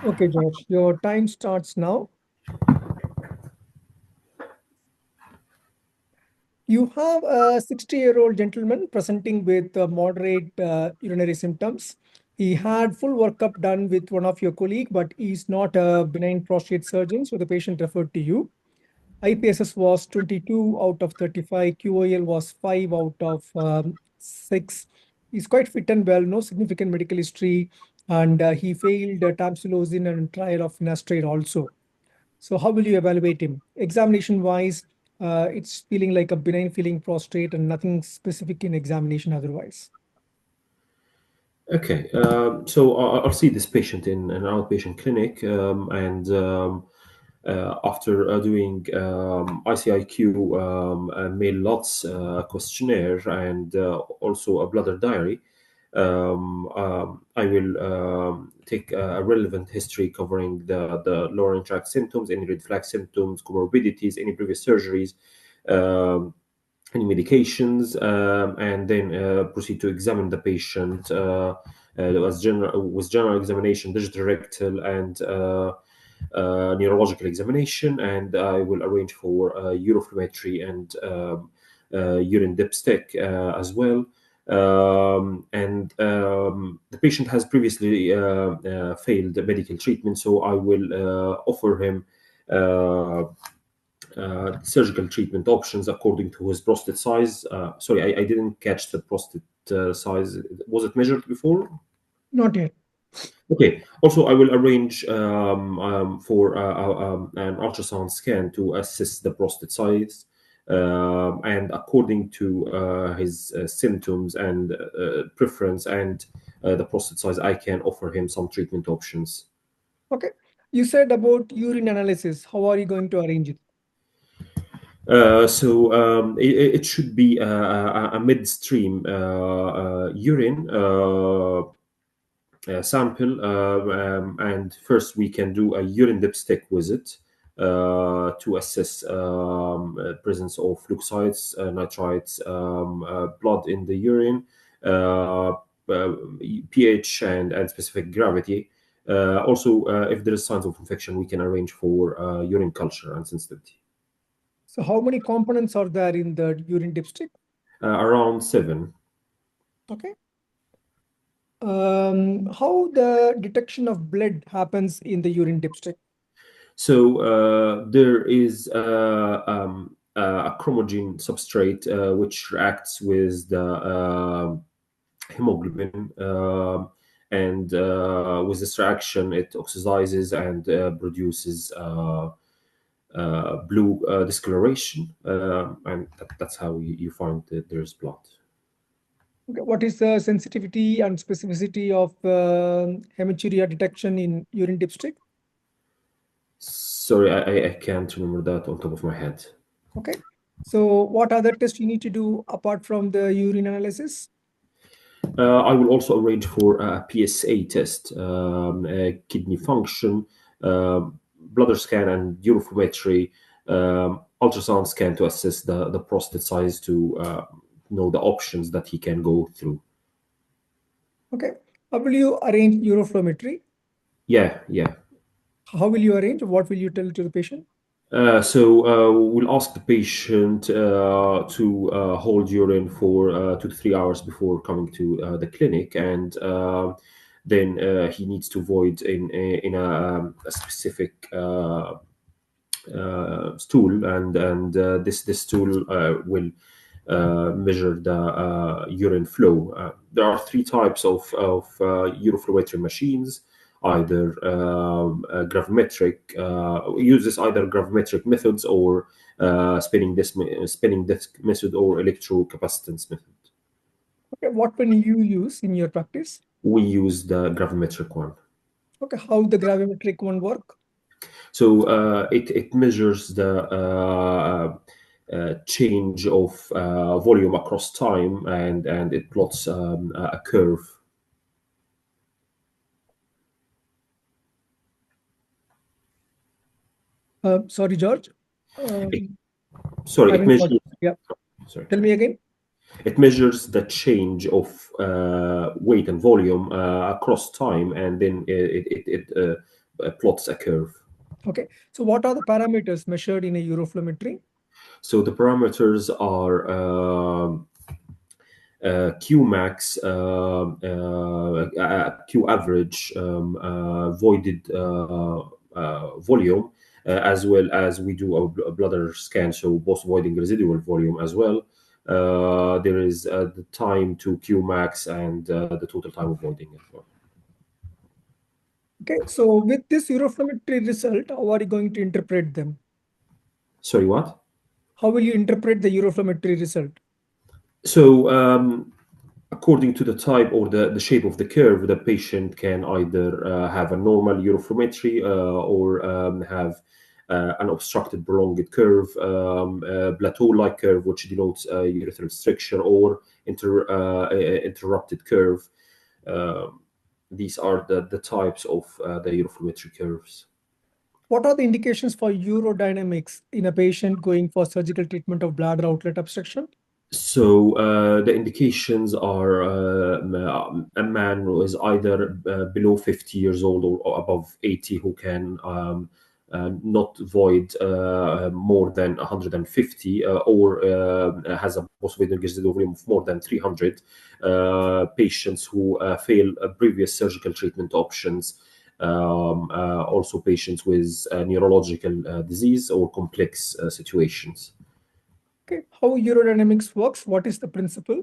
Okay, George, your time starts now. You have a 60-year-old gentleman presenting with moderate urinary symptoms. He had full workup done with one of your colleague, but he's not a benign prostate surgeon, so the patient referred to you. IPSS was 22 out of 35. QOL was 5 out of 6. He's quite fit and well, no significant medical history, and he failed tamsulosin and trial of finasteride also. So how will you evaluate him? Examination wise, it's feeling like a benign feeling prostate and nothing specific in examination otherwise. Okay, so I'll see this patient in an outpatient clinic, and after doing ICIQ mail lots questionnaire and also a bladder diary, I will take a relevant history covering the lower tract symptoms, any red flag symptoms, comorbidities, any previous surgeries. Any medications, and then proceed to examine the patient with general examination, digital rectal, and neurological examination, and I will arrange for uroflowmetry and urine dipstick as well. The patient has previously failed medical treatment, so I will offer him surgical treatment options according to his prostate size. Sorry, I didn't catch the prostate size. Was it measured before? Not yet. Okay. Also, I will arrange for an ultrasound scan to assess the prostate size. And according to his symptoms and preference and the prostate size, I can offer him some treatment options. Okay. You said about urine analysis. How are you going to arrange it? It should be a midstream urine sample, and first we can do a urine dipstick with it to assess presence of leukocytes, nitrites, blood in the urine, pH, and specific gravity. Also, if there is signs of infection, we can arrange for urine culture and sensitivity. So how many components are there in the urine dipstick? Around 7. Okay. How the detection of blood happens in the urine dipstick? So there is a chromogen substrate which reacts with the hemoglobin, and with this reaction, it oxidizes and produces blue discoloration, and that's how you find that there's blood. Okay. What is the sensitivity and specificity of hematuria detection in urine dipstick? Sorry, I can't remember that on top of my head. Okay. So what other tests you need to do apart from the urine analysis? I will also arrange for a PSA test, kidney function, bladder scan, and uroflowmetry, ultrasound scan to assess the prostate size to know the options that he can go through. Okay. How will you arrange uroflowmetry? Yeah. How will you arrange? What will you tell to the patient? We'll ask the patient to hold urine for 2 to 3 hours before coming to the clinic, and then he needs to void in a specific stool, and this stool will measure the urine flow. There are 3 types of uroflowmetry machines. Either gravimetric uses either gravimetric methods or spinning disc method or electrocapacitance method. Okay. What will you use in your practice? We use the gravimetric one. Okay. How the gravimetric one work? So it measures the change of volume across time, and it plots a curve. Sorry, George. It, Um, sorry, I it haven't got measures. it. Yeah. Sorry. Tell me again. It measures the change of weight and volume across time, and then it plots a curve. Okay. So what are the parameters measured in a uroflowmetry? So the parameters are Qmax, Q average, voided volume, as well as we do a bladder scan, so both voiding residual volume as well. There is the time to Qmax and the total time of voiding as well. Okay. So with this uroflowmetry result, how are you going to interpret them? Sorry, what? How will you interpret the uroflowmetry result? So, according to the type or the shape of the curve, the patient can either have a normal uroflowmetry or have an obstructed prolonged curve, plateau-like curve, which denotes urethral stricture, or interrupted curve. Um these are the types of the uroflowmetry curves. What are the indications for urodynamics in a patient going for surgical treatment of bladder outlet obstruction? So the indications are a man who is either below 50 years old or above 80 who can not void more than 150 or has a post-voidal residual volume of more than 300. Patients who fail previous surgical treatment options. Also patients with neurological disease or complex situations. Okay. How urodynamics works? What is the principle?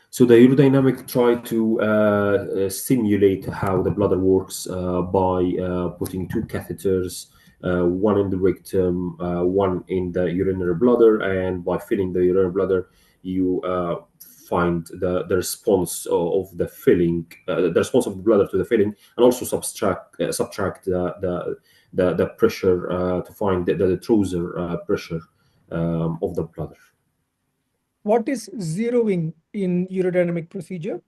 So the aerodynamic try to simulate how the bladder works by putting two catheters, one in the rectum, one in the urinary bladder, and by filling the urinary bladder, you find the response of the filling, the response of the bladder to the filling, and also subtract the pressure to find the trouser pressure of the bladder. What is zeroing in urodynamic procedure?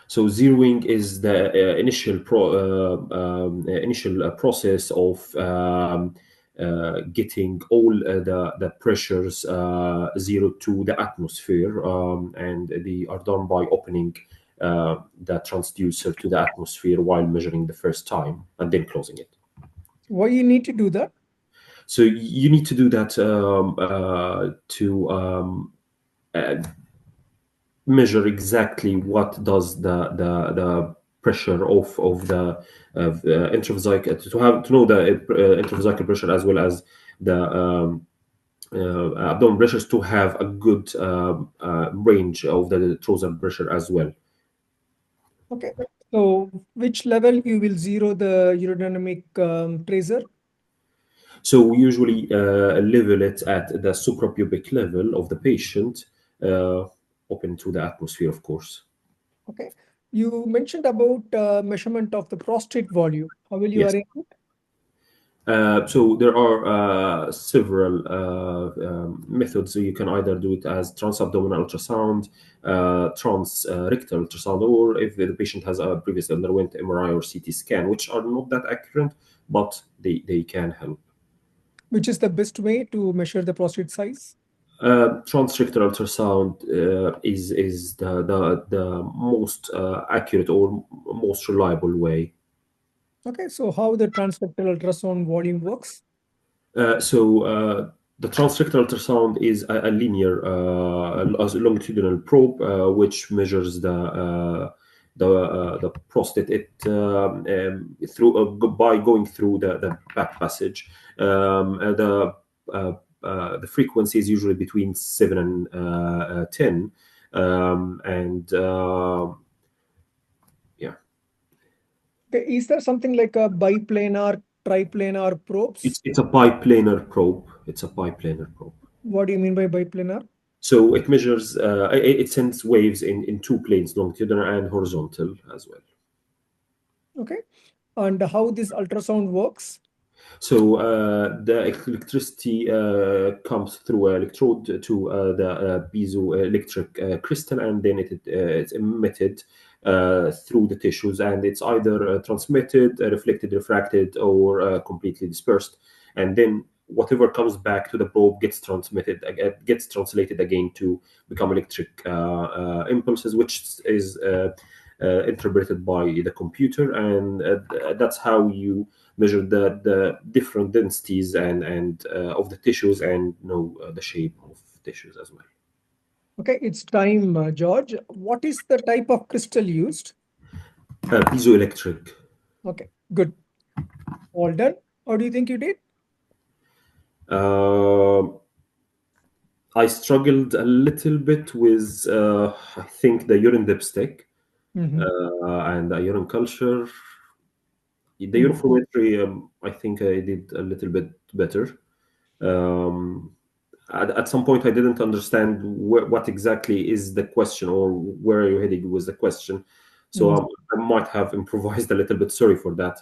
So zeroing is the initial process of getting all the pressures zero to the atmosphere, and they are done by opening the transducer to the atmosphere while measuring the first time and then closing it. Why you need to do that? So you need to do that to uh, measure exactly what does the pressure of the intravesical to know the intravesical pressure as well as the abdominal pressures to have a good range of the trouser pressure as well. Okay. So which level you will zero the urodynamic tracer? So we usually level it at the suprapubic level of the patient, uh, open to the atmosphere, of course. Okay. You mentioned about measurement of the prostate volume. How will you Yes. arrange it? So there are several methods. So you can either do it as transabdominal ultrasound, transrectal ultrasound, or if the patient has previously underwent MRI or CT scan, which are not that accurate, but they can help. Which is the best way to measure the prostate size? Transrectal ultrasound is the most accurate or most reliable way. Okay. So how the transrectal ultrasound volume works? So the transrectal ultrasound is a linear, a longitudinal probe which measures the prostate through by going through the back passage. The frequency is usually between 7 and 10, and yeah, Okay. Is there something like a biplanar, triplanar probes? it's a biplanar probe. It's a biplanar probe. What do you mean by biplanar? So it measures, it sends waves in two planes, longitudinal and horizontal as well. Okay. And how this ultrasound works? So the electricity comes through an electrode to the piezoelectric crystal, and then it's emitted through the tissues, and it's either transmitted, reflected, refracted, or completely dispersed. And then whatever comes back to the probe gets transmitted, gets translated again to become electric impulses, which is interpreted by the computer, and that's how you measure the different densities and of the tissues, and know the shape of tissues as well. Okay, it's time, George. What is the type of crystal used? Piezoelectric. Okay, good. All done. How do you think you did? Uh, I struggled a little bit with, I think, the urine dipstick Mm-hmm. and the urine culture. The Mm. uniformity, I think I did a little bit better. Um, at some point, I didn't understand what exactly is the question, or where are you heading with the question. So Mm. I might have improvised a little bit. Sorry for that.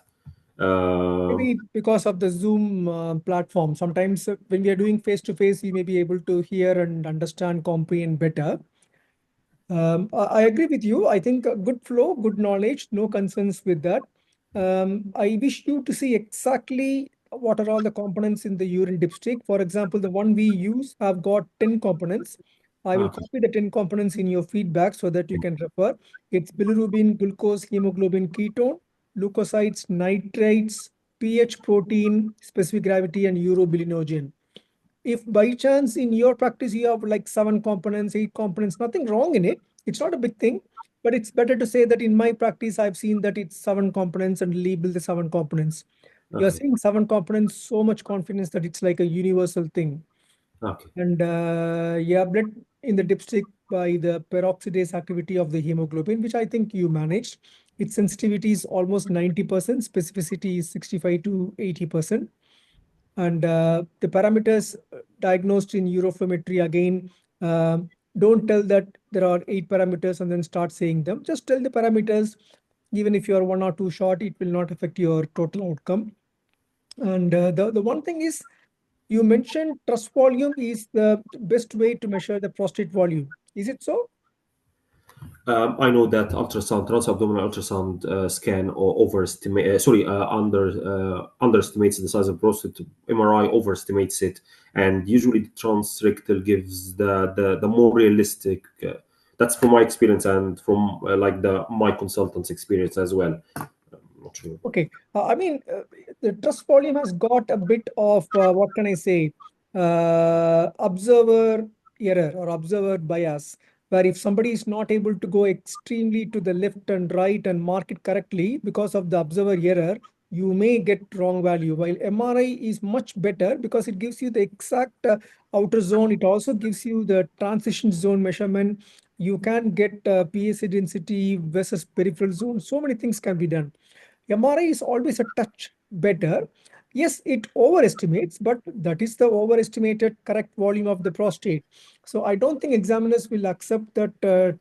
Maybe because of the Zoom platform. Sometimes when we are doing face to face, we may be able to hear and understand, comprehend better. I agree with you. I think a good flow, good knowledge, no concerns with that. I wish you to see exactly what are all the components in the urine dipstick. For example, the one we use have got 10 components. I will Okay, copy the 10 components in your feedback so that you can refer. It's bilirubin, glucose, hemoglobin, ketone, leukocytes, nitrates, pH, protein, specific gravity, and urobilinogen. If by chance in your practice you have like 7 components, 8 components, nothing wrong in it. It's not a big thing, but it's better to say that in my practice, I've seen that it's 7 components and label the 7 components. You're okay, saying 7 components, so much confidence that it's like a universal thing. okay, And yeah, blood in the dipstick by the peroxidase activity of the hemoglobin, which I think you managed. Its sensitivity is almost 90%, specificity is 65 to 80%. And the parameters diagnosed in Euroflowmetry again, don't tell that there are 8 parameters and then start saying them. Just tell the parameters. Even if you are 1 or 2 short, it will not affect your total outcome. And the one thing is, you mentioned trust volume is the best way to measure the prostate volume. Is it so? I know that ultrasound, transabdominal ultrasound scan or overestimate, underestimates the size of prostate. MRI overestimates it, and usually the transrectal gives the more realistic. That's from my experience and from like the my consultant's experience as well. I'm not sure. Okay. I mean, the trust volume has got a bit of, what can I say, observer error or observer bias, where if somebody is not able to go extremely to the left and right and mark it correctly because of the observer error, you may get wrong value. While MRI is much better because it gives you the exact outer zone. It also gives you the transition zone measurement. You can get PSA density versus peripheral zone. So many things can be done. MRI is always a touch better. Yes, it overestimates, but that is the overestimated correct volume of the prostate. So I don't think examiners will accept that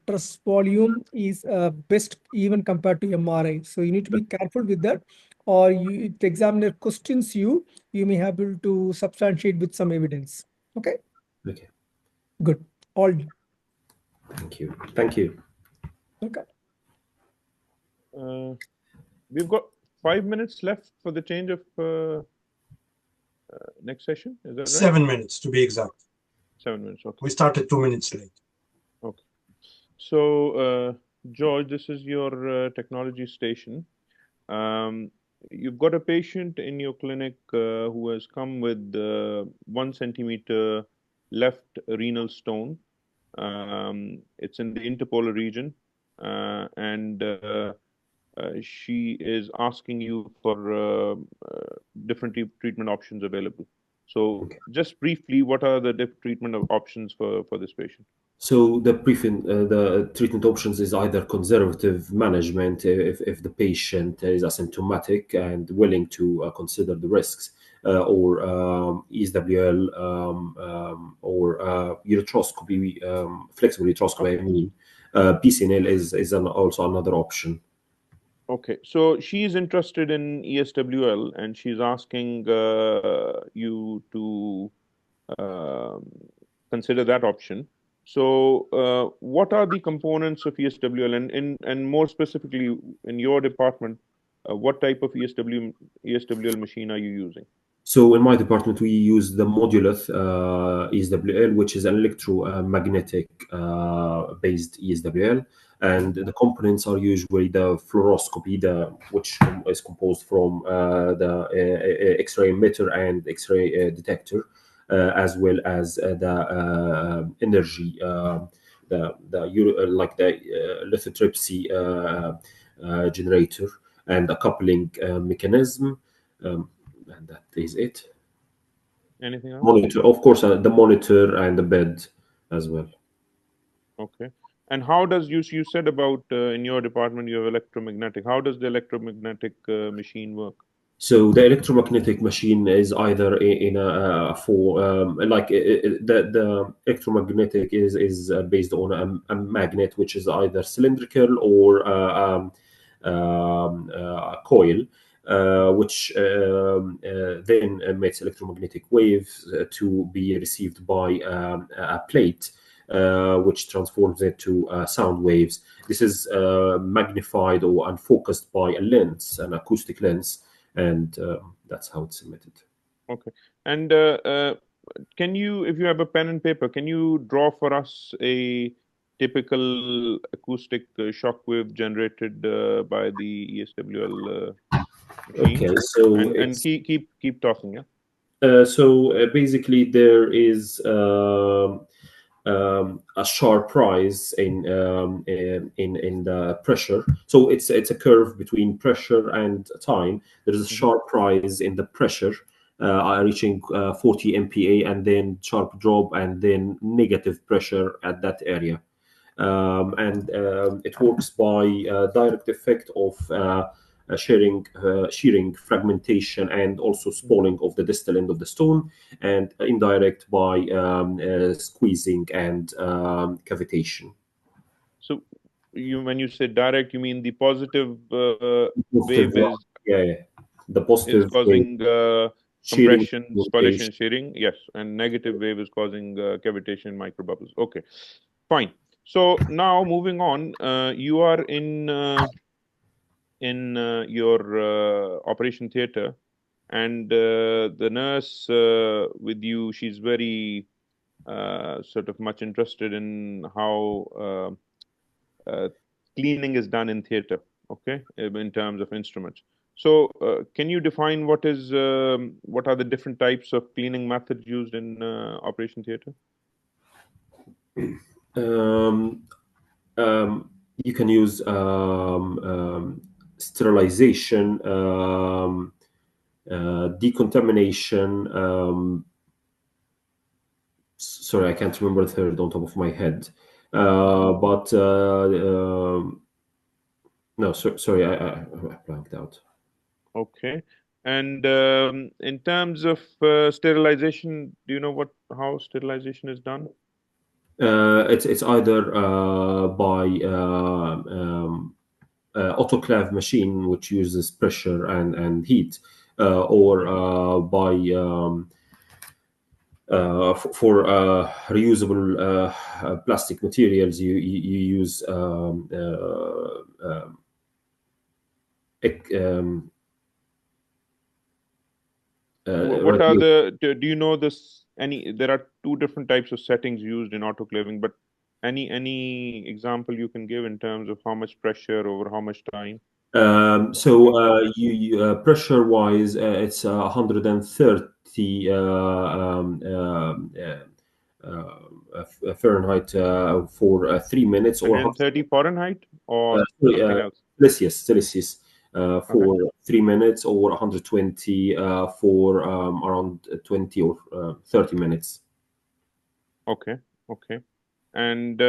truss volume is best even compared to MRI. So you need to be careful with that. Or you, if the examiner questions you, you may have able to substantiate with some evidence. Okay, Okay, good. All thank you, thank you. okay. Uh, we've got 5 minutes left for the change of next session. Is that right? 7 minutes to be exact. 7 minutes. Okay. We started 2 minutes late. Okay. So, George, this is your technology station. You've got a patient in your clinic who has come with 1 centimeter left renal stone. It's in the interpolar region, and she is asking you for different treatment options available. So, Okay. just briefly, what are the treatment options for this patient? So the treatment options is either conservative management if the patient is asymptomatic and willing to consider the risks, or ESWL, or ureteroscopy, flexible ureteroscopy. I mean, PCNL is also another option. Okay, so she's interested in ESWL and she's asking you to um, consider that option. So, what are the components of ESWL, and more specifically in your department, what type of ESWL machine are you using? So in my department, we use the Modulus ESWL, which is an electromagnetic based ESWL. and the components are usually the fluoroscopy, which is composed from the X-ray emitter and X-ray detector, as well as the energy, like the lithotripsy generator, and a coupling mechanism, and that is it. Anything else? Monitor, of course, the monitor and the bed as well. Okay. And how does you said about in your department you have electromagnetic. How does the electromagnetic machine work? So the electromagnetic machine is either in for like the electromagnetic is based on a magnet, which is either cylindrical or a coil, which then emits electromagnetic waves to be received by a plate, which transforms it to sound waves. This is magnified or unfocused by a lens, an acoustic lens, and that's how it's emitted. Okay. And can you, if you have a pen and paper, can you draw for us a typical acoustic shockwave generated by the ESWL machine? Okay, so And keep talking, yeah. so basically there is a sharp rise in the pressure. So it's a curve between pressure and time. There is a sharp rise in the pressure, reaching 40 MPa, and then sharp drop, and then negative pressure at that area. And it works by direct effect of shearing, fragmentation, and also spalling of the distal end of the stone, and indirect by squeezing and cavitation. So when you say direct, you mean the positive Positive, wave is yeah. The positive causing shearing, compression, fragmentation. spallation, shearing, yes, and negative wave is causing cavitation, microbubbles. Okay, fine. So now moving on, you are in your operation theater, and the nurse with you, she's very sort of much interested in how cleaning is done in theater, okay, in terms of instruments. So can you define what are the different types of cleaning methods used in operation theater? You can use sterilization, decontamination. Sorry, I can't remember the third on top of my head. But no, sorry, I blanked out. Okay. And in terms of sterilization, do you know how sterilization is done? It's either by autoclave machine, which uses pressure and heat, or by for reusable plastic materials, you use What are do you know this? There are two different types of settings used in autoclaving, but any example you can give in terms of how much pressure over how much time? You pressure wise, it's 130 Fahrenheit for 3 minutes, or 130 Fahrenheit or sorry, something else? Celsius for 3 minutes, or 120 for around 20 or 30 minutes. Okay. And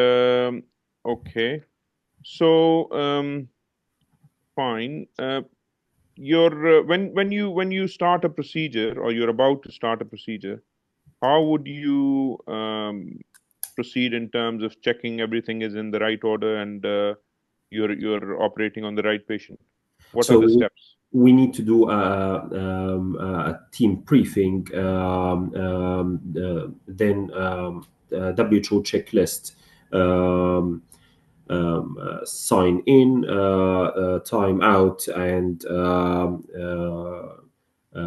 okay. So fine. When you start a procedure, or you're about to start a procedure, how would you proceed in terms of checking everything is in the right order and you're operating on the right patient? What are the steps? We need to do a team briefing, then WHO checklist, sign in, time out, and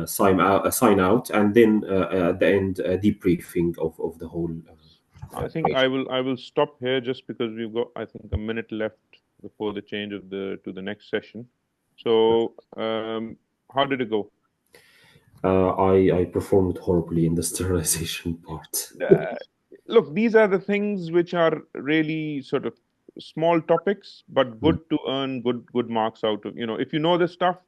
sign out, and then at the end, debriefing of the whole I think I will stop here just because we've got, I think, a minute left before the change of the next session. So how did it go? I performed horribly in the sterilization part. Look, these are the things which are really sort of small topics, but good to earn good marks out of. If you know this stuff,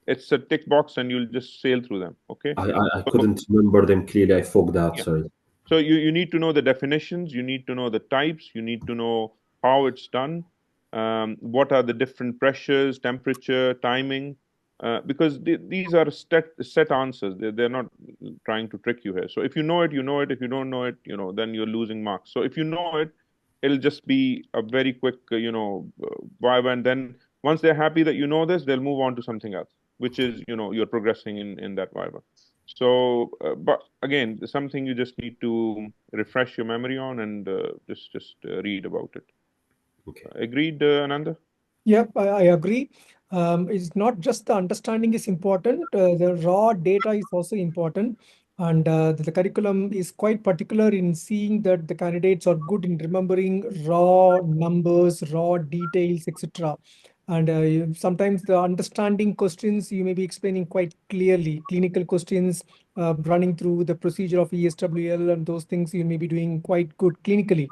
it's a tick box, and you'll just sail through them. Okay. I So, couldn't remember them clearly. I fogged out. yeah. Sorry. So you need to know the definitions, you need to know the types, you need to know how it's done, what are the different pressures, temperature, timing, because these are set answers. They're not trying to trick you here. So if you know it, you know it. If you don't know it, then you're losing marks. So if you know it, it'll just be a very quick, vibe, and then once they're happy that you know this, they'll move on to something else, which is, you're progressing in that vibe. So, but again, something you just need to refresh your memory on and just read about it. Okay. Agreed, Ananda? Yep, I agree. It's not just the understanding is important, the raw data is also important. And the curriculum is quite particular in seeing that the candidates are good in remembering raw numbers, raw details, etc. And sometimes the understanding questions you may be explaining quite clearly. Clinical questions, running through the procedure of ESWL and those things you may be doing quite good clinically.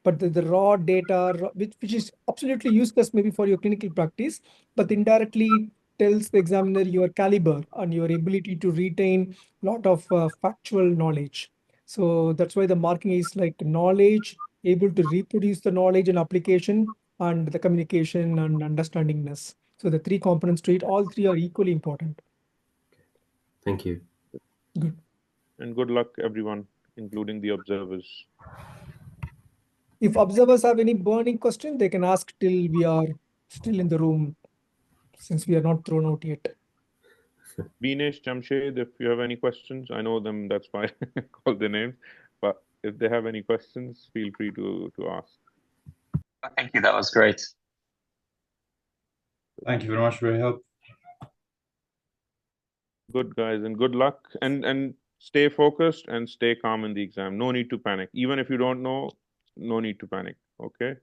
But the raw data, which is absolutely useless maybe for your clinical practice, but indirectly tells the examiner your caliber and your ability to retain a lot of factual knowledge. So that's why the marking is like knowledge, able to reproduce the knowledge and application, and the communication and understandingness. So the three components to it, all three are equally important. Thank you. Good. And good luck, everyone, including the observers. If observers have any burning question, they can ask till we are still in the room, since we are not thrown out yet. Binesh, Jamshed, if you have any questions, I know them, that's why I called their names. But if they have any questions, feel free to ask. Thank you. That was great. Thank you very much for your help. Good, guys, and good luck. And stay focused and stay calm in the exam. No need to panic. Even if you don't know, no need to panic. Okay?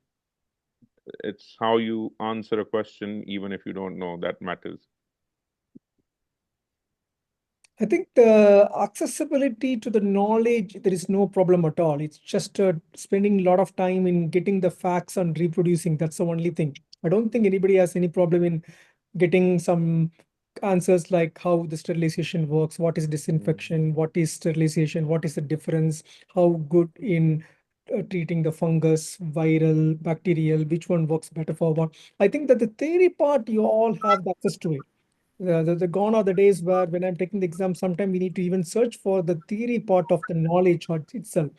It's how you answer a question, even if you don't know, that matters. I think the accessibility to the knowledge, there is no problem at all. It's just spending a lot of time in getting the facts and reproducing. That's the only thing. I don't think anybody has any problem in getting some answers like how the sterilization works, what is disinfection, what is sterilization, what is the difference, how good in treating the fungus, viral, bacterial, which one works better for what. I think that the theory part, you all have the access to it. The gone are the days where when I'm taking the exam, sometimes we need to even search for the theory part of the knowledge itself.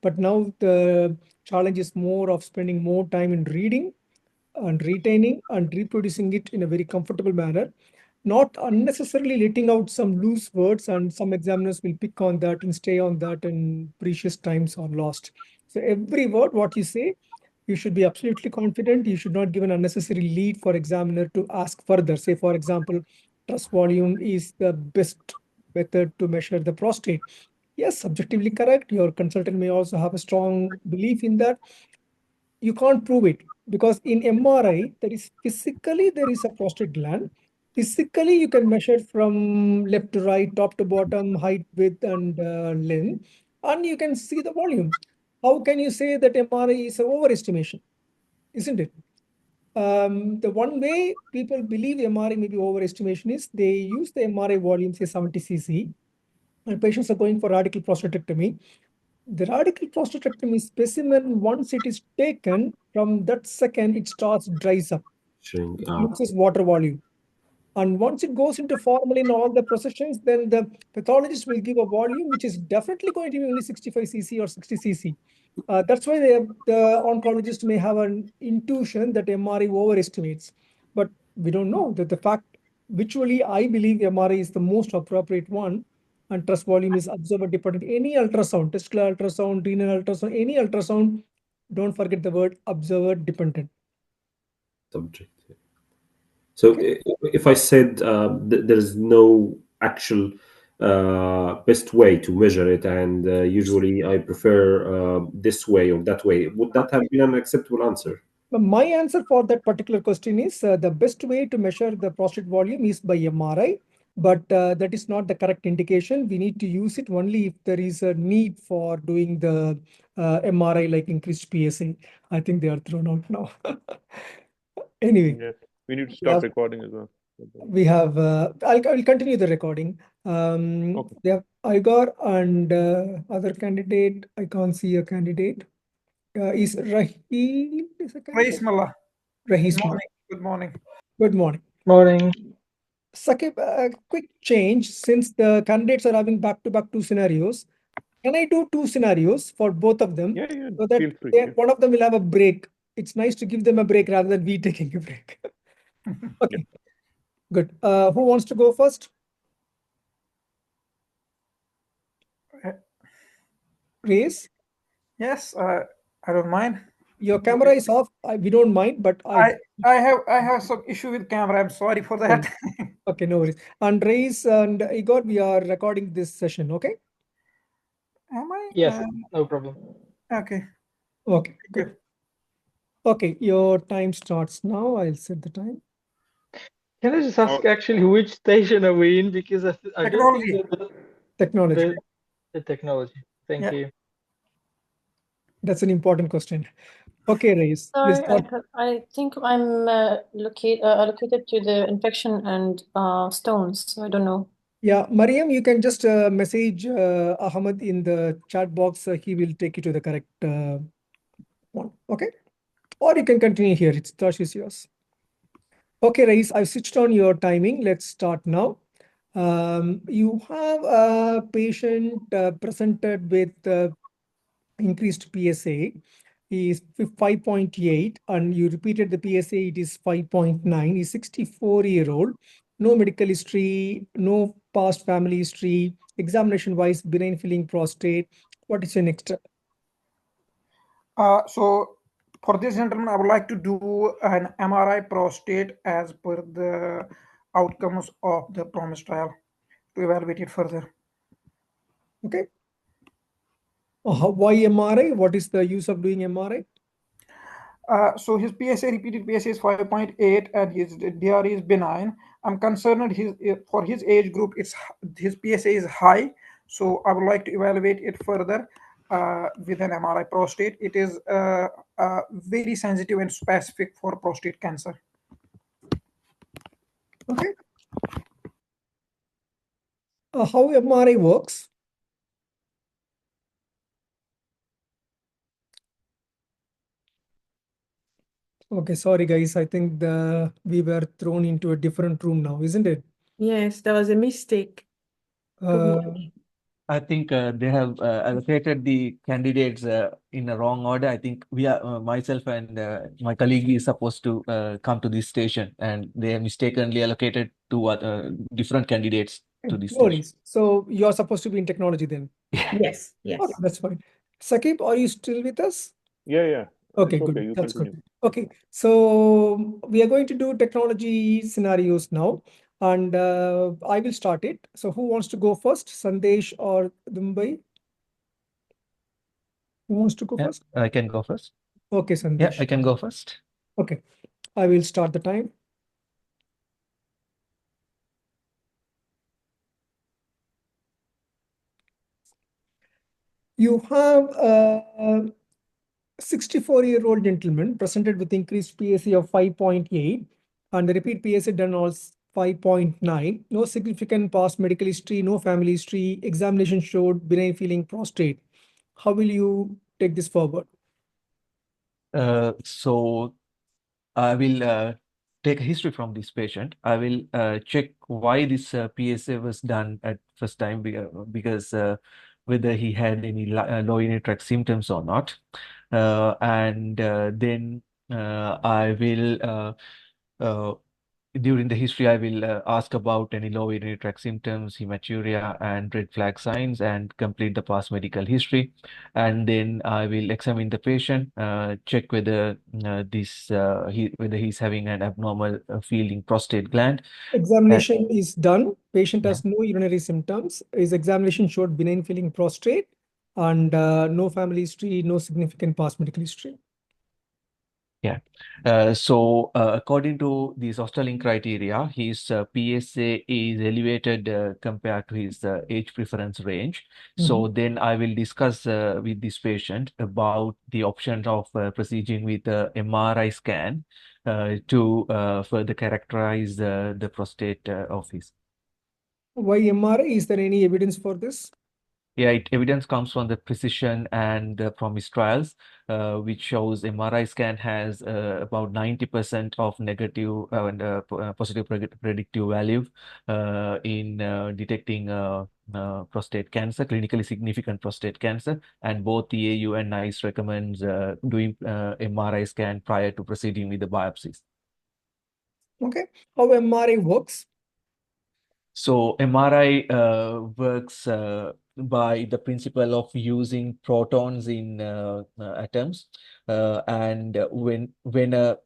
But now the challenge is more of spending more time in reading and retaining and reproducing it in a very comfortable manner, not unnecessarily letting out some loose words, and some examiners will pick on that and stay on that, and precious times are lost. So every word what you say, you should be absolutely confident. You should not give an unnecessary lead for examiner to ask further. Say, for example, trust volume is the best method to measure the prostate. Yes, subjectively correct. Your consultant may also have a strong belief in that. You can't prove it because in MRI, there is a prostate gland. Physically, you can measure from left to right, top to bottom, height, width, and length, and you can see the volume. How can you say that MRI is an overestimation? Isn't it? The one way people believe MRI may be overestimation is they use the MRI volume, say 70 cc, and patients are going for radical prostatectomy. The radical prostatectomy specimen, once it is taken, from that second, it starts dries up. Shrink. It loses water volume. And once it goes into formalin, all the processions, then the pathologist will give a volume which is definitely going to be only 65 cc or 60 cc. That's why the oncologist may have an intuition that MRI overestimates. But we don't know that the fact, visually, I believe MRI is the most appropriate one, and trust volume is observer dependent. Any ultrasound, testicular ultrasound, renal ultrasound, any ultrasound, don't forget the word observer dependent. Subject. So Okay. if I said there's no actual best way to measure it, and usually I prefer this way or that way. Would that have been an acceptable answer? My answer for that particular question is the best way to measure the prostate volume is by MRI, but that is not the correct indication. We need to use it only if there is a need for doing the MRI, like increased PSA. I think they are thrown out now. Anyway, Yeah, we need to we stop have, recording as well. I'll continue the recording. Okay. We have Igor and other candidate. I can't see a candidate. Is Raheel is a candidate? Mullah. Rahis Good Mullah. morning. Good morning. Good morning. Morning. Sakib, a quick change since the candidates are having back-to-back two scenarios. Can I do two scenarios for both of them Yeah, so that feel free. Yeah. one of them will have a break? It's nice to give them a break rather than we taking a break. Okay, good. Who wants to go first? Raise. Yes, I don't mind. Your camera is off. We don't mind, but I have some issue with camera. I'm sorry for that. Okay, no worries. And Raise and Igor, we are recording this session. Okay. Am I? Yes, no problem. Okay. Okay, Thank good. you. Okay, your time starts now. I'll set the time. Can I just ask actually which station are we in? Because I don't think Technology. Technology. the technology. Thank Yeah. you. That's an important question. Okay, Reis, please Sorry, start. I think I'm allocated to the infection and stones, so I don't know. Yeah, Mariam, you can just message Ahmed in the chat box. He will take you to the correct one. Okay. Or you can continue here. It's Tosh is yours. Okay, Reis, I've switched on your timing. Let's start now. You have a patient presented with increased PSA is 5.8 and you repeated the PSA, it is 5.9. He's 64-year-old, no medical history, no past family history, examination wise, benign filling prostate. What is your next step? So for this gentleman, I would like to do an MRI prostate as per the outcomes of the PROMISE trial to evaluate it further. Okay. Why MRI? What is the use of doing MRI? So his PSA, repeated PSA is 5.8 and his DR is benign. I'm concerned for his age group, his PSA is high. So I would like to evaluate it further with an MRI prostate. It is very sensitive and specific for prostate cancer. Okay. How MRI works? Okay, sorry guys. I think we were thrown into a different room now, isn't it? Yes, there was a mistake. I think they have allocated the candidates in a wrong order. I think we are myself and my colleague is supposed to come to this station, and they have mistakenly allocated two different candidates to this No station. worries. So you're supposed to be in technology then? Yes, yes. Okay, that's fine. Sakib, are you still with us? Yeah. Okay, It's good. okay. You That's continue. good. Okay, so we are going to do technology scenarios now, and I will start it. So who wants to go first, Sandesh or Mumbai? Who wants to go Yeah, first? I can go first. Okay, Yeah, Sandesh. I can go first. Okay, I will start the time. You have a 64-year-old gentleman presented with increased PSA of 5.8 and the repeat PSA done was 5.9. No significant past medical history, no family history. Examination showed benign feeling prostate. How will you take this forward? So I will take a history from this patient. I will check why this PSA was done at first time because whether he had any low urinary tract symptoms or not. And then I will during the history, I will ask about any low urinary tract symptoms, hematuria, and red flag signs, and complete the past medical history. And then I will examine the patient, check whether whether he's having an abnormal fielding prostate gland. Examination is done. Patient Yeah. has no urinary symptoms. His examination showed benign feeling prostate and no family history, no significant past medical history. Yeah. According to the Osterling criteria, his PSA is elevated compared to his age preference range. So then I will discuss with this patient about the option of proceeding with MRI scan to further characterize the prostate of his. Why MRI? Is there any evidence for this? Yeah, evidence comes from the precision and from his trials, which shows MRI scan has about 90% of negative and positive predictive value in detecting prostate cancer, clinically significant prostate cancer, and both the AU and NICE recommends doing MRI scan prior to proceeding with the biopsies. Okay. How MRI works? So MRI works by the principle of using protons in atoms, and when a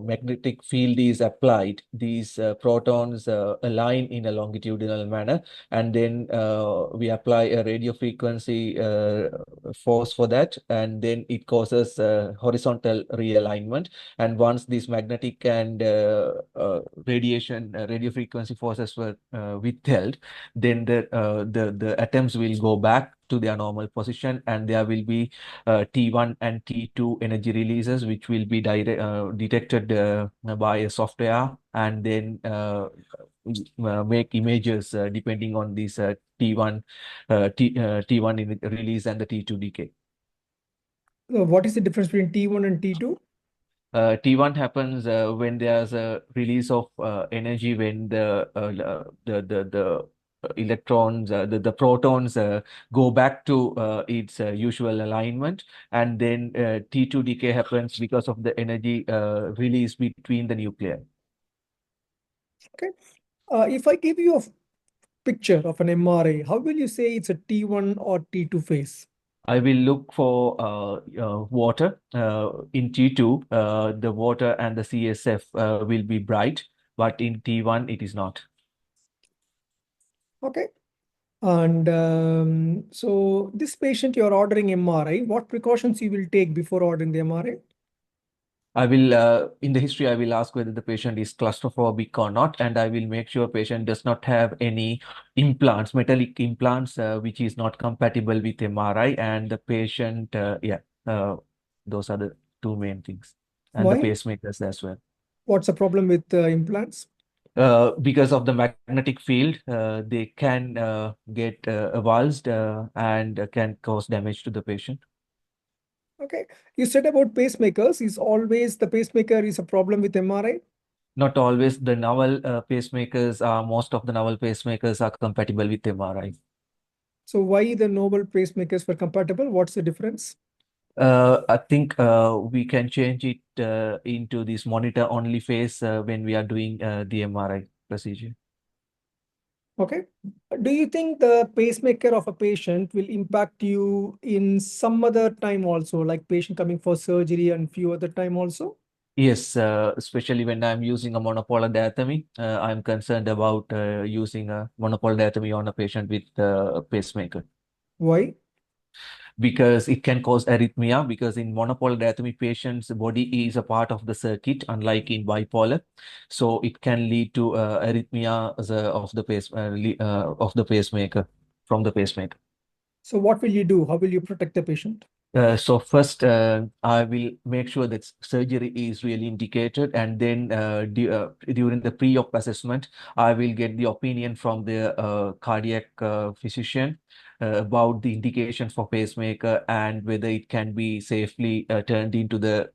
magnetic field is applied, these protons align in a longitudinal manner, and then we apply a radio frequency force for that, and then it causes horizontal realignment. And once these magnetic and radio frequency forces were withheld, then the atoms will go back to their normal position, and there will be T1 and T2 energy releases, which will be detected by a software, and then make images depending on these T1 T1 release and the T2 decay. What is the difference between T1 and T2? T1 happens when there's a release of energy when the electrons, the protons go back to its usual alignment, and then T2 decay happens because of the energy release between the nuclei. Okay. If I give you a picture of an MRI, how will you say it's a T1 or T2 phase? I will look for water in T2. The water and the CSF will be bright, but in T1 it is not. Okay. And so this patient, you're ordering MRI. What precautions you will take before ordering the MRI? I will, in the history, I will ask whether the patient is claustrophobic or not, and I will make sure patient does not have any implants, metallic implants, which is not compatible with MRI, and the patient, those are the two main things, and the Why? pacemakers as well. What's the problem with implants? Because of the magnetic field, they can get avulsed and can cause damage to the patient. Okay. You said about pacemakers. Is always the pacemaker is a problem with MRI? Not always. The novel pacemakers are, most of the novel pacemakers are compatible with MRI. So why the novel pacemakers were compatible? What's the difference? I think we can change it into this monitor only phase when we are doing the MRI procedure. Okay. Do you think the pacemaker of a patient will impact you in some other time also, like patient coming for surgery and few other time also? Yes, especially when I'm using a monopolar diathermy, I'm concerned about using a monopolar diathermy on a patient with a pacemaker. Why? Because it can cause arrhythmia, because in monopolar diathermy patients, the body is a part of the circuit, unlike in bipolar. So it can lead to arrhythmia of the pacemaker, from the pacemaker. So what will you do? How will you protect the patient? So first, I will make sure that surgery is really indicated, and then during the pre-op assessment, I will get the opinion from the cardiac physician about the indications for pacemaker and whether it can be safely turned into the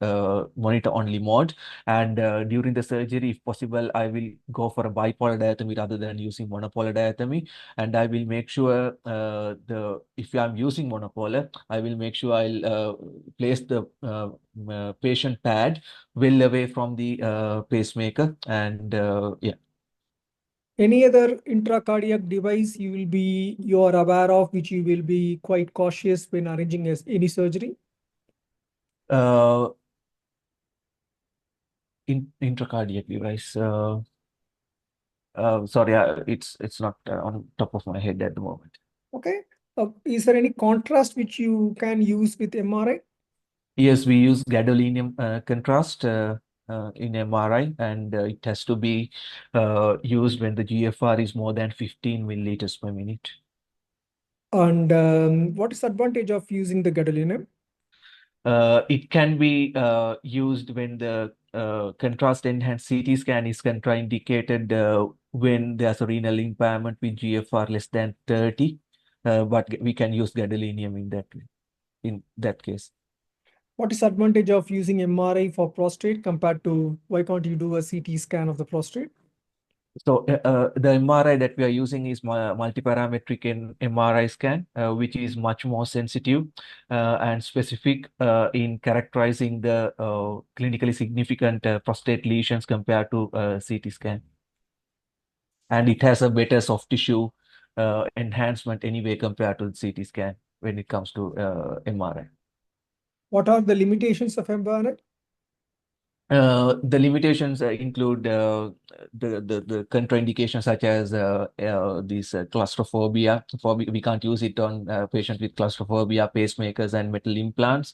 monitor-only mode. And during the surgery, if possible, I will go for a bipolar diathermy rather than using monopolar diathermy. And I will make sure if I'm using monopolar, I will make sure I'll place the patient pad well away from the pacemaker. And yeah. Any other intracardiac device you are aware of, which you will be quite cautious when arranging any surgery? Uh, intracardiac device. Sorry, it's not on top of my head at the moment. Okay. Is there any contrast which you can use with MRI? Yes, we use gadolinium contrast in MRI, and it has to be used when the GFR is more than 15 milliliters per minute. And what is the advantage of using the gadolinium? It can be used when the contrast enhanced CT scan is contraindicated when there's a renal impairment with GFR less than 30, but we can use gadolinium in that case. What is the advantage of using MRI for prostate compared to why can't you do a CT scan of the prostate? So the MRI that we are using is multiparametric MRI scan, which is much more sensitive and specific in characterizing the clinically significant prostate lesions compared to CT scan. And it has a better soft tissue enhancement anyway compared to the CT scan when it comes to MRI. What are the limitations of MRI? The limitations include the contraindications such as this claustrophobia. We can't use it on patients with claustrophobia, pacemakers, and metal implants.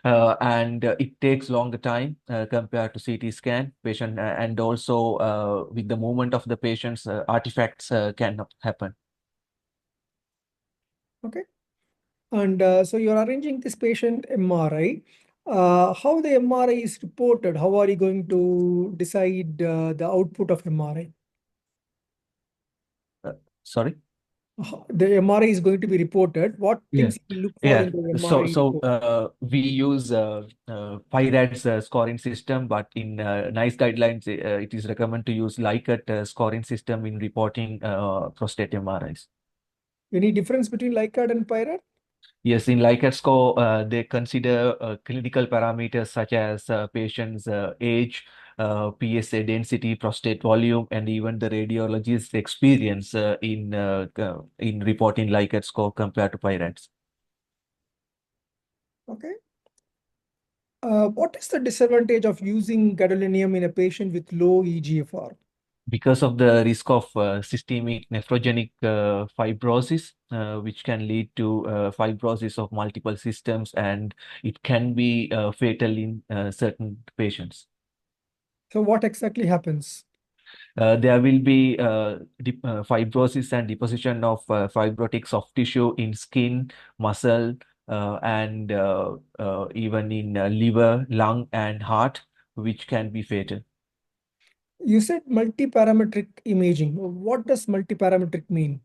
And it takes longer time compared to CT scan patient, and also with the movement of the patients, artifacts can happen. Okay. And so you're arranging this patient MRI. How the MRI is reported? How are you going to decide the output of MRI? Sorry? The MRI is going to be reported. What Yeah. things you look for in the MRI report? We use PIRADS scoring system, but in NICE guidelines, it is recommended to use Likert scoring system in reporting prostate MRIs. Any difference between Likert and PIRAD? Yes, in Likert score, they consider clinical parameters such as patient's age, PSA density, prostate volume, and even the radiologist's experience in reporting Likert score compared to PIRADS. Okay. What is the disadvantage of using gadolinium in a patient with low EGFR? Because of the risk of systemic nephrogenic fibrosis, which can lead to fibrosis of multiple systems, and it can be fatal in certain patients. So what exactly happens? There will be fibrosis and deposition of fibrotic soft tissue in skin, muscle, and even in liver, lung, and heart, which can be fatal. You said multiparametric imaging. What does multiparametric mean?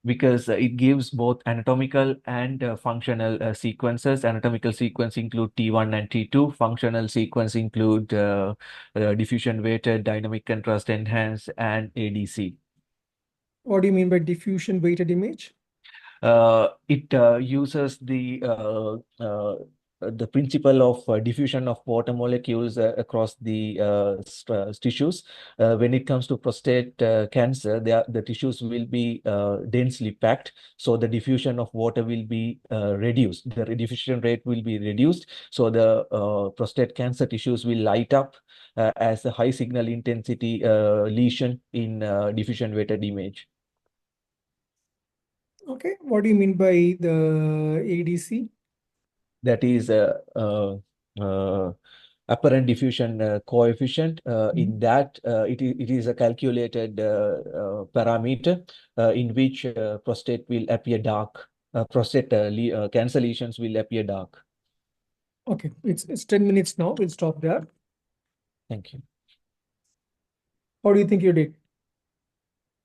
Because it gives both anatomical and functional sequences. Anatomical sequence include T1 and T2. Functional sequence include diffusion weighted, dynamic contrast enhanced, and ADC. What do you mean by diffusion weighted image? It uses the principle of diffusion of water molecules across the tissues. When it comes to prostate cancer, the tissues will be densely packed, so the diffusion of water will be reduced. The diffusion rate will be reduced, so the prostate cancer tissues will light up as a high signal intensity lesion in diffusion weighted image. Okay. What do you mean by the ADC? That is apparent diffusion coefficient. In that, it is a calculated parameter in which prostate will appear dark. Prostate cancer lesions will appear dark. Okay, it's 10 minutes now. We'll stop there. Thank you. How do you think you did?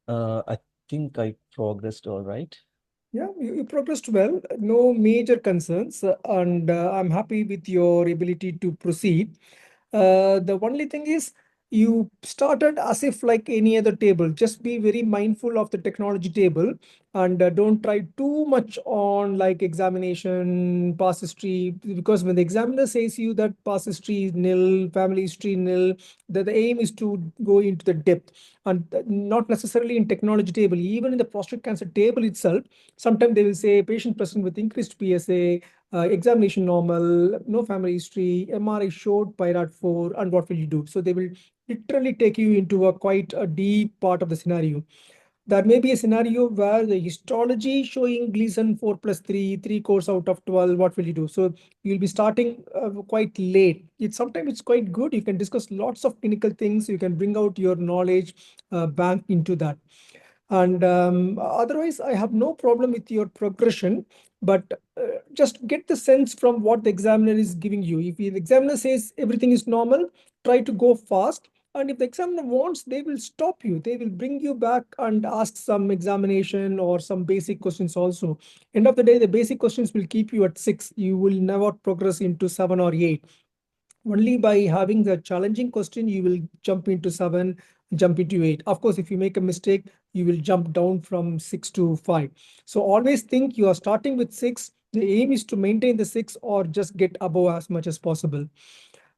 I think I progressed all right. Yeah, you progressed well. No major concerns, and I'm happy with your ability to proceed. The only thing is you started as if like any other table. Just be very mindful of the technology table and don't try too much on like examination, pass history, because when the examiner says you that pass history is nil, family history nil, the aim is to go into the depth and not necessarily in technology table. Even in the prostate cancer table itself, sometimes they will say patient present with increased PSA, examination normal, no family history, MRI showed pyrad 4, and what will you do? So they will literally take you into a quite a deep part of the scenario. There may be a scenario where the histology showing Gleason 4 plus 3, 3 cores out of 12, what will you do? So you'll be starting quite late. Sometimes it's quite good. You can discuss lots of clinical things. You can bring out your knowledge bank into that. And otherwise, I have no problem with your progression, but just get the sense from what the examiner is giving you. If the examiner says everything is normal, try to go fast. And if the examiner wants, they will stop you. They will bring you back and ask some examination or some basic questions also. End of the day, the basic questions will keep you at 6. You will never progress into 7 or 8. Only by having the challenging question, you will jump into 7, jump into 8. Of course, if you make a mistake, you will jump down from 6 to 5. So always think you are starting with 6. The aim is to maintain the 6 or just get above as much as possible.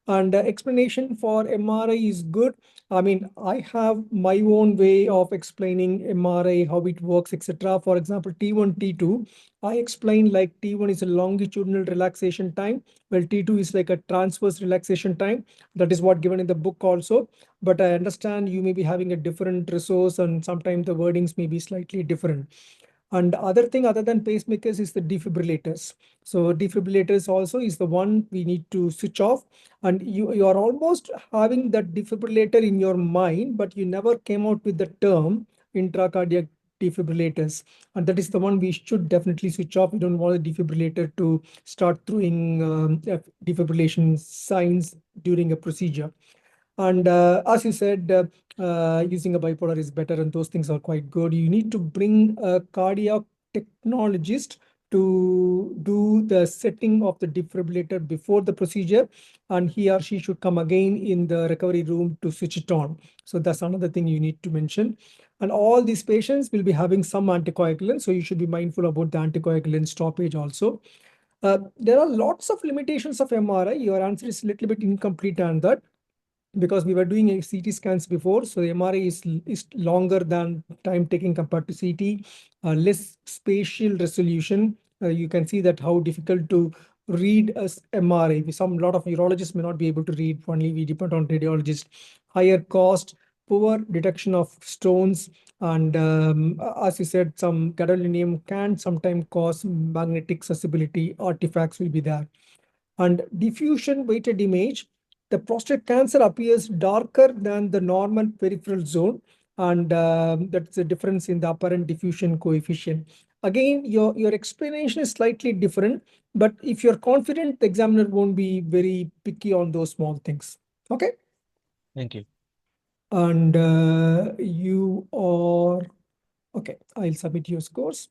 And explanation for MRI is good. I mean, I have my own way of explaining MRI, how it works, etc. For example, T1, T2, I explain like T1 is a longitudinal relaxation time, well, T2 is like a transverse relaxation time. That is what given in the book also. But I understand you may be having a different resource and sometimes the wordings may be slightly different. And other thing other than pacemakers is the defibrillators. So defibrillators also is the one we need to switch off. And you are almost having that defibrillator in your mind, but you never came out with the term intracardiac defibrillators. And that is the one we should definitely switch off. We don't want the defibrillator to start throwing defibrillation signs during a procedure. And as you said, using a bipolar is better, and those things are quite good. You need to bring a cardiac technologist to do the setting of the defibrillator before the procedure, and he or she should come again in the recovery room to switch it on. So that's another thing you need to mention. And all these patients will be having some anticoagulant, so you should be mindful about the anticoagulant stoppage also. There are lots of limitations of MRI. Your answer is a little bit incomplete on that, because we were doing CT scans before. So the MRI is longer than time taking compared to CT, less spatial resolution. You can see that how difficult to read as MRI. Some lot of urologists may not be able to read, only we depend on radiologists. Higher cost, poor detection of stones, and as you said, some gadolinium can sometimes cause magnetic susceptibility artifacts will be there. And diffusion weighted image, the prostate cancer appears darker than the normal peripheral zone, and that's the difference in the apparent diffusion coefficient. Again, your explanation is slightly different, but if you're confident, the examiner won't be very picky on those small things. Okay. Thank you. And you are okay. I'll submit your scores.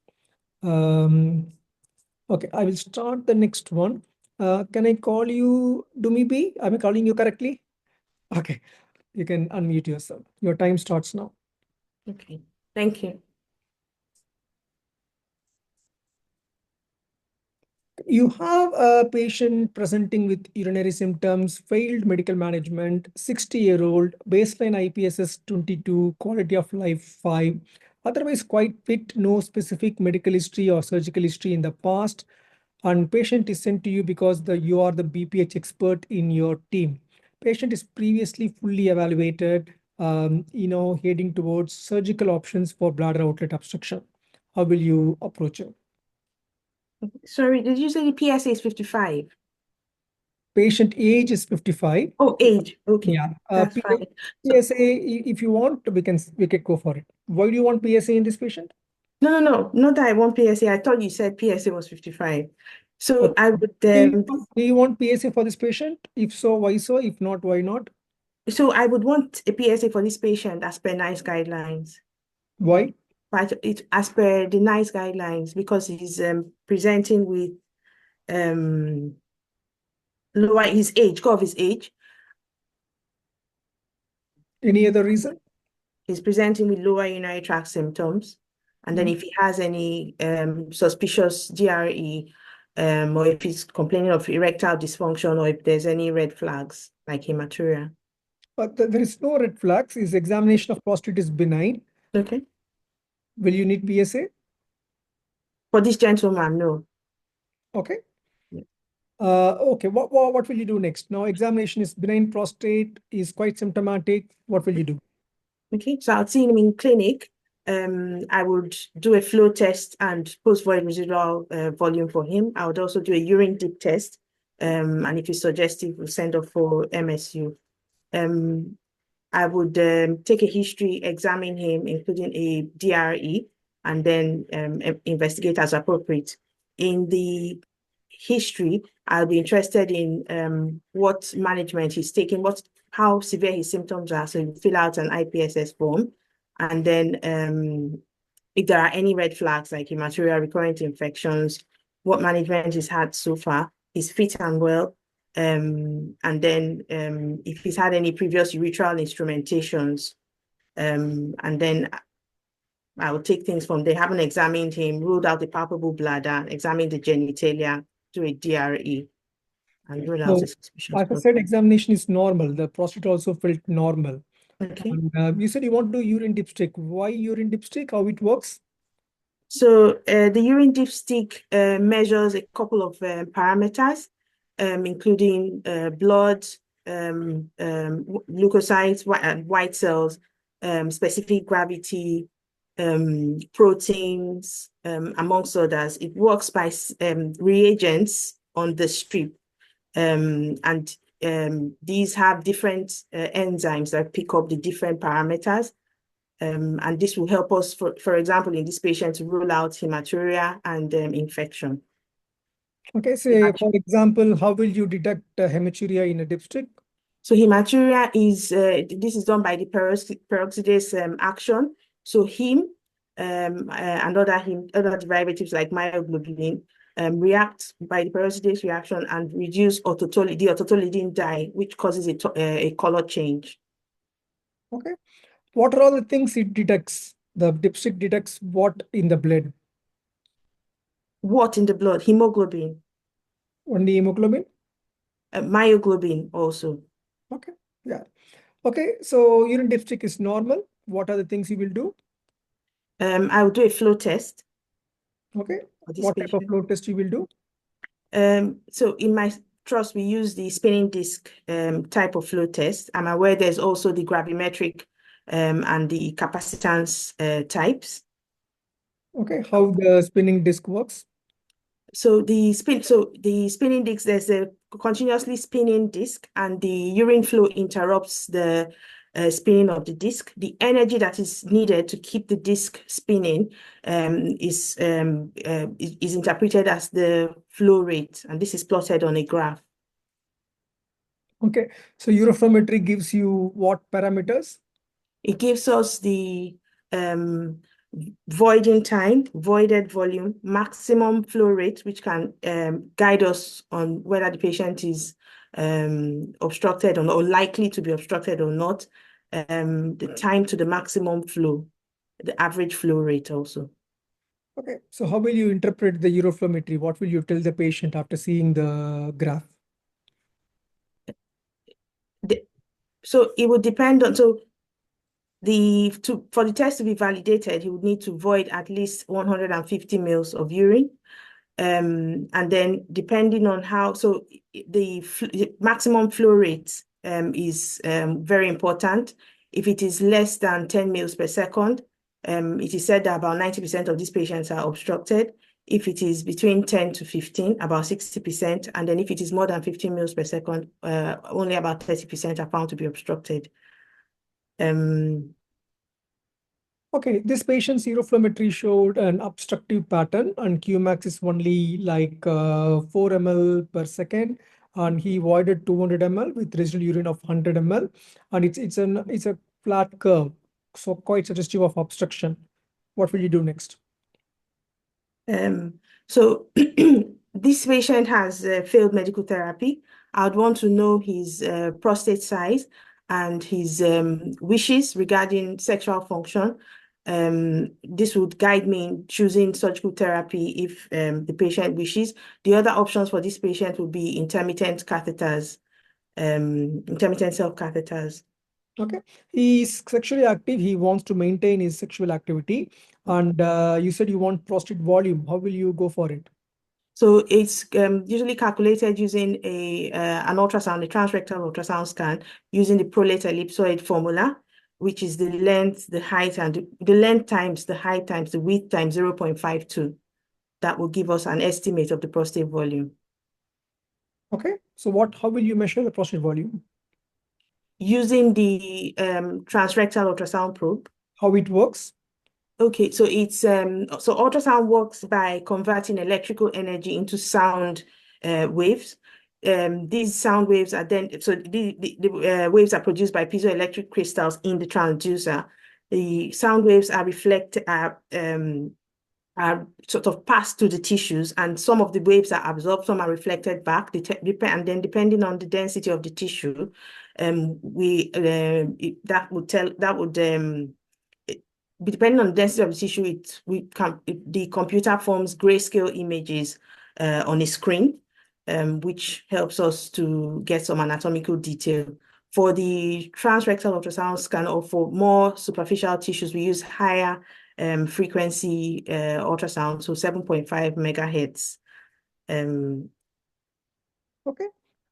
Okay, I will start the next one. Can I call you Dumi B? Am I calling you correctly? Okay, you can unmute yourself. Your time starts now. Okay, thank you. You have a patient presenting with urinary symptoms, failed medical management, 60-year-old, baseline IPSS 22, quality of life 5, otherwise quite fit, no specific medical history or surgical history in the past, and patient is sent to you because you are the BPH expert in your team. Patient is previously fully evaluated, heading towards surgical options for bladder outlet obstruction. How will you approach it? Sorry, did you say the PSA is 55? Patient age is 55. Oh, age. Okay, Yeah. that's fine. So, PSA, if you want, we can go for it. Why do you want PSA in this patient? no, not that I want PSA. I thought you said PSA was 55. So Okay. I would Do you want PSA for this patient? If so, why so? If not, why not? so I would want a PSA for this patient as per NICE guidelines. Why? as per the NICE guidelines, because he's presenting with lower his age, because of his age. Any other reason? He's presenting with lower urinary tract symptoms. And then if he has any suspicious GRE, or if he's complaining of erectile dysfunction, or if there's any red flags like hematuria. But there is no red flags. His examination of prostate is benign. Okay. Will you need PSA? For this gentleman, no. Okay. Yeah. Okay, what will you do next? Now, examination is benign prostate, is quite symptomatic. What will you do? Okay, so I'll see him in clinic. I would do a flow test and post-void residual volume for him. I would also do a urine dip test. And if it's suggestive, we'll send off for MSU. I would take a history, examine him, including a DRE, and then investigate as appropriate. In the history, I'll be interested in what management he's taking, how severe his symptoms are. So you fill out an IPSS form, and then if there are any red flags like hematuria, recurrent infections, what management he's had so far, he's fit and well. And then if he's had any previous urethral instrumentations, and then I will take things from there. Haven't examined him, ruled out the palpable bladder, examined the genitalia, do a DRE, and rule out So, the suspicious as I said, examination is normal. The prostate also felt normal. Okay. And you said you want to do urine dipstick. Why urine dipstick? How it works? So the urine dipstick measures a couple of parameters, including blood, leukocytes, white cells, specific gravity, proteins, amongst others. It works by reagents on the strip. And these have different enzymes that pick up the different parameters. And this will help us, for example, in this patient, to rule out hematuria and infection. Okay, so for example, how will you detect hematuria in a dipstick? So hematuria is, this is done by the peroxidase action. So heme and other derivatives like myoglobin react by the peroxidase reaction and reduce the autotolidine dye, which causes a color change. Okay. What are all the things it detects? The dipstick detects what in the blood? What in the blood? Hemoglobin. Only hemoglobin? Myoglobin also. Okay, yeah. Okay, so urine dipstick is normal. What are the things you will do? I will do a flow test. Okay, for this what type of patient. flow test you will do? So in my trust, we use the spinning disc type of flow test. I'm aware there's also the gravimetric and the capacitance types. Okay, how the spinning disc works? So the spinning disc, there's a continuously spinning disc, and the urine flow interrupts the spinning of the disc. The energy that is needed to keep the disc spinning is interpreted as the flow rate, and this is plotted on a graph. Okay, so uroflowmetry gives you what parameters? It gives us the voiding time, voided volume, maximum flow rate, which can guide us on whether the patient is obstructed or likely to be obstructed or not, the time to the maximum flow, the average flow rate also. Okay, so how will you interpret the uroflowmetry? What will you tell the patient after seeing the graph? So it would depend on, for the test to be validated, he would need to void at least 150 mils of urine. And then depending on the maximum flow rate is very important. If it is less than 10 mils per second, it is said that about 90% of these patients are obstructed. If it is between 10 to 15, about 60%. And then if it is more than 15 mils per second, only about 30% are found to be obstructed. Okay, this patient's uroflowmetry showed an obstructive pattern, and Qmax is only like 4 ml per second, and he voided 200 ml with residual urine of 100 ml, and it's a flat curve, so quite suggestive of obstruction. What will you do next? So this patient has failed medical therapy. I would want to know his prostate size and his wishes regarding sexual function. This would guide me in choosing surgical therapy if the patient wishes. The other options for this patient would be intermittent catheters, intermittent self-catheters. Okay. He's sexually active. He wants to maintain his sexual activity. And you said you want prostate volume. How will you go for it? So it's usually calculated using an ultrasound, a transrectal ultrasound scan, using the prolate ellipsoid formula, which is the length, the height, and the length times the height times the width times 0.52. That will give us an estimate of the prostate volume. Okay. So how will you measure the prostate volume? Using the transrectal ultrasound probe. How it works? Okay, so it's so ultrasound works by converting electrical energy into sound waves. These sound waves are then the waves are produced by piezoelectric crystals in the transducer. The sound waves are sort of passed to the tissues, and some of the waves are absorbed, some are reflected back. And then depending on the density of the tissue, depending on the density of the tissue, the computer forms grayscale images on a screen, which helps us to get some anatomical detail. For the transrectal ultrasound scan or for more superficial tissues, we use higher frequency ultrasound, so 7.5 megahertz. Okay.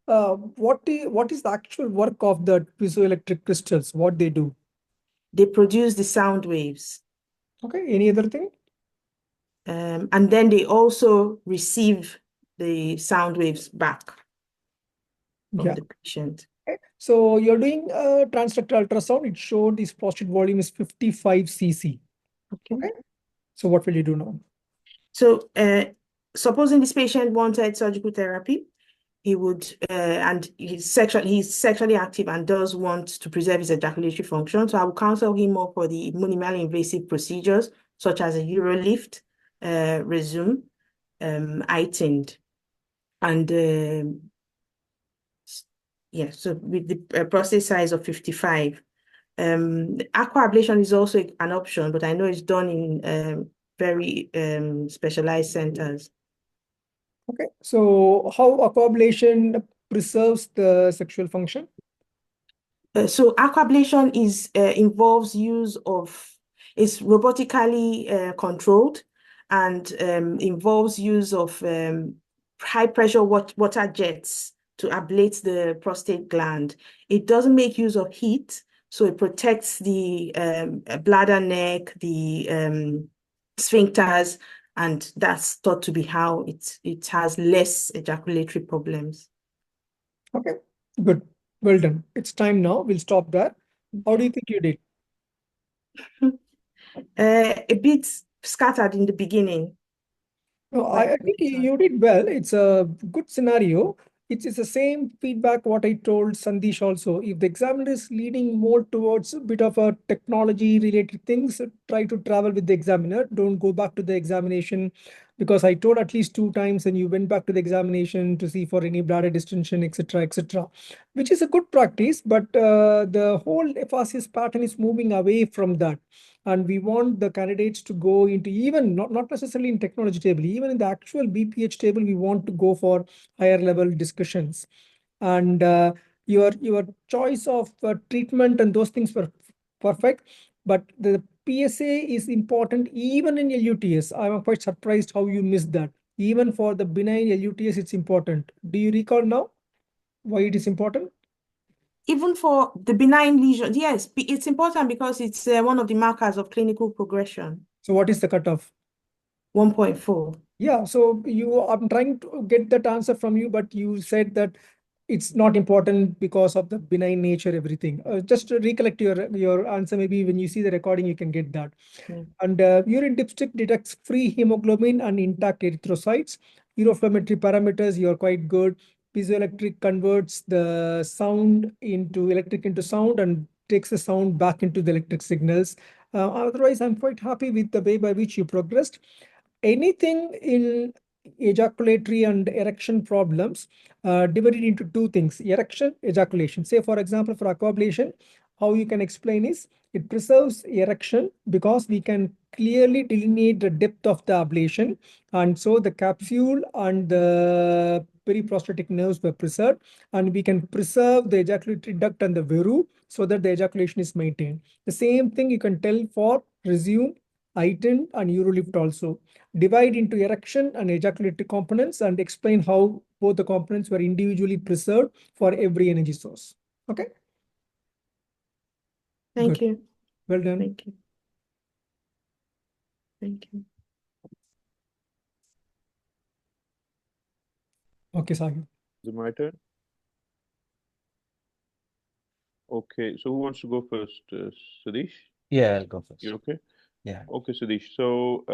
What is the actual work of the piezoelectric crystals? What they do? They produce the sound waves. Okay. Any other thing? And then they also receive the sound waves back from the patient. Okay. So you're doing transrectal ultrasound. It showed his prostate volume is 55 cc. Okay. So what will you do now? So supposing this patient wanted surgical therapy, he would, and he's sexually active and does want to preserve his ejaculatory function. So I will counsel him more for the minimally invasive procedures, such as a urolift, resume, iTind. And yeah, so with the prostate size of 55. Aquablation is also an option, but I know it's done in very specialized centers. Okay. So how aquablation preserves the sexual function? So aquablation involves use of, it's robotically controlled and involves use of high pressure water jets to ablate the prostate gland. It doesn't make use of heat, so it protects the bladder neck, the sphincters, and that's thought to be how it has less ejaculatory problems. Okay, good. Well done. It's time now. We'll stop there. How do you think you did? A bit scattered in the beginning. No, I think you did well. It's a good scenario. It's the same feedback what I told Sandesh also. If the examiner is leaning more towards a bit of a technology related things, try to travel with the examiner. Don't go back to the examination, because I told at least 2 times and you went back to the examination to see for any bladder distension, etc., which is a good practice. But the whole FRCS pattern is moving away from that. And we want the candidates to go into even not necessarily in technology table, even in the actual BPH table, we want to go for higher level discussions. And your choice of treatment and those things were perfect, but the PSA is important even in LUTS. I'm quite surprised how you missed that. Even for the benign LUTS, it's important. Do you recall now why it is important? Even for the benign lesion, yes, it's important because it's one of the markers of clinical progression. So what is the cutoff? 1.4. Yeah, so I'm trying to get that answer from you, but you said that it's not important because of the benign nature, everything. Just to recollect your answer. Maybe when you see the recording, you can get that. And urine dipstick detects free hemoglobin and intact erythrocytes. Uroflowmetry parameters, you're quite good. Piezoelectric converts the sound into electric into sound and takes the sound back into the electric signals. Otherwise, I'm quite happy with the way by which you progressed. Anything in ejaculatory and erection problems divided into two things: erection, ejaculation. Say, for example, for aquablation, how you can explain is it preserves erection because we can clearly delineate the depth of the ablation, and so the capsule and the periprostatic nerves were preserved, and we can preserve the ejaculatory duct and the veru so that the ejaculation is maintained. The same thing you can tell for resume, item, and urolift also. Divide into erection and ejaculatory components and explain how both the components were individually preserved for every energy source. Okay? Thank Good. you. Well done. Thank you. Thank you. Okay, Sahil. Is it my turn? Okay, so who wants to go first? Sadish? Yeah, I'll go first. You okay? Yeah. Okay, Sadish. So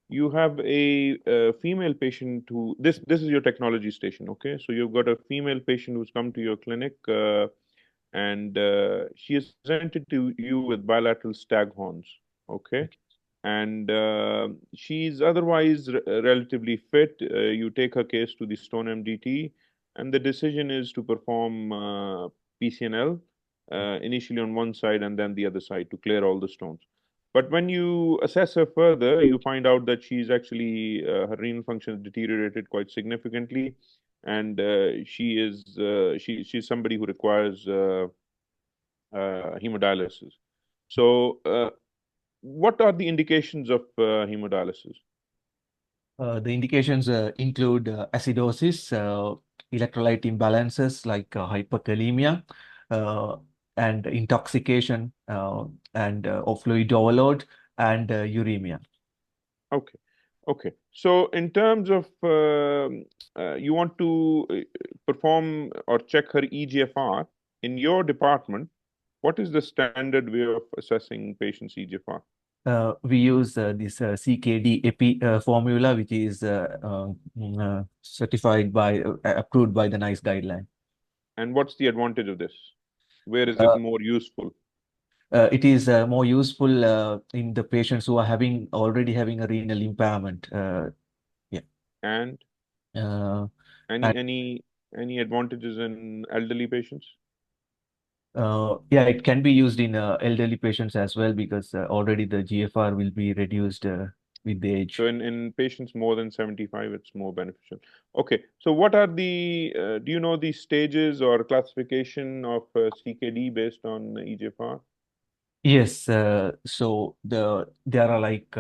you have a female patient who this is your technology station, okay? So you've got a female patient who's come to your clinic, and she is presented to you with bilateral stag horns, okay? And she's otherwise relatively fit. You take her case to the Stone MDT, and the decision is to perform PCNL initially on one side and then the other side to clear all the stones. But when you assess her further, you find out that she's actually her renal function has deteriorated quite significantly, and she's somebody who requires hemodialysis. So, what are the indications of hemodialysis? The indications include acidosis, electrolyte imbalances like hyperkalemia, uh, and intoxication, or fluid overload, and uremia. Okay. Okay. So, in terms of you want to perform or check her EGFR in your department, what is the standard way of assessing patients' EGFR? We use this CKD EPI formula, which is certified by, approved by the NICE guideline. And what's the advantage of this? Where is it Uh, more useful? It is more useful in the patients who are already having a renal impairment. Yeah. And Uh, any and any any advantages in elderly patients? yeah, it can be used in elderly patients as well, because already the GFR will be reduced with the age. So in patients more than 75, it's more beneficial. Okay. So what are do you know the stages or classification of CKD based on EGFR? Yes, so there are like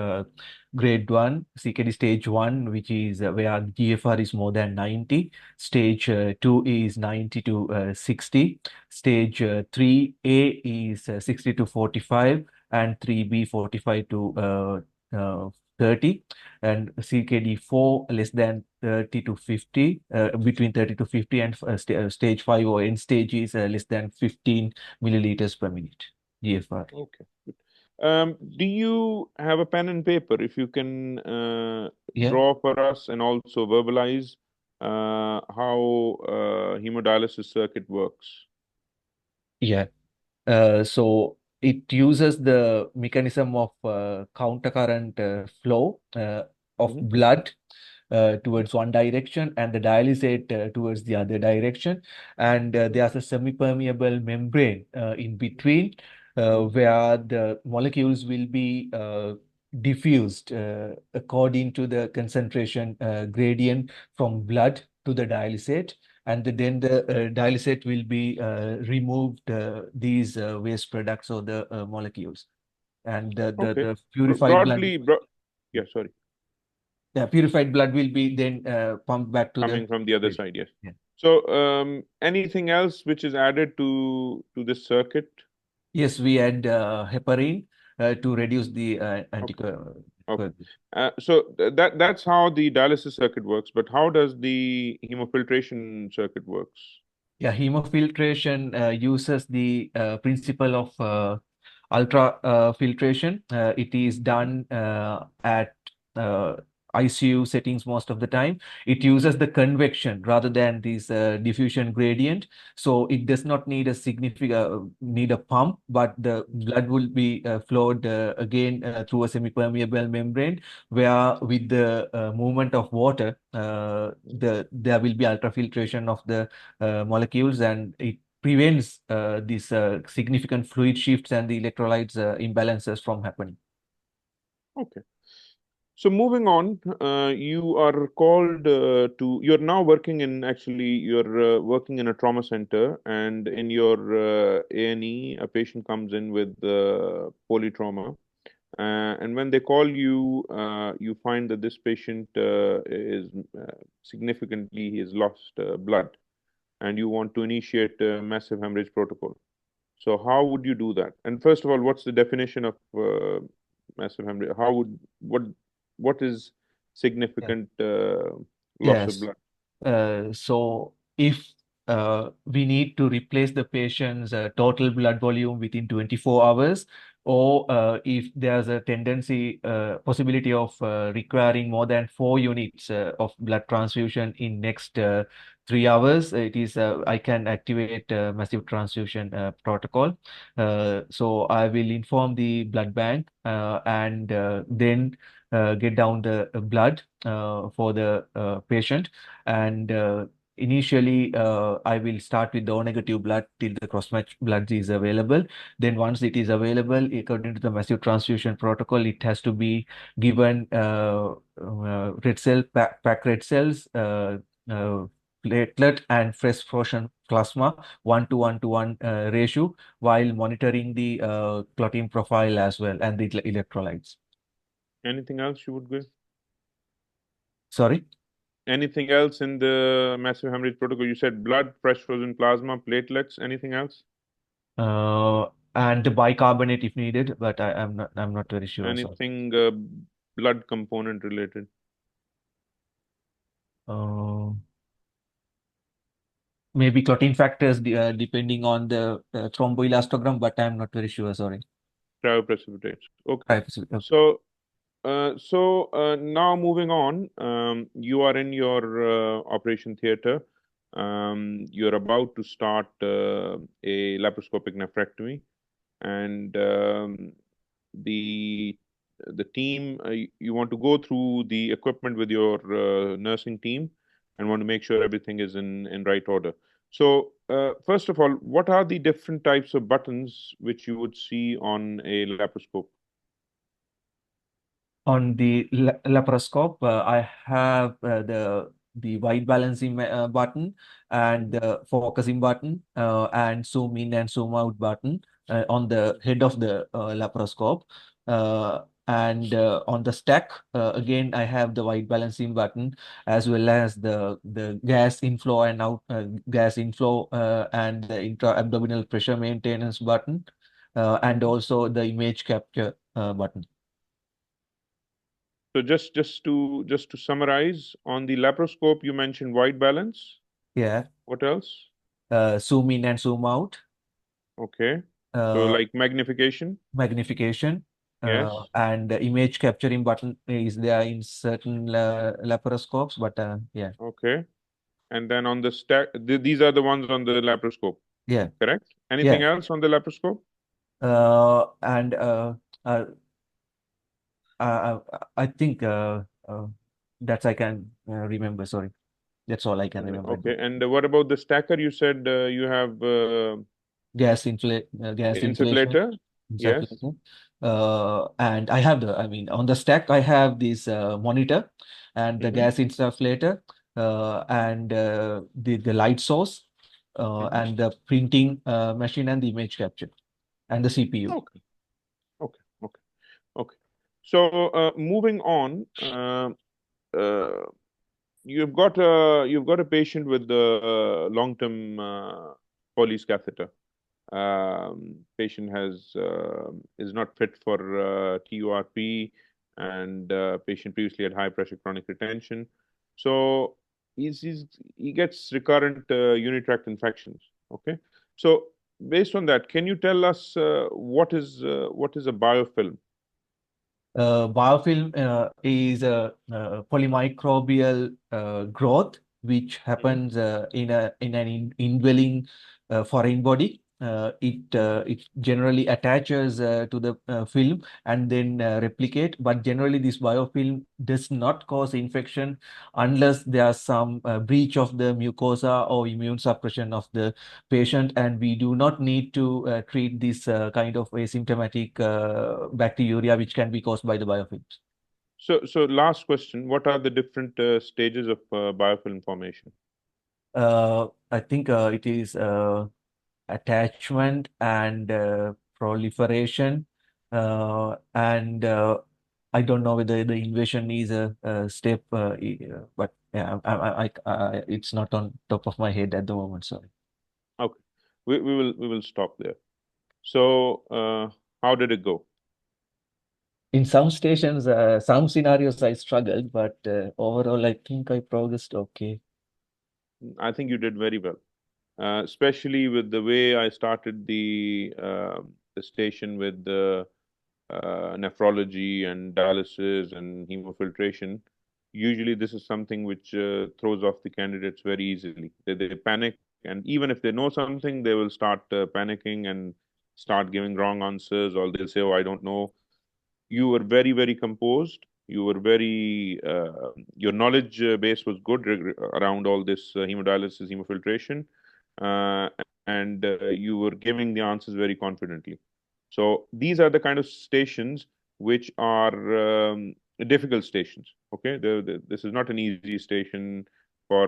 grade 1, CKD stage 1, which is where GFR is more than 90. Stage 2 is 90 to 60. Stage 3A is 60 to 45, and 3B 45 to 30. And CKD 4 less than 30 to 50, between 30 to 50, and stage 5 or end stage is less than 15 milliliters per minute. GFR. Okay, good. Do you have a pen and paper? If you can Yeah. draw for us and also verbalize how hemodialysis circuit works. Yeah. So it uses the mechanism of countercurrent flow of blood towards one direction, and the dialysate towards the other direction. And there's a semi-permeable membrane in between, where the molecules will be diffused according to the concentration gradient from blood to the dialysate. And then the dialysate will be removed these waste products or the molecules. And the purified blood. Yeah, sorry. Yeah, purified blood will be then pumped back to coming from the other patient. side, yes. Yeah. So anything else which is added to this circuit? Yes, we add heparin to reduce the Okay. So that's how the dialysis circuit works. But how does the hemofiltration circuit works? Yeah, hemofiltration uses the principle of ultra filtration. It is done at ICU settings most of the time. It uses the convection rather than this diffusion gradient. So it does not need a significant need a pump, but the blood will be flowed again through a semi-permeable membrane, where with the movement of water, there will be ultrafiltration of the molecules, and it prevents these significant fluid shifts and the electrolytes imbalances from happening. Okay. So moving on, you are called you're now working in, actually, you're working in a trauma center, and in your A&E, a patient comes in with polytrauma. And when they call you, you find that this patient is significantly, he has lost blood, and you want to initiate a massive hemorrhage protocol. So how would you do that? And first of all, what's the definition of massive hemorrhage? What is significant loss of Yes. blood? So if we need to replace the patient's total blood volume within 24 hours, or if there's a possibility of requiring more than 4 units of blood transfusion in next 3 hours, I can activate a massive transfusion protocol. So I will inform the blood bank and then get down the blood for the patient. And initially, I will start with the O negative blood till the cross-match blood is available. Then once it is available, according to the massive transfusion protocol, it has to be given packed red cells, platelet and fresh frozen plasma, 1:1:1 ratio, while monitoring the clotting profile as well and the electrolytes. Anything else you would give? Sorry? Anything else in the massive hemorrhage protocol? You said blood, fresh frozen plasma, platelets. Anything else? And the bicarbonate if needed, but I'm not very sure. Anything blood component related? Maybe clotting factors depending on the thromboelastogram, but I'm not very sure. Sorry. Cryoprecipitates. Okay. Okay. So now moving on, you are in your operation theater. You're about to start a laparoscopic nephrectomy, and the team, you want to go through the equipment with your nursing team and want to make sure everything is in right order. So first of all, what are the different types of buttons which you would see on a laparoscope? On the laparoscope, I have the white balancing button and the focusing button and zoom in and zoom out button on the head of the laparoscope. And on the stack, again, I have the white balancing button as well as the gas inflow and out gas inflow and the intra-abdominal pressure maintenance button and also the image capture button. So just to summarize, on the laparoscope, you mentioned white balance. Yeah. What else? Zoom in and zoom out. Okay. So like magnification. Magnification. Yes. And the image capturing button is there in certain laparoscopes, but yeah. Okay. And then on the stack, these are the ones on the laparoscope. Yeah. Correct. Anything Yeah. else on the laparoscope? And I think that's I can remember. Sorry, that's all I can remember. Okay. And what about the stacker? You said you have gas insufflator. Yes. And I have on the stack I have this monitor and the gas insufflator and the light source and the printing machine and the image capture and the CPU. Okay. So moving on, you've got a patient with the long-term Foley's catheter. Patient is not fit for TURP, and patient previously had high pressure chronic retention. So he gets recurrent urinary tract infections. Okay. So based on that, can you tell us what is a biofilm? Biofilm is a polymicrobial growth which happens in an indwelling foreign body. It generally attaches to the film and then replicate. But generally, this biofilm does not cause infection unless there's some breach of the mucosa or immune suppression of the patient, and we do not need to treat this kind of asymptomatic bacteriuria which can be caused by the biofilms. So last question: what are the different stages of biofilm formation? I think it is attachment and proliferation, and I don't know whether the invasion is a step, but yeah, it's not on top of my head at the moment. Sorry. Okay, we will stop there. So how did it go? In some stations, some scenarios I struggled, but overall, I think I progressed okay. I think you did very well, especially with the way I started the station with the nephrology and dialysis and hemofiltration. Usually, this is something which throws off the candidates very easily. They panic, and even if they know something, they will start panicking and start giving wrong answers, or they'll say, "Oh, I don't know." You were very, very composed. You were very, your knowledge base was good around all this hemodialysis, hemofiltration, uh, and you were giving the answers very confidently. So these are the kind of stations which are difficult stations. Okay, this is not an easy station for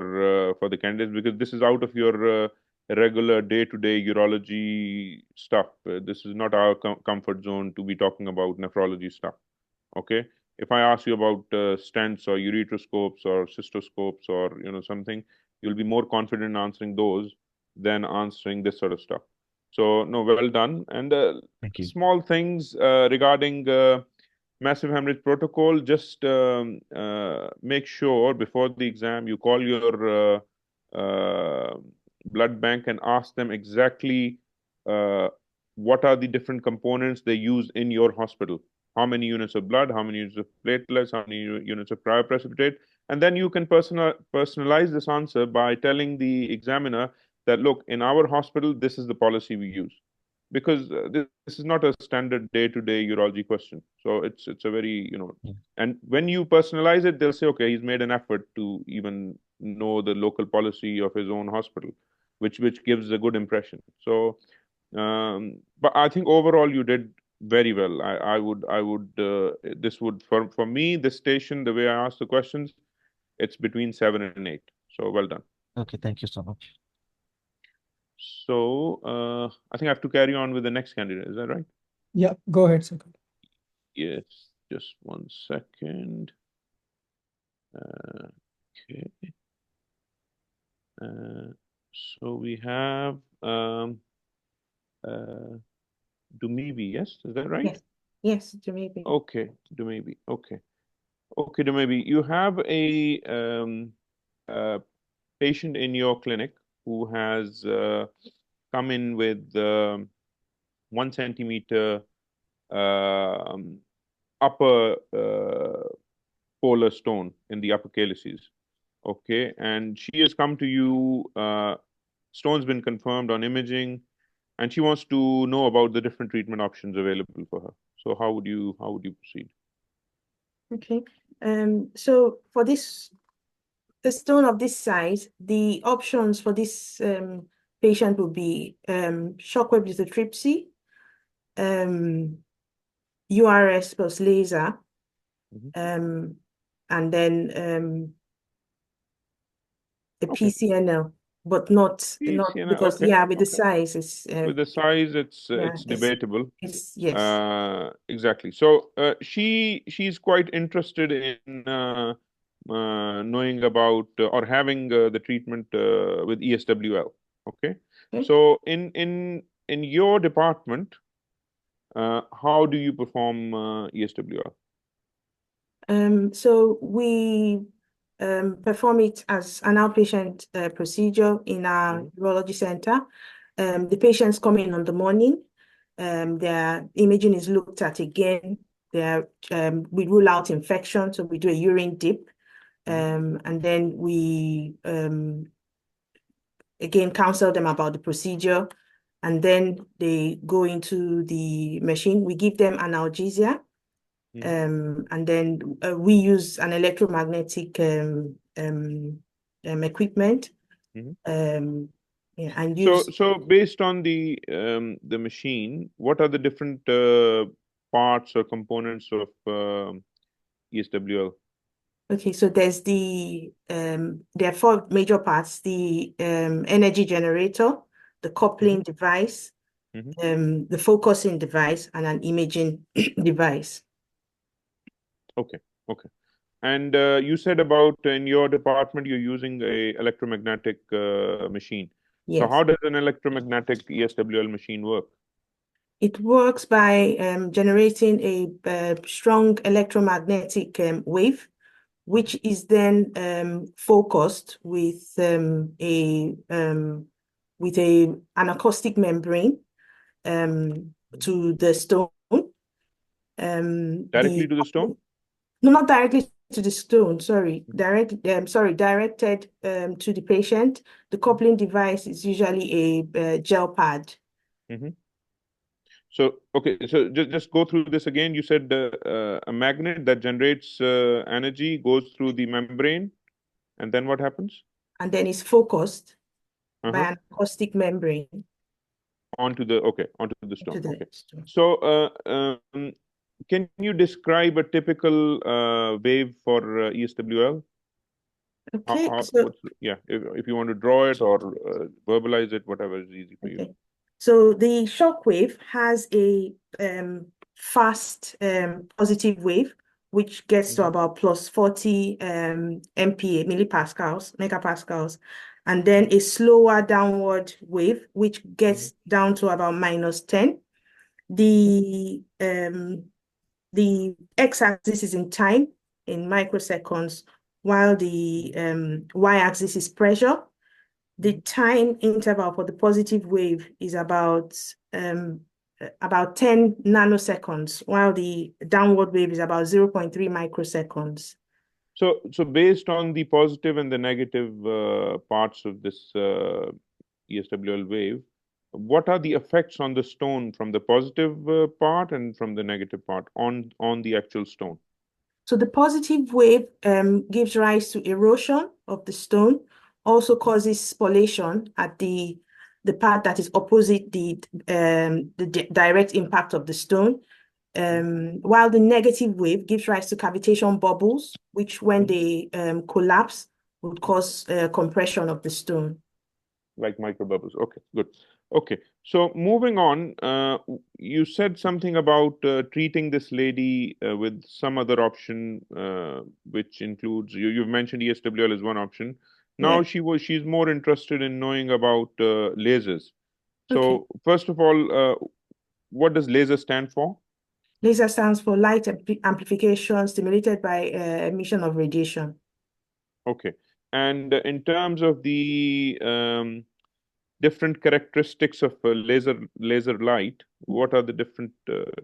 the candidates, because this is out of your regular day-to-day urology stuff. This is not our comfort zone to be talking about nephrology stuff. Okay, if I ask you about stents or ureteroscopes or cystoscopes or something, you'll be more confident answering those than answering this sort of stuff. So no, well done. And Thank you. small things regarding massive hemorrhage protocol. Just make sure before the exam you call your blood bank and ask them exactly what are the different components they use in your hospital. How many units of blood, how many units of platelets, how many units of cryoprecipitate, and then you can personalize this answer by telling the examiner that, look, in our hospital, this is the policy we use, because this is not a standard day-to-day urology question. So it's a very, and when you personalize it, they'll say, okay, he's made an effort to even know the local policy of his own hospital, which gives a good impression. So, but I think overall you did very well. I would this would for me, this station, the way I asked the questions, it's between 7 and 8. So well done. Okay, thank you so much. So I think I have to carry on with the next candidate. Is that right? Yeah, go ahead, Sakal. Yes, just 1 second. Okay. So we have Dumebi, yes? Is that right? Yes, Dumebi. Okay, Dumebi. Okay, Dumebi. You have a patient in your clinic who has come in with 1 centimeter upper polar stone in the upper calyces. Okay, and she has come to you. Stone's been confirmed on imaging, and she wants to know about the different treatment options available for her. So how would you proceed? Okay. So for this, the stone of this size, the options for this patient would be shockwave lithotripsy, URS plus laser, and then the PCNL, but not PCNL, because okay, with the size is with the size it's debatable. Yes. Exactly. So she's quite interested in knowing about or having the treatment with ESWL. Okay. So in your department, how do you perform ESWL? So we perform it as an outpatient procedure in our urology center. The patients come in on the morning. Their imaging is looked at again. we rule out infection, so we do a urine dip, and then we again counsel them about the procedure, and then they go into the machine. We give them analgesia, and then we use an electromagnetic equipment. Yeah, and use. So based on the machine, what are the different parts or components of ESWL? Okay, so there's there are four major parts: the energy generator, the coupling device, the focusing device, and an imaging device. Okay. And you said about in your department you're using a electromagnetic machine. Yes. So how does an electromagnetic ESWL machine work? It works by generating a strong electromagnetic wave, which is then focused with an acoustic membrane to the stone. Directly to the stone? No, not directly to the stone. Sorry, directed to the patient. The coupling device is usually a gel pad. So okay, so just go through this again. You said a magnet that generates energy goes through the membrane, and then what happens? And then it's focused by an acoustic membrane onto the stone. Okay. Stone. So can you describe a typical wave for ESWL? Okay. If you want to draw it or verbalize it, whatever is easy for you. So the shock wave has a fast positive wave, which gets to about plus 40 MPa, megapascals, and then a slower downward wave, which gets down to about minus 10. The x-axis is in time, in microseconds, while the y-axis is pressure. The time interval for the positive wave is about 10 nanoseconds, while the downward wave is about 0.3 microseconds. So based on the positive and the negative parts of this ESWL wave, what are the effects on the stone from the positive part and from the negative part on the actual stone? So the positive wave gives rise to erosion of the stone, also causes spallation at the part that is opposite the direct impact of the stone, while the negative wave gives rise to cavitation bubbles, which when they collapse would cause compression of the stone. Like microbubbles. Okay, good. Okay, so moving on, you said something about treating this lady with some other option, which includes, you've mentioned ESWL is one option. Now she's more interested in knowing about lasers. So first of all, what does laser stand for? Laser stands for light amplification stimulated by emission of radiation. Okay, and in terms of the different characteristics of laser light, what are the different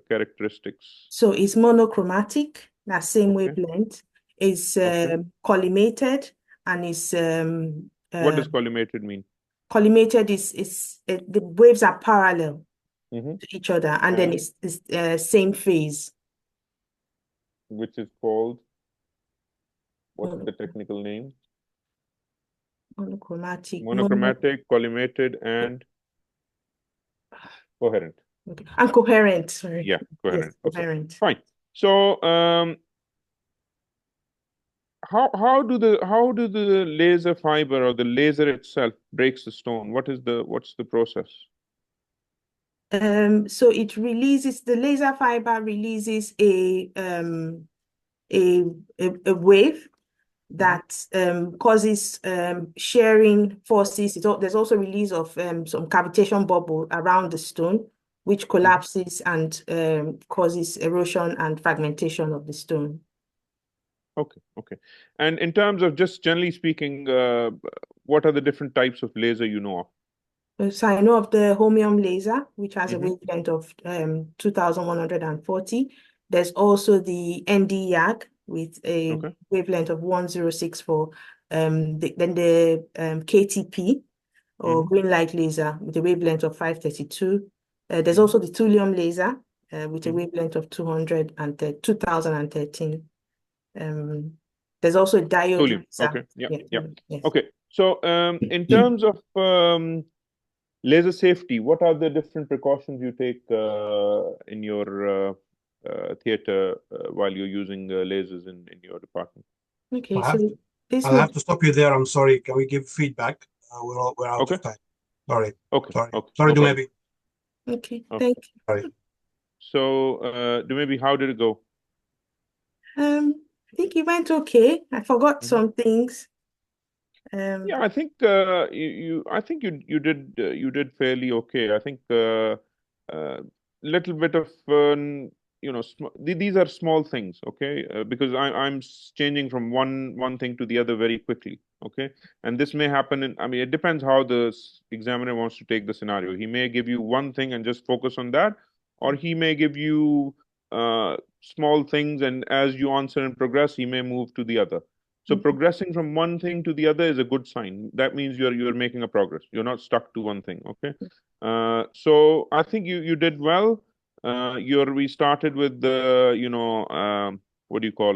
characteristics? So it's monochromatic, that same wavelength. It's collimated, and is what does collimated mean? Collimated is the waves are parallel to each other, and then it's same phase. Which is called, what's the technical name? Monochromatic, collimated, and coherent. Okay. And coherent, sorry. Yeah, coherent. Yes, coherent. Okay. Fine. So how do the laser fiber or the laser itself breaks the stone? What's the process? So it releases, the laser fiber releases a wave that causes shearing forces. There's also release of some cavitation bubble around the stone, which collapses and causes erosion and fragmentation of the stone. Okay. And in terms of just generally speaking, what are the different types of laser you know of? So I know of the holmium laser, which has a wavelength of 2140. There's also the ND-YAG with a Okay. wavelength of 1064. Then the KTP, or green light laser, with a wavelength of 532. There's also the thulium laser with a wavelength of 2013. There's also a diode Thulium. laser. Okay. Yeah. Yes. Okay. So in terms of laser safety, what are the different precautions you take in your theater while you're using lasers in your department? Okay, I'll have to stop you there. I'm sorry. Can we give feedback? We're out of time. Sorry. Okay. Sorry. Okay. Sorry, No problem. Dumebi. Okay. Thank you. Sorry. So, Dumebi, how did it go? I think it went okay. I forgot some things. Yeah, I think you did fairly okay. I think little bit of these are small things, okay? Because I'm changing from one thing to the other very quickly, okay? And this may happen I mean, it depends how the examiner wants to take the scenario. He may give you one thing and just focus on that, or he may give you small things, and as you answer and progress, he may move to the other. So progressing from one thing to the other is a good sign. That means you're making a progress. You're not stuck to one thing. Okay. So I think you did well. We started with the what do you call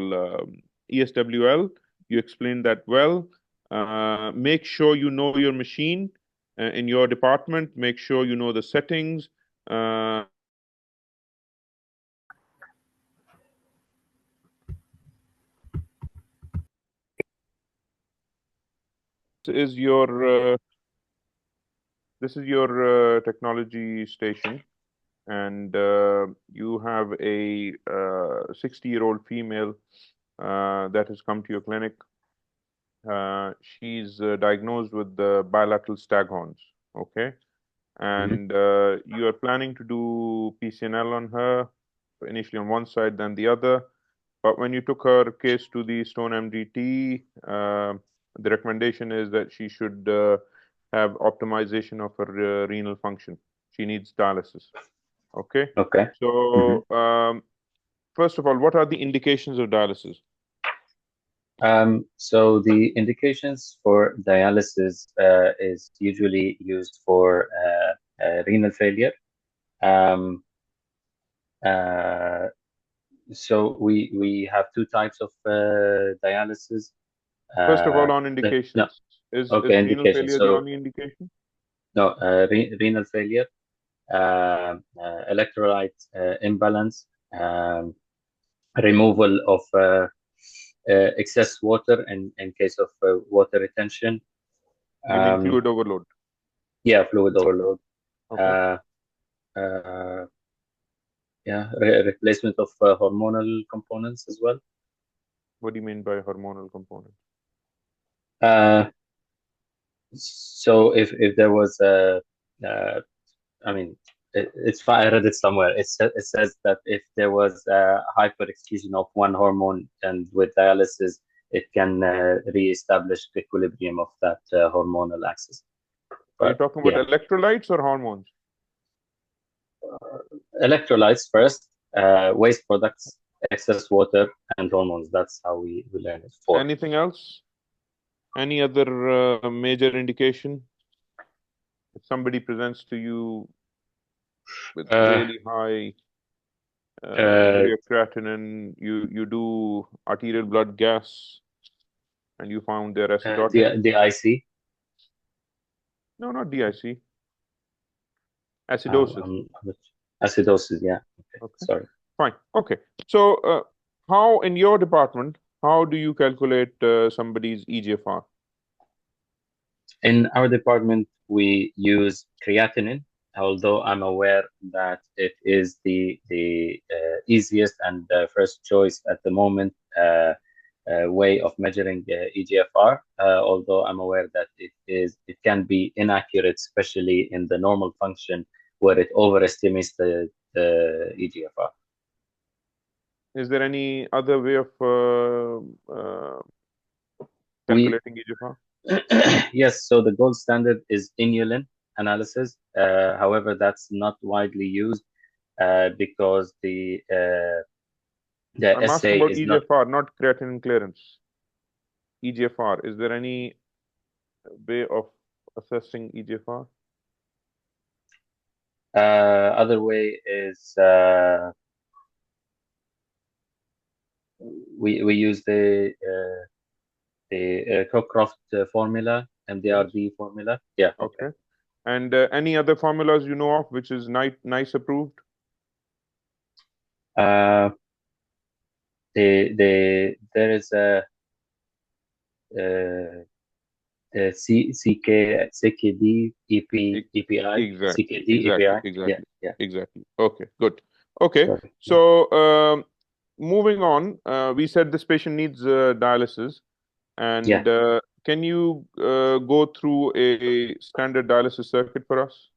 ESWL. You explained that well. Make sure you know your machine in your department. Make sure you know the settings. This is your technology station, and you have a 60-year-old female that has come to your clinic. She's diagnosed with the bilateral staghorns. Okay, and you are planning to do PCNL on her, initially on one side, then the other. But when you took her case to the Stone MDT, the recommendation is that she should have optimization of her renal function. She needs dialysis. Okay. Okay. So, first of all, what are the indications of dialysis? So the indications for dialysis is usually used for renal failure. So we have two types of dialysis. First of all, on indications, is renal failure the only indication? No, renal failure, electrolyte imbalance, removal of excess water in case of water retention. You mean fluid overload? Yeah, fluid overload. Okay. Yeah, replacement of hormonal components as well. What do you mean by hormonal component? So if there was I mean, it's fine. I read it somewhere. It says that if there was a hyperexcision of one hormone, and with dialysis, it can reestablish the equilibrium of that hormonal axis. Are you talking about electrolytes or hormones? Electrolytes first, waste products, excess water, and hormones. That's how we learn it. Anything else? Any other major indication? If somebody presents to you with really high urea creatinine, you do arterial blood gas, and you found their acidotic. DIC? No, not DIC. Acidosis. Acidosis, yeah. Okay. Sorry. Fine. Okay. So, how in your department, how do you calculate somebody's EGFR? In our department, we use creatinine, although I'm aware that it is the easiest and first choice at the moment way of measuring EGFR. Although I'm aware that it can be inaccurate, especially in the normal function where it overestimates the EGFR. Is there any other way of calculating EGFR? Yes, so the gold standard is inulin analysis. However, that's not widely used because The I'm asking assay about is not. EGFR, not creatinine clearance. EGFR, is there any way of assessing EGFR? Other way is we use the Cockcroft formula, MDRD formula. Yeah. Okay. And any other formulas you know of which is NICE approved? There is a CKD EPI CKD EPI. Yeah. Exactly. Okay, good. Okay, Sorry. so moving on, we said this patient needs dialysis, and can you go through a standard dialysis circuit for us?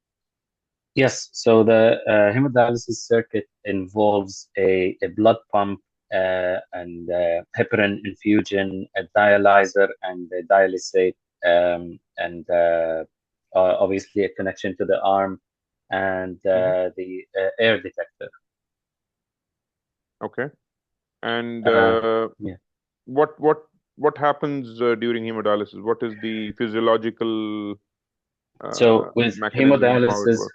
Yes, so the hemodialysis circuit involves a blood pump and heparin infusion, a dialyzer, and a dialysate, and obviously a connection to the arm, and the air detector. Okay, and yeah. what happens during hemodialysis? What is the physiological So with mechanism, how it hemodialysis, works?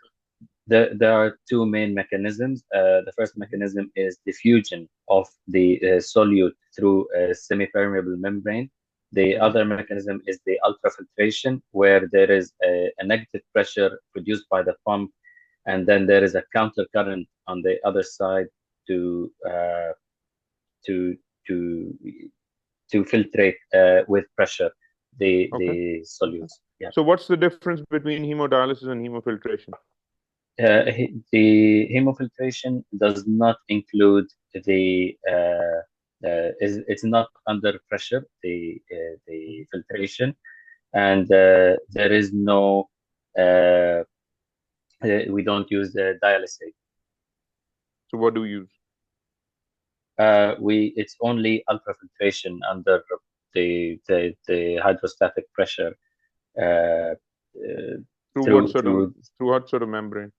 there are two main mechanisms. The first mechanism is diffusion of the solute through a semi-permeable membrane. The other mechanism is the ultrafiltration, where there is a negative pressure produced by the pump, and then there is a counter current on the other side to to to to filtrate with pressure the solutes. Yeah. So what's the difference between hemodialysis and hemofiltration? The hemofiltration does not include the it's not under pressure, the filtration, and there is no we don't use the dialysate. So what do we use? It's only ultrafiltration under the hydrostatic pressure. Through what sort of membrane?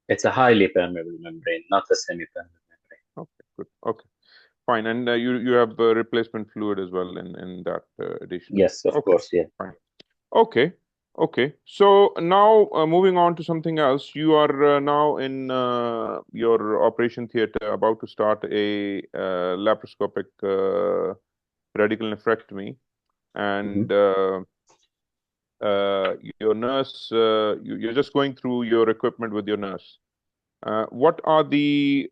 It's a highly permeable membrane, not a semi-permeable membrane. Okay, good. Okay, fine. And you have replacement fluid as well in that addition. Yes, of course. Yeah. Fine. Okay. Okay. So now moving on to something else. You are now in your operation theater about to start a laparoscopic radical nephrectomy, and your nurse, you're just going through your equipment with your nurse. What are the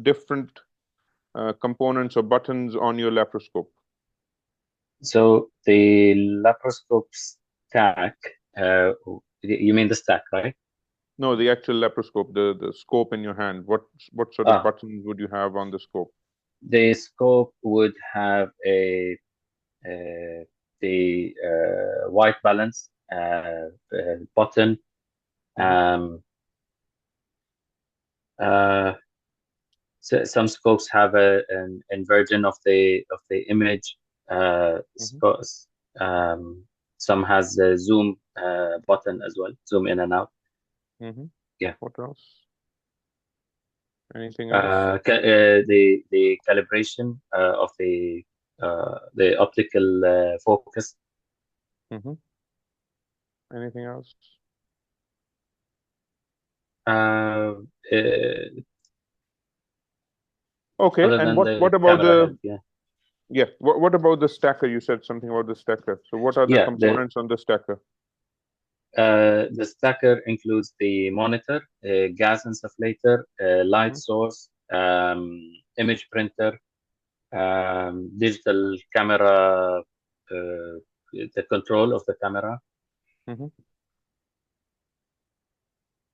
different components or buttons on your laparoscope? So the laparoscope stack, you mean the stack, right? No, the actual laparoscope, the scope in your hand. What sort of buttons would you have on the scope? The scope would have the white balance button. So some scopes have an inversion of the image. Some has a zoom button as well, zoom in and out. Yeah. What else? Anything else? The calibration of the optical focus. Anything else? Okay, and what about the what about the stacker? You said something about the stacker. So what are the components on the stacker? The stacker includes the monitor, a gas insufflator, a light source, image printer, digital camera, the control of the camera.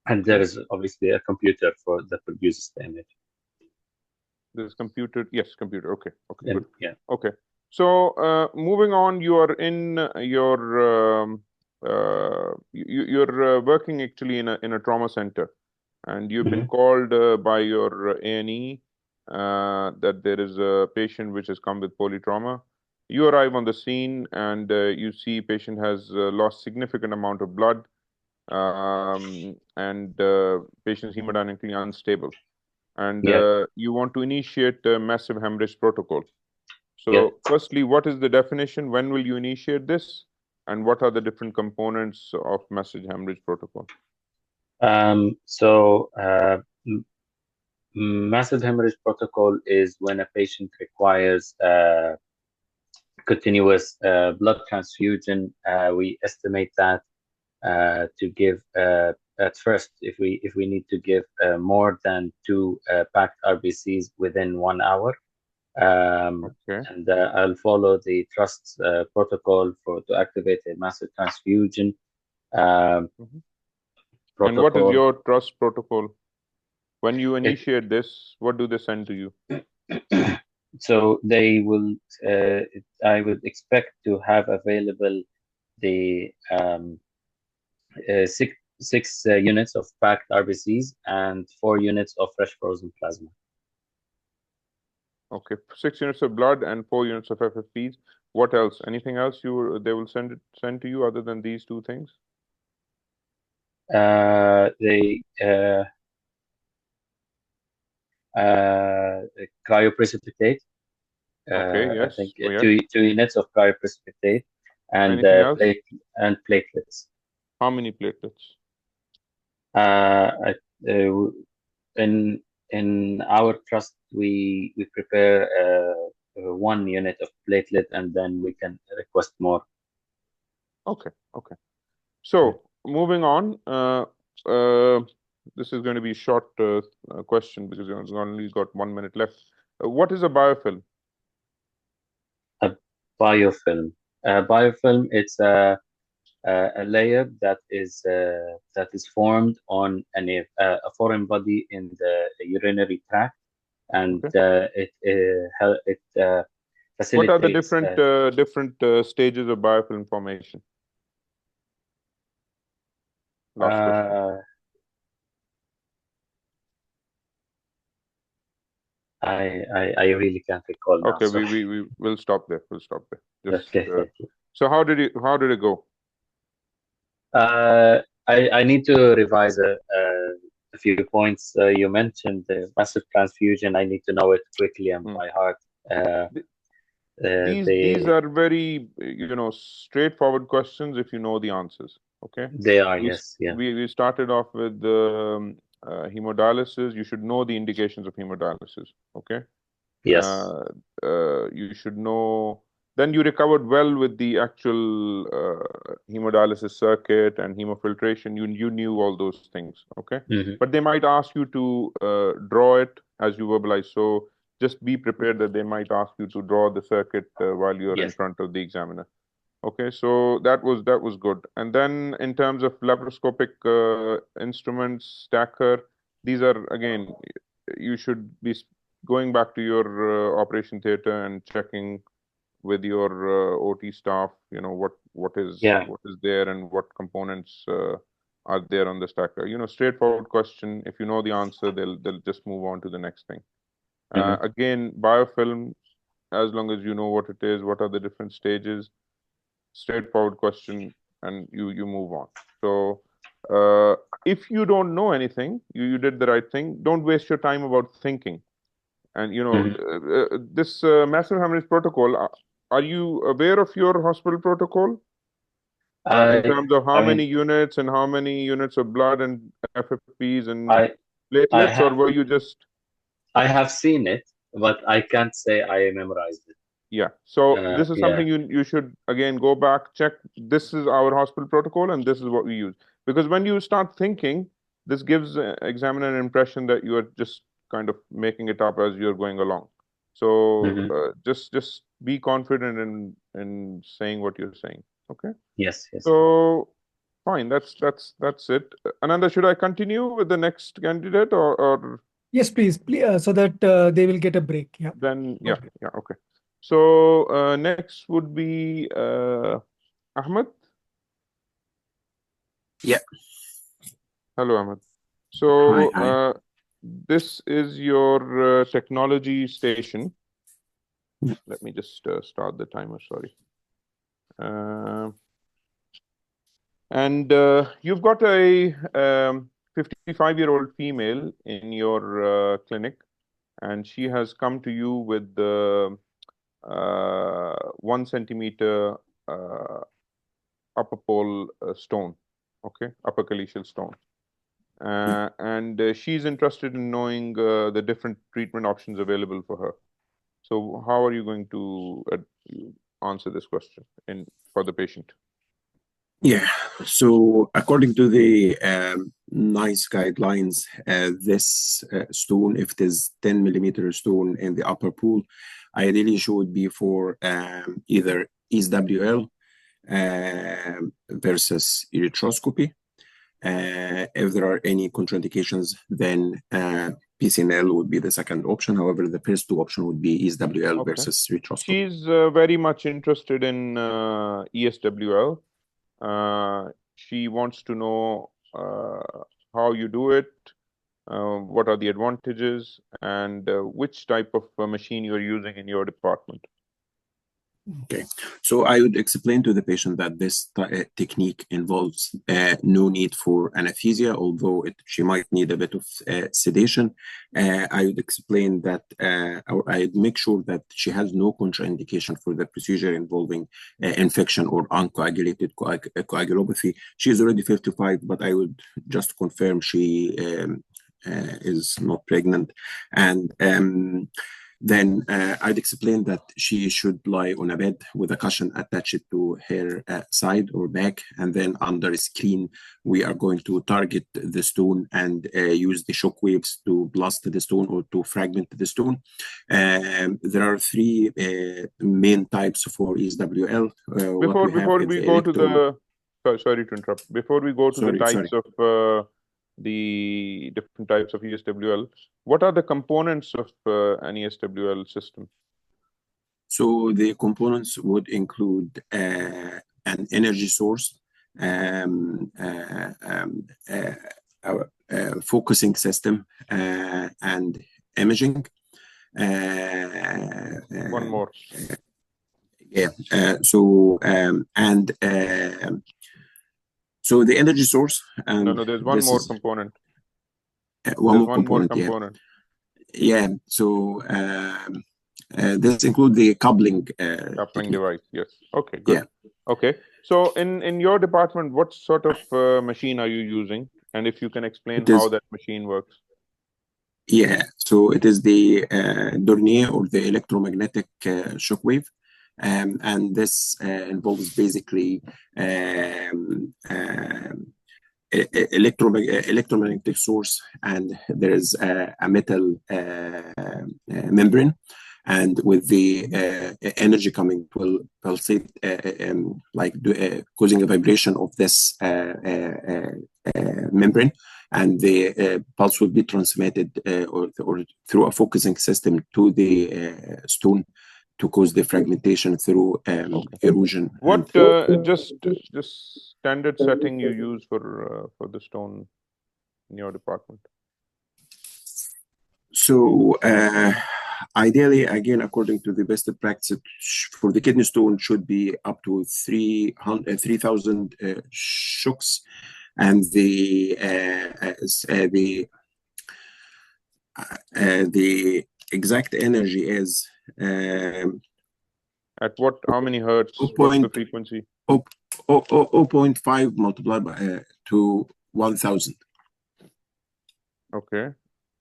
And there is obviously a computer that produces the image. There's computer, yes, computer. Okay, okay, good. Yeah. Okay. So moving on, you are in your you're working actually in a trauma center, and you've been called by your A&E that there is a patient which has come with polytrauma. You arrive on the scene and you see patient has lost significant amount of blood, and patient's hemodynamically unstable. and Yeah. you want to initiate a massive hemorrhage protocol. So Yeah. firstly, what is the definition? When will you initiate this? And what are the different components of massive hemorrhage protocol? So massive hemorrhage protocol is when a patient requires continuous blood transfusion. We estimate that to give at first, if we need to give more than 2 packed RBCs within 1 hour. Okay. And I'll follow the trust protocol to activate a massive transfusion protocol. And what is your trust protocol? When you initiate this, what do they send to you? So they will, I would expect to have available the six units of packed RBCs and 4 units of fresh frozen plasma. Okay, 6 units of blood and 4 units of FFPs. What else? Anything else they will send to you other than these 2 things? They cryoprecipitate. Okay, yes. I think Oh, yes. 2 units of cryoprecipitate and Anything else? platelets. How many platelets? In our trust, we prepare 1 unit of platelet, and then we can request more. Okay. So moving on, this is going to be a short question because we've only got 1 minute left. What is a biofilm? A biofilm. Biofilm, it's a layer that is formed on a foreign body in the urinary tract, and it facilitates. What are the different stages of biofilm formation? Last question. I really can't recall now. Okay, So. we will stop there. We'll stop there. Just, okay, thank you. So how did it go? I need to revise a few points. You mentioned the massive transfusion. I need to know it quickly and by heart. These are very straightforward questions if you know the answers. Okay. They are, yes, yeah. We started off with hemodialysis. You should know the indications of hemodialysis. Okay. Yes. You should know. Then you recovered well with the actual hemodialysis circuit and hemofiltration. You knew all those things. Okay. But they might ask you to draw it as you verbalize. So just be prepared that they might ask you to draw the circuit while you're in front of the examiner. Okay, so that was good. And then in terms of laparoscopic instruments, stacker, these are again, you should be going back to your operation theater and checking with your OT staff. What is there and what components are there on the stacker. Straightforward question. If you know the answer, they'll just move on to the next thing. Again, biofilm, as long as you know what it is, what are the different stages, straightforward question, and you move on. So if you don't know anything, you did the right thing. Don't waste your time about thinking. And this massive hemorrhage protocol, are you aware of your hospital protocol? In terms of how many units and how many units of blood and FFPs and platelets, or were you just... I have seen it, but I can't say I memorized it. Yeah. So this is something you should, again, go back, check. This is our hospital protocol, and this is what we use. Because when you start thinking, this gives examiner an impression that you are just kind of making it up as you're going along. So just be confident in saying what you're saying. Okay. Yes. So fine. That's it. Ananda, should I continue with the next candidate or? Yes, please, so that they will get a break. Yeah. Then yeah. Okay. So next would be Ahmed. Yeah. Hello, Ahmed. So hi. this is your technology station. Let me just start the timer. Sorry. And you've got a 55-year-old female in your clinic, and she has come to you with the 1 centimeter upper pole stone, okay, upper calyceal stone. And she's interested in knowing the different treatment options available for her. So how are you going to answer this question for the patient? Yeah, so according to the NICE guidelines, this stone, if it is 10 millimeter stone in the upper pool, ideally should be for either ESWL versus ureteroscopy. If there are any contraindications, then PCNL would be the second option. However, the first two options would be ESWL versus ureteroscopy. She's very much interested in ESWL. She wants to know how you do it, what are the advantages, and which type of machine you're using in your department. Okay, so I would explain to the patient that this technique involves no need for anesthesia, although she might need a bit of sedation. I would explain that, or I'd make sure that she has no contraindication for the procedure involving infection or uncoagulated coagulopathy. She is already 55, but I would just confirm she is not pregnant. And then I'd explain that she should lie on a bed with a cushion attached to her side or back, and then under a screen, we are going to target the stone and use the shock waves to blast the stone or to fragment the stone. There are three main types for ESWL. Before we go to the, sorry to interrupt. Before we go to the types of the different types of ESWL, what are the components of an ESWL system? So the components would include an energy source, focusing system, and imaging. One more. Yeah. So the energy source. And no, there's one more component. One more component. Yeah. So this includes the coupling device. Yes. Okay. Good. Yeah. Okay. So in your department, what sort of machine are you using, and if you can explain how that machine works? Yeah. So it is the Dornier, or the electromagnetic shockwave. And this involves basically electromagnetic source, and there is a metal membrane, and with the energy coming will pulsate, causing a vibration of this membrane, and the pulse will be transmitted or through a focusing system to the stone to cause the fragmentation through erosion. What just standard setting you use for the stone in your department? So ideally, again, according to the best practice, for the kidney stone should be up to 3,000 shocks, and the exact energy is at what? How many hertz? What's the frequency? 0.5 multiplied by to 1,000. Okay,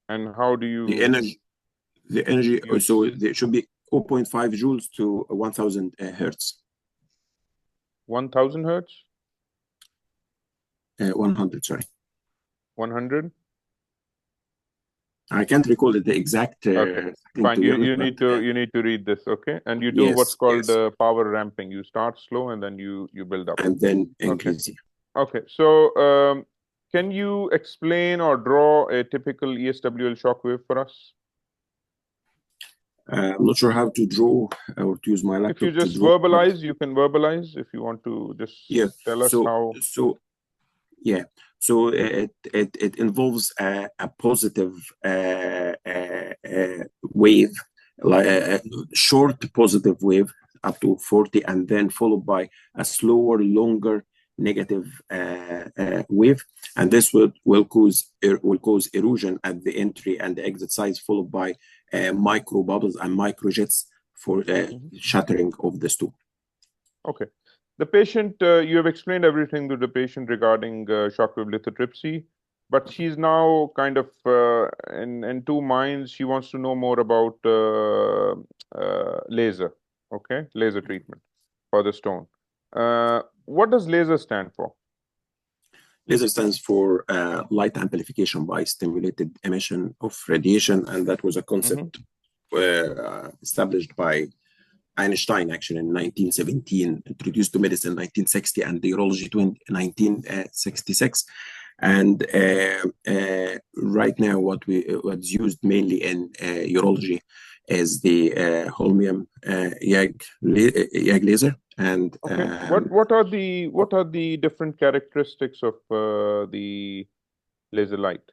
and how do you? The energy. So there should be 0.5 joules to 1,000 hertz. 1,000 hertz. 100. Sorry. 100. I can't recall the exact. Okay. Fine. You need to read this, okay? And you do what's called power ramping. You start slow and then you build up. And then increase. Okay. So can you explain or draw a typical ESWL shockwave for us? I'm not sure how to draw or to use my laptop. If you just verbalize, you can verbalize. If you want to just tell us how. So it involves a positive wave, like a short positive wave up to 40, and then followed by a slower, longer negative wave, and this will cause erosion at the entry and the exit sites, followed by micro bubbles and microjets for shattering of the stone. Okay. The patient, you have explained everything to the patient regarding shockwave lithotripsy, but she's now kind of in two minds. She wants to know more about laser, okay, laser treatment for the stone. What does laser stand for? Laser stands for light amplification by stimulated emission of radiation, and that was a concept established by Einstein actually in 1917, introduced to medicine in 1960, and the urology in 1966. And right now, what's used mainly in urology is the holmium YAG laser. And okay. What are the different characteristics of the laser light?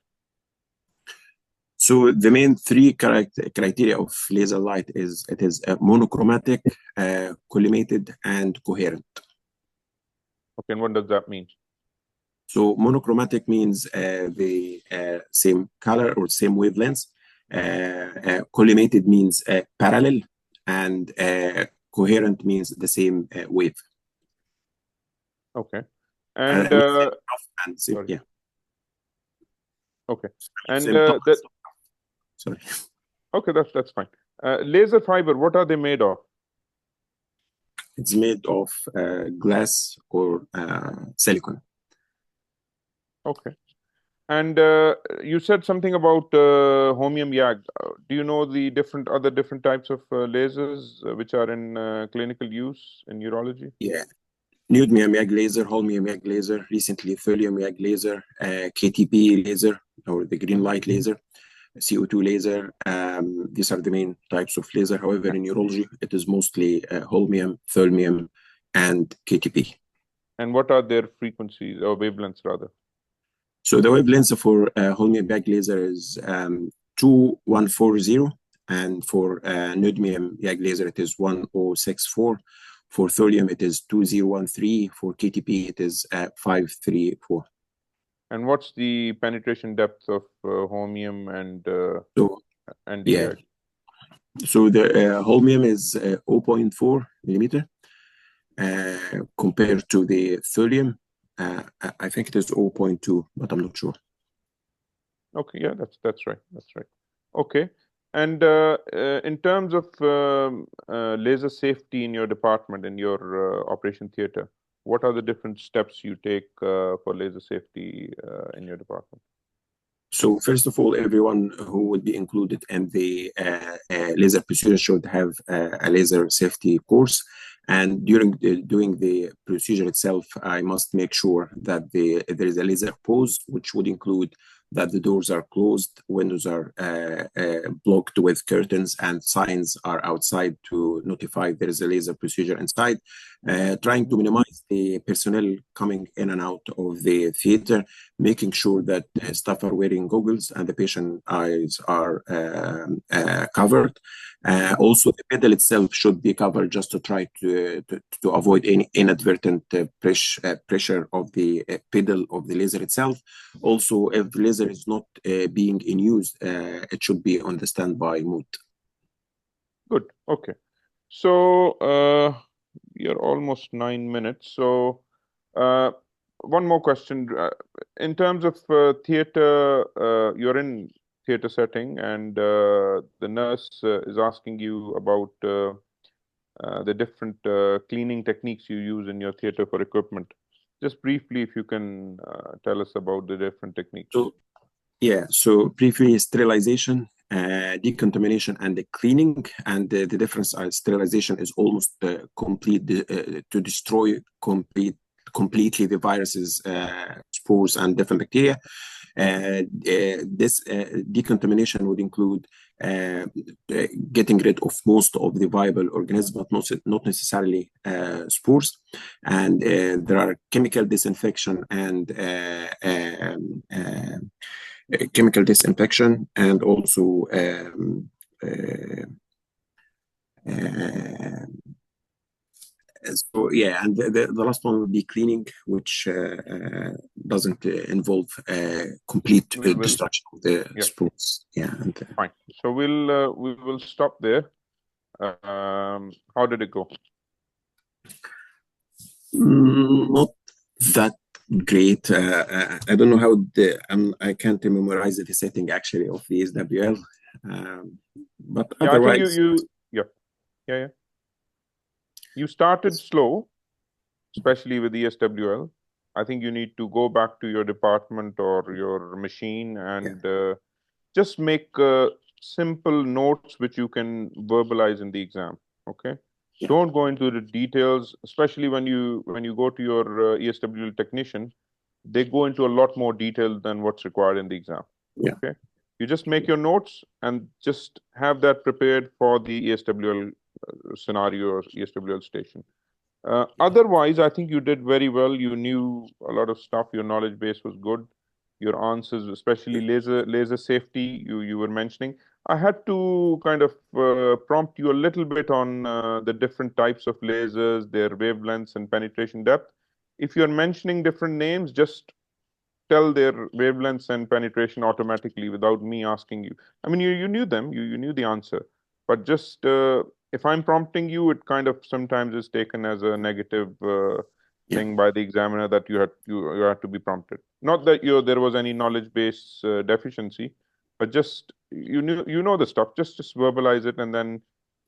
So the main three criteria of laser light is it is monochromatic, collimated, and coherent. Okay, and what does that mean? So monochromatic means the same color or same wavelengths. Collimated means parallel, and coherent means the same wave. Okay, and yeah. Okay, and sorry. Okay, that's fine. Laser fiber, what are they made of? It's made of glass or silicon. Okay. And you said something about holmium YAG. Do you know the other different types of lasers which are in clinical use in urology? Yeah. Neodymium YAG laser, holmium YAG laser, recently thulium YAG laser, KTP laser, or the green light laser, CO2 laser. These are the main types of laser. However, in urology, it is mostly holmium, thulium, and KTP. And what are their frequencies or wavelengths rather? So the wavelength for holmium YAG laser is 2140, and for neodymium YAG laser, it is 1064. For thulium, it is 2013. For KTP, it is 534. And what's the penetration depth of holmium and yeah. So the holmium is 0.4 millimeter compared to the thulium. I think it is 0.2, but I'm not sure. Okay, yeah, that's right. That's right. Okay. And in terms of laser safety in your department, in your operation theater, what are the different steps you take for laser safety in your department? So first of all, everyone who would be included in the laser procedure should have a laser safety course. And during doing the procedure itself, I must make sure that there is a laser pose, which would include that the doors are closed, windows are blocked with curtains, and signs are outside to notify there is a laser procedure inside. Trying to minimize the personnel coming in and out of the theater, making sure that staff are wearing goggles and the patient eyes are covered. Also, the pedal itself should be covered just to try to avoid any inadvertent pressure of the pedal of the laser itself. Also, if the laser is not being in use, it should be on the standby mode. Good. Okay. So you're almost 9 minutes. So one more question. In terms of theater, you're in theater setting, and the nurse is asking you about the different cleaning techniques you use in your theater for equipment. Just briefly, if you can tell us about the different techniques. So briefly, sterilization, decontamination, and the cleaning. And the difference sterilization is almost complete to destroy completely the viruses, spores, and different bacteria. This decontamination would include getting rid of most of the viable organisms, but not necessarily spores. And there are chemical disinfection and chemical disinfection, and also So yeah, and the last one would be cleaning, which doesn't involve complete destruction of the spores. Yeah. Fine. So we will stop there. How did it go? Not that great. I don't know how I can't memorize the setting actually of the SWL, but yeah, otherwise, I think yeah. You started slow, especially with ESWL. I think you need to go back to your department or your machine and just make simple notes which you can verbalize in the exam. Okay. Yeah. Don't go into the details, especially when you go to your ESWL technician. They go into a lot more detail than what's required in the exam. Yeah. Okay. You just make your notes and just have that prepared for the ESWL scenario or ESWL station. Otherwise, I think you did very well. You knew a lot of stuff. Your knowledge base was good. Your answers, especially laser safety, you were mentioning. I had to kind of prompt you a little bit on the different types of lasers, their wavelengths and penetration depth. If you're mentioning different names, just tell their wavelengths and penetration automatically without me asking you. I mean, you knew them, you knew the answer, but just if I'm prompting you, it kind of sometimes is taken as a negative thing by the examiner that you had to be prompted. Not that there was any knowledge base deficiency, but just you know the stuff. Just verbalize it, and then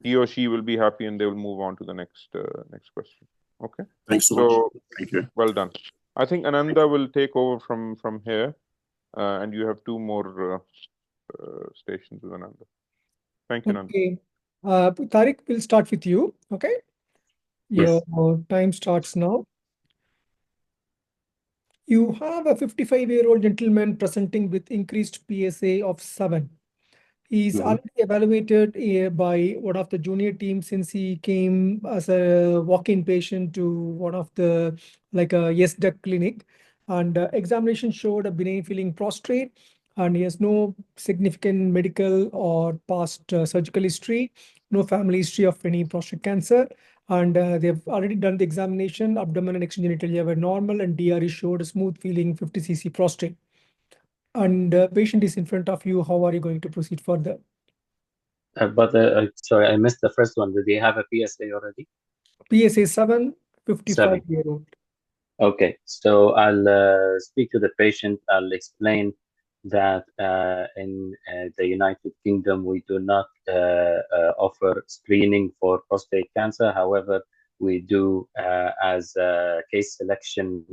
he or she will be happy, and they will move on to the next question. Okay. Thanks so much. Thank you. Well done. I think Ananda will take over from here, and you have 2 more stations with Ananda. Thank you, Ananda. Okay. Tariq, we'll start with you. Okay. Yes. Your time starts now. You have a 55-year-old gentleman presenting with increased PSA of 7. He's already evaluated by one of the junior team since he came as a walk-in patient to one of the like a YesDuck clinic, and examination showed a benign feeling prostate, and he has no significant medical or past surgical history, no family history of any prostate cancer, and they've already done the examination. Abdomen and external genitalia were normal, and DRE showed a smooth feeling 50 cc prostate. And patient is in front of you. How are you going to proceed further? Sorry, I missed the first one. Did they have a PSA already? PSA 7, 55-year-old. Okay, so I'll speak to the patient. I'll explain that in the United Kingdom, we do not offer screening for prostate cancer. However, we do as case selection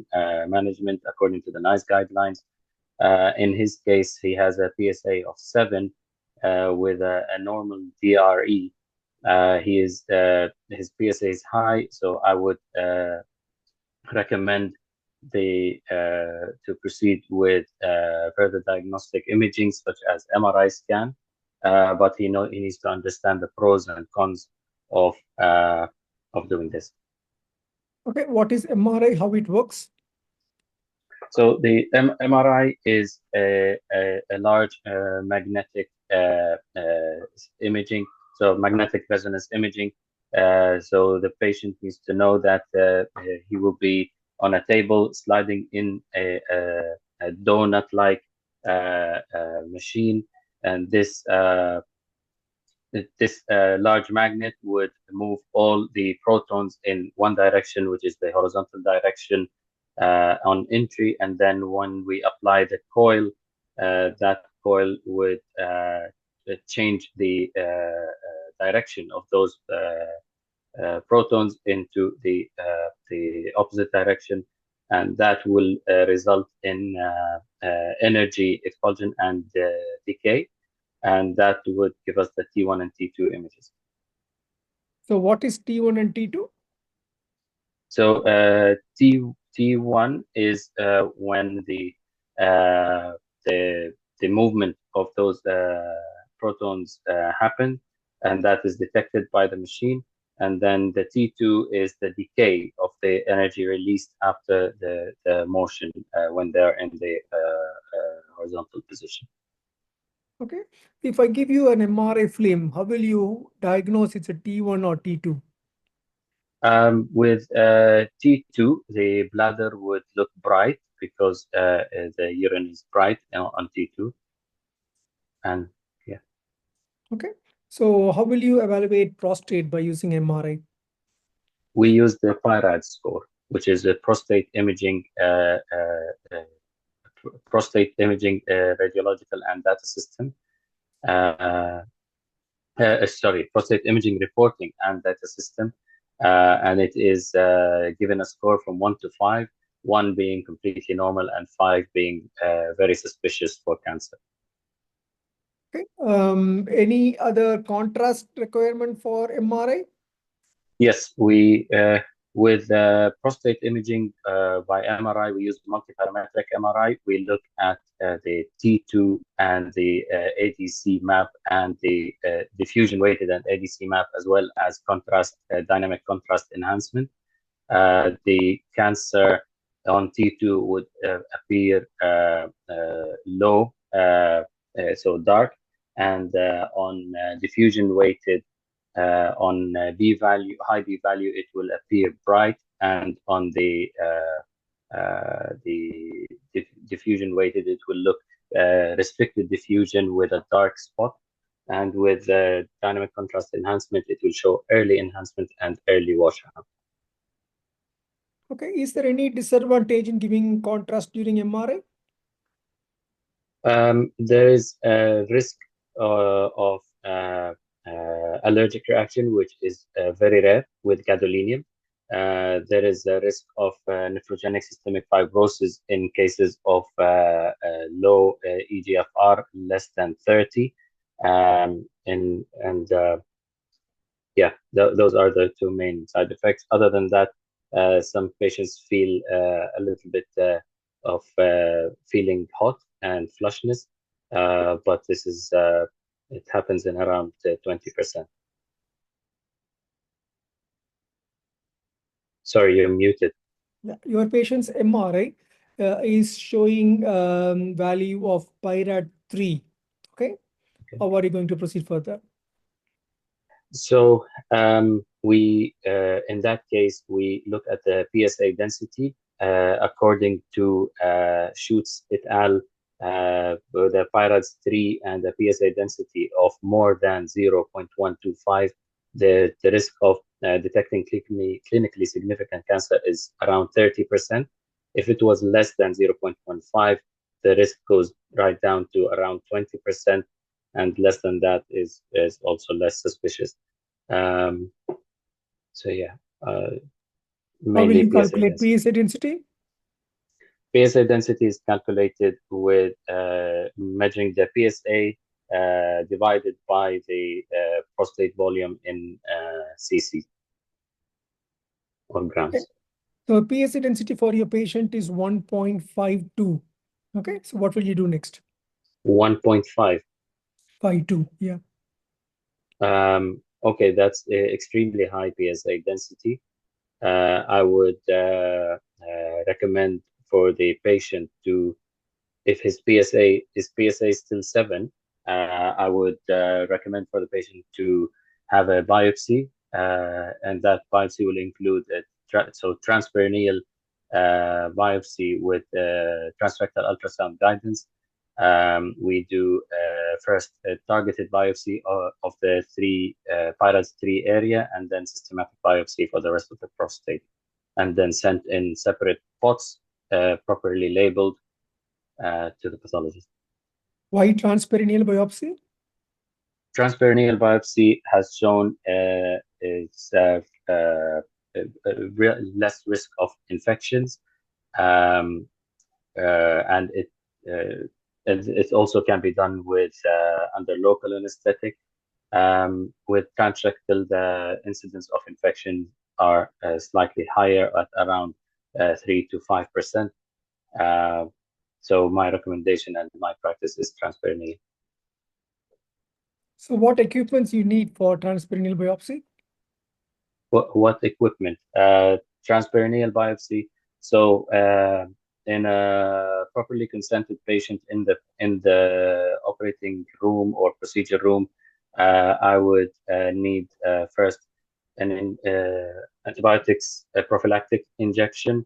management according to the NICE guidelines. In his case, he has a PSA of 7 with a normal DRE. His PSA is high, so I would recommend to proceed with further diagnostic imaging such as MRI scan, but he needs to understand the pros and cons of doing this. Okay, what is MRI? How it works? So the MRI is a large magnetic imaging, so magnetic resonance imaging. So the patient needs to know that he will be on a table sliding in a donut-like machine, and this large magnet would move all the protons in one direction, which is the horizontal direction on entry, and then when we apply the coil, that coil would change the direction of those protons into the opposite direction, and that will result in energy expulsion and decay, and that would give us the T1 and T2 images. So what is T1 and T2? So T1 is when the movement of those protons happen, and that is detected by the machine. And then the T2 is the decay of the energy released after the motion when they're in the horizontal position. Okay. If I give you an MRI film, how will you diagnose it's a T1 or T2? With T2, the bladder would look bright because the urine is bright on T2. And yeah. Okay. So how will you evaluate prostate by using MRI? We use the PIRAD score, which is a prostate imaging radiological and data system. Sorry, prostate imaging reporting and data system. And it is given a score from 1 to 5, 1 being completely normal and 5 being very suspicious for cancer. Okay. Any other contrast requirement for MRI? Yes, we with prostate imaging by MRI, we use multiparametric MRI. We look at the T2 and the ADC map and the diffusion weighted and ADC map, as well as contrast, dynamic contrast enhancement. The cancer on T2 would appear low, so dark, and on diffusion weighted on B value, high B value, it will appear bright, and on the diffusion weighted, it will look restricted diffusion with a dark spot. And with dynamic contrast enhancement, it will show early enhancement and early washout. Okay. Is there any disadvantage in giving contrast during MRI? There is a risk of allergic reaction, which is very rare with gadolinium. There is a risk of nephrogenic systemic fibrosis in cases of low EGFR, less than 30. Yeah, those are the two main side effects. Other than that, some patients feel a little bit of feeling hot and flushness, but this is it happens in around 20%. Sorry, you're muted. Yeah. Your patient's MRI is showing value of PIRAD 3. Okay. How are you going to proceed further? So we, in that case, we look at the PSA density according to Schutz et al. The PIRADS 3 and the PSA density of more than 0.125, the risk of detecting clinically significant cancer is around 30%. If it was less than 0.15, the risk goes right down to around 20%. And less than that is also less suspicious. So yeah, how will you calculate PSA density? PSA density is calculated with measuring the PSA divided by the prostate volume in cc or grams. Okay. So PSA density for your patient is 1.52. Okay. So what will you do next? 1.5. 52. Yeah. Okay, that's extremely high PSA density. I would recommend for the patient to, if his PSA is still 7, I would recommend for the patient to have a biopsy, and that biopsy will include transperineal biopsy with transrectal ultrasound guidance. We do first a targeted biopsy of the PIRADS 3 area, and then systematic biopsy for the rest of the prostate, and then sent in separate pots, properly labeled to the pathologist. Why transperineal biopsy? Transperineal biopsy has shown less risk of infections, and it also can be done with under local anesthetic. With transrectal, the incidence of infection are slightly higher at around 3 to 5%. So my recommendation and my practice is transperineal. So what equipments you need for transperineal biopsy? What equipment? Transperineal biopsy. So in a properly consented patient in the operating room or procedure room, I would need first an antibiotics prophylactic injection.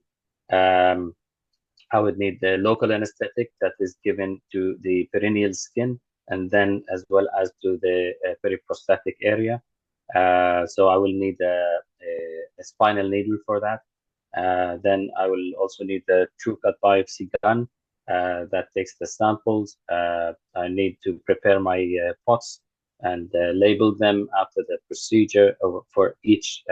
I would need the local anesthetic that is given to the perineal skin and then as well as to the periprostatic area. So I will need a spinal needle for that. Then I will also need the true cut biopsy gun that takes the samples. I need to prepare my pots and label them after the procedure for each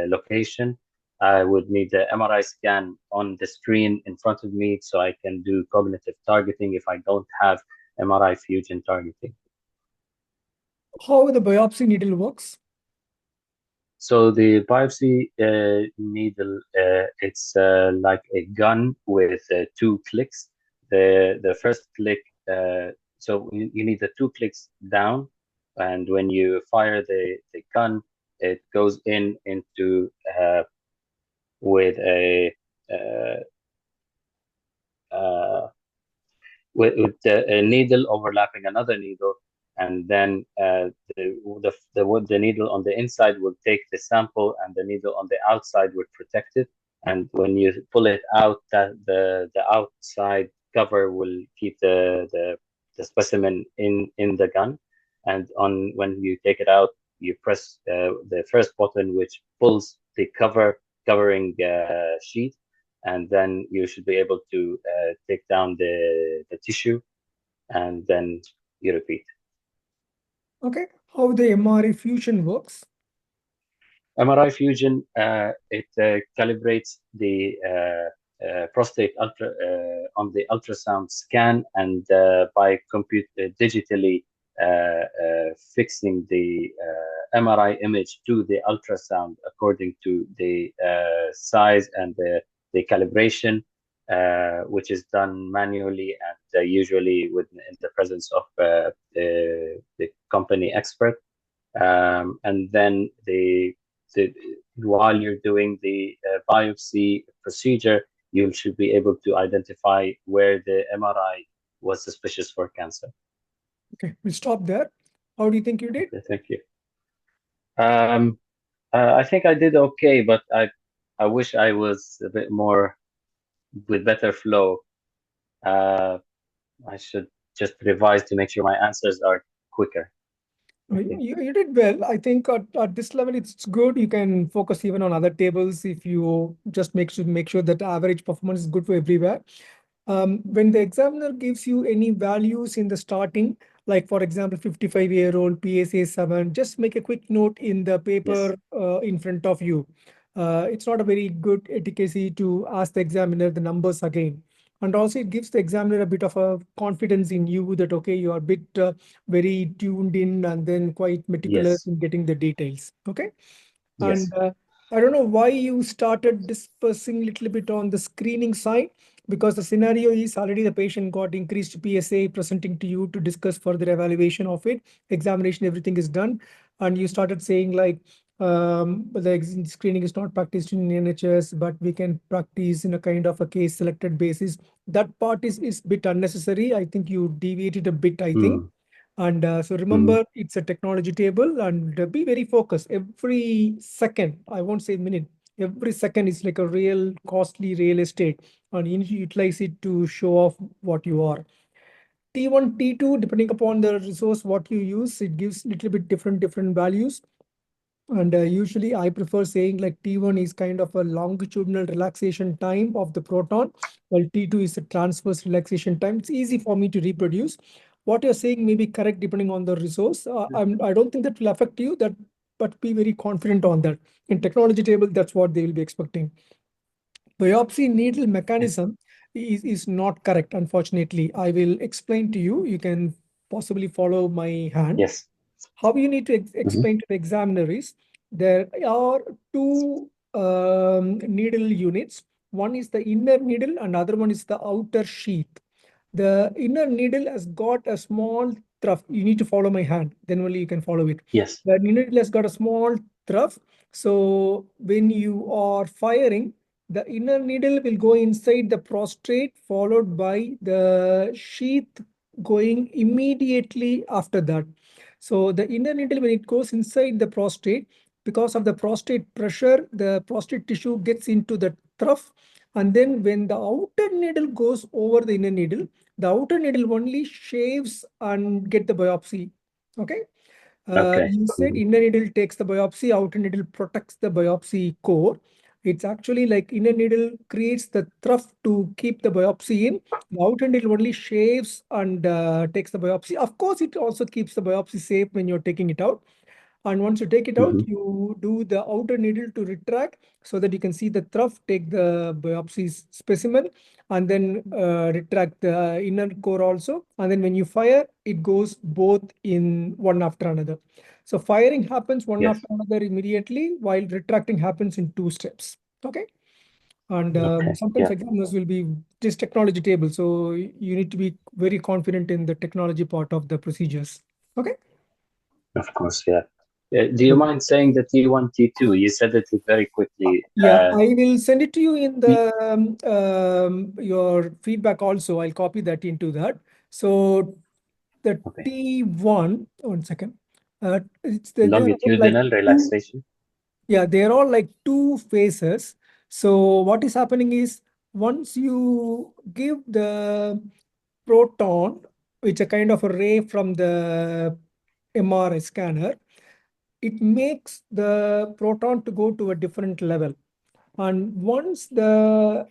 location. I would need the MRI scan on the screen in front of me so I can do cognitive targeting if I don't have MRI fusion targeting. How the biopsy needle works? So the biopsy needle, it's like a gun with 2 clicks. The first click, so you need the 2 clicks down, and when you fire the gun, it goes into with a a needle overlapping another needle, and then the needle on the inside will take the sample, and the needle on the outside will protect it. And when you pull it out, that the outside cover will keep the specimen in the gun. And when you take it out, you press the first button, which pulls the covering sheet, and then you should be able to take down the tissue, and then you repeat. Okay. How the MRI fusion works? MRI fusion, it calibrates the prostate on the ultrasound scan, and by digitally fixing the MRI image to the ultrasound according to the size and the calibration, which is done manually and usually in the presence of the company expert. And then while you're doing the biopsy procedure, you should be able to identify where the MRI was suspicious for cancer. Okay, we'll stop there. How do you think you did? Okay, thank you. I think I did okay, but I wish I was a bit more with better flow. I should just revise to make sure my answers are quicker. You did well. I think at this level, it's good. You can focus even on other tables if you just make sure that average performance is good for everywhere. When the examiner gives you any values in the starting, like for example, 55-year-old PSA 7, just make a quick note in the paper in front of you. It's not a very good etiquette to ask the examiner the numbers again. And also it gives the examiner a bit of a confidence in you that, okay, you are a bit very tuned in and then quite meticulous in getting the details. Okay. And I don't know why you started dispersing a little bit on the screening side, because the scenario is already the patient got increased PSA presenting to you to discuss further evaluation of it. Examination, everything is done. And you started saying like, the screening is not practiced in NHS, but we can practice in a kind of a case selected basis. That part is a bit unnecessary. I think you deviated a bit, I think. And so remember, it's a technology table, and be very focused. Every second, I won't say minute, every second is like a real costly real estate, and you need to utilize it to show off what you are. T1, T2, depending upon the resource, what you use, it gives little bit different values. And usually I prefer saying like T1 is kind of a longitudinal relaxation time of the proton, while T2 is a transverse relaxation time. It's easy for me to reproduce. What you're saying may be correct depending on the resource. I don't think that will affect you, but be very confident on that. In technology table, that's what they will be expecting. Biopsy needle mechanism is not correct, unfortunately. I will explain to you. You can possibly follow my hand. Yes. How you need to explain to the examiner is there are two needle units. One is the inner needle and other one is the outer sheath. The inner needle has got a small trough. You need to follow my hand, then only you can follow it. Yes. The needle has got a small trough. So when you are firing, the inner needle will go inside the prostate, followed by the sheath going immediately after that. So the inner needle, when it goes inside the prostate, because of the prostate pressure, the prostate tissue gets into the trough. And then when the outer needle goes over the inner needle, the outer needle only shaves and get the biopsy. Okay. You said inner needle takes the biopsy, outer needle protects the biopsy core. It's actually like inner needle creates the trough to keep the biopsy in. The outer needle only shaves and takes the biopsy. Of course, it also keeps the biopsy safe when you're taking it out. And once you take it out, you do the outer needle to retract so that you can see the trough, take the biopsy specimen, and then retract the inner core also. And then when you fire, it goes both in one after another. So firing happens one after another immediately, while retracting happens in 2 steps. Okay. And sometimes examiners will be this technology table. So you need to be very confident in the technology part of the procedures. Okay. Of course, yeah. Do you mind saying the T1, T2? You said it very quickly. Yeah, I will send it to you in the your feedback also. I'll copy that into that. So the T1, 1 second. It's they're all like longitudinal relaxation. Yeah, they're all like 2 phases. So what is happening is once you give the proton, which is a kind of a ray from the MRI scanner, it makes the proton to go to a different level. And once the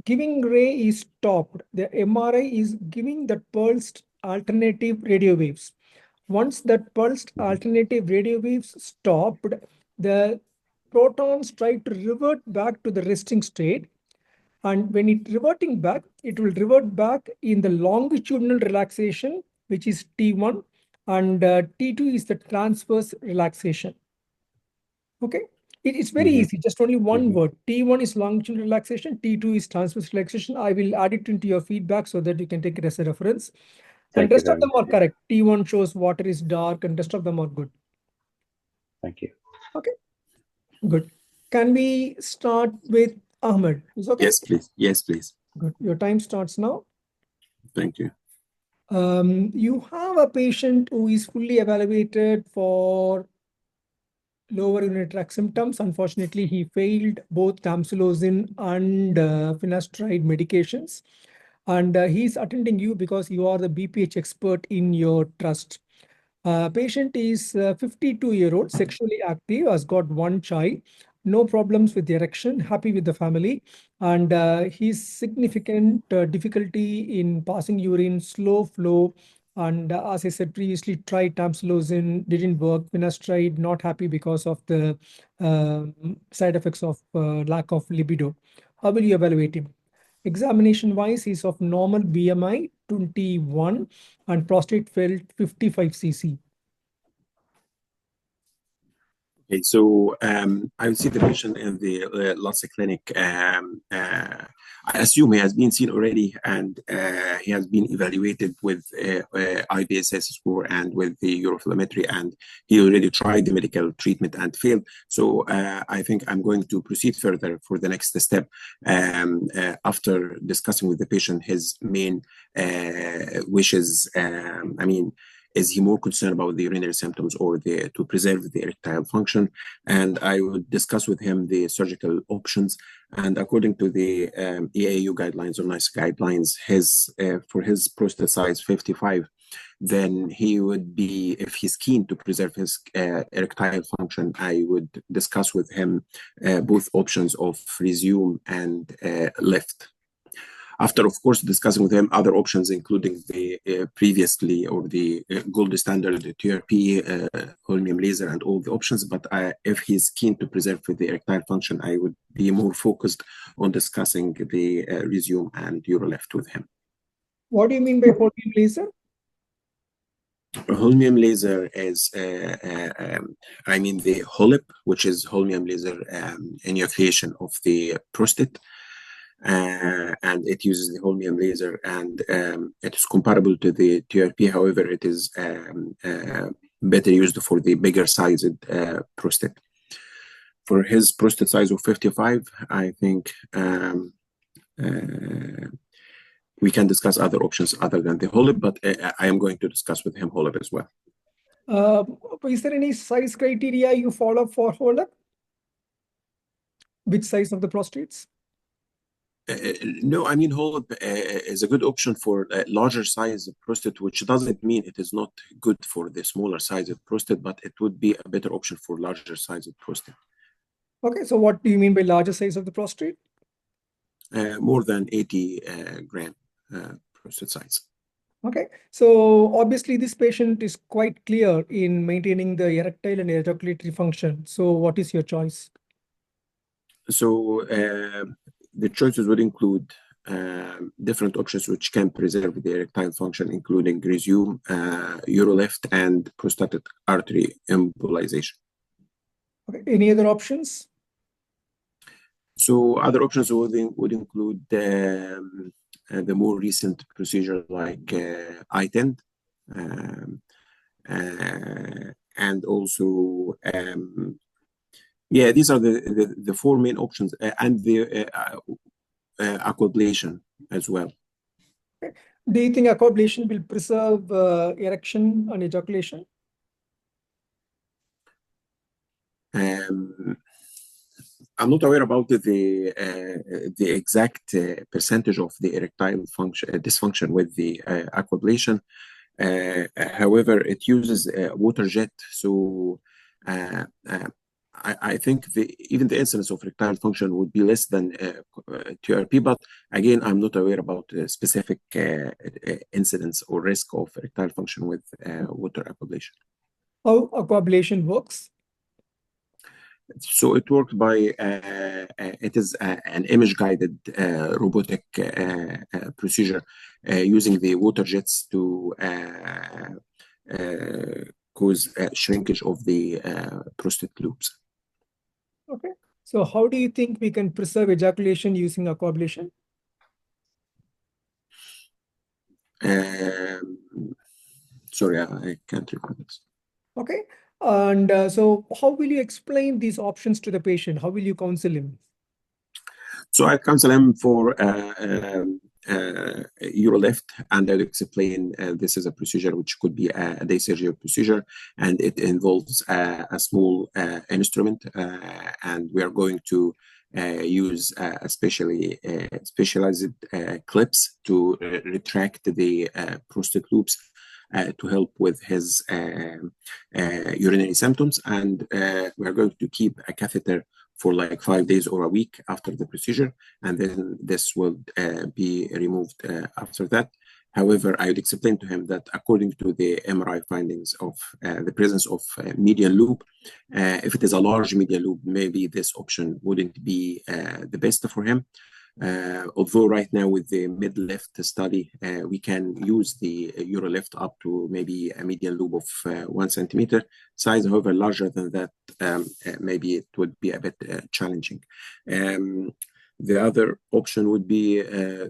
giving ray is stopped, the MRI is giving the pulsed alternative radio waves. Once that pulsed alternative radio waves stopped, the protons try to revert back to the resting state. And when it reverting back, it will revert back in the longitudinal relaxation, which is T1, and T2 is the transverse relaxation. Okay. It's very easy, just only one word. T1 is longitudinal relaxation, T2 is transverse relaxation. I will add it into your feedback so that you can take it as a reference. And rest of them are correct. T1 shows water is dark and rest of them are good. Thank you. Okay, good. Can we start with Ahmed? Is okay? Yes, please. Yes, please. Good. Your time starts now. Thank you. You have a patient who is fully evaluated for lower urinary tract symptoms. Unfortunately, he failed both tamsulosin and finasteride medications. And he's attending you because you are the BPH expert in your trust. Patient is 52-year-old, sexually active, has got 1 child, no problems with the erection, happy with the family, and he's significant difficulty in passing urine, slow flow, and as I said previously, tried tamsulosin, didn't work, finasteride, not happy because of the side effects of lack of libido. How will you evaluate him? Examination wise, he's of normal BMI 21 and prostate felt 55 cc. Okay, so I will see the patient in the LASA clinic. I assume he has been seen already and he has been evaluated with IBSS score and with the urofilmetry, and he already tried the medical treatment and failed. So I think I'm going to proceed further for the next step after discussing with the patient his main wishes. I mean, is he more concerned about the urinary symptoms or to preserve the erectile function? And I would discuss with him the surgical options. And according to the EAU guidelines or NICE guidelines, for his prostate size 55, then he would be, if he's keen to preserve his erectile function, I would discuss with him both options of resume and lift. After, of course, discussing with him other options, including the previously or the gold standard TRP, holmium laser, and all the options. But if he's keen to preserve the erectile function, I would be more focused on discussing the resume and urolift with him. What do you mean by holmium laser? Holmium laser is, I mean, the HOLIP, which is holmium laser enucleation of the prostate. And it uses the holmium laser, and it is comparable to the TRP. However, it is better used for the bigger sized prostate. For his prostate size of 55, I think we can discuss other options other than the HOLIP, but I am going to discuss with him HOLIP as well. Is there any size criteria you follow for hold-up? Which size of the prostates? No, I mean, hold is a good option for a larger size prostate, which doesn't mean it is not good for the smaller size of prostate, but it would be a better option for larger size of prostate. Okay, so what do you mean by larger size of the prostate? More than 80 gram prostate size. Okay, so obviously this patient is quite clear in maintaining the erectile and ejaculatory function. So what is your choice? So the choices would include different options which can preserve the erectile function, including resume, urolift, and prostatic artery embolization. Okay, any other options? So other options would include the more recent procedure like iTend, and also these are the four main options, and the aquablation as well. Okay. Do you think aquablation will preserve erection and ejaculation? I'm not aware about the exact percentage of the erectile function dysfunction with the aquablation. However, it uses water jet, so I think even the incidence of erectile function would be less than TRP. But again, I'm not aware about specific incidence or risk of erectile function with water aquablation. How aquablation works? So it worked by it is an image-guided robotic procedure using the water jets to cause shrinkage of the prostate loops. Okay. So how do you think we can preserve ejaculation using aquablation? Sorry, I can't recall this. Okay. And so how will you explain these options to the patient? How will you counsel him? So I counsel him for urolift, and I'll explain this is a procedure which could be a day surgery procedure, and it involves a small instrument, and we are going to use specialized clips to retract the prostate loops to help with his urinary symptoms, and we are going to keep a catheter for like 5 days or a week after the procedure, and then this will be removed after that. However, I would explain to him that according to the MRI findings of the presence of median loop, if it is a large median loop, maybe this option wouldn't be the best for him. Although right now with the mid-lift study, we can use the UroLift up to maybe a median loop of 1 centimeter size. However, larger than that, maybe it would be a bit challenging. The other option would be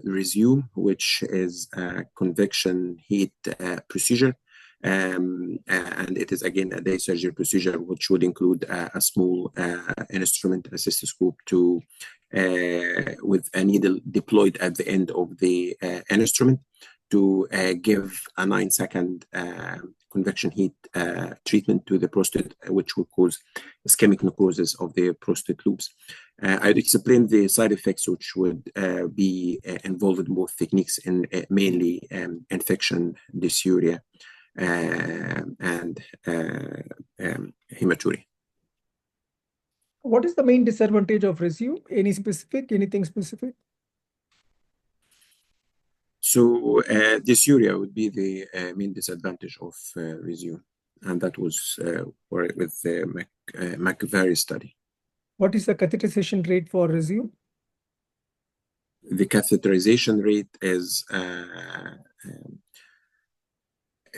resume, which is a convection heat procedure. And it is again a day surgery procedure, which would include a small instrument, a cystoscope, to with a needle deployed at the end of the instrument to give a 9-second convection heat treatment to the prostate, which will cause ischemic necrosis of the prostate loops. I'd explain the side effects, which would be involved in both techniques, in mainly infection, dysuria, and hematuria. What is the main disadvantage of resume? Anything specific? So dysuria would be the main disadvantage of resume, and that was with the McVary study. What is the catheterization rate for resume? The catheterization rate is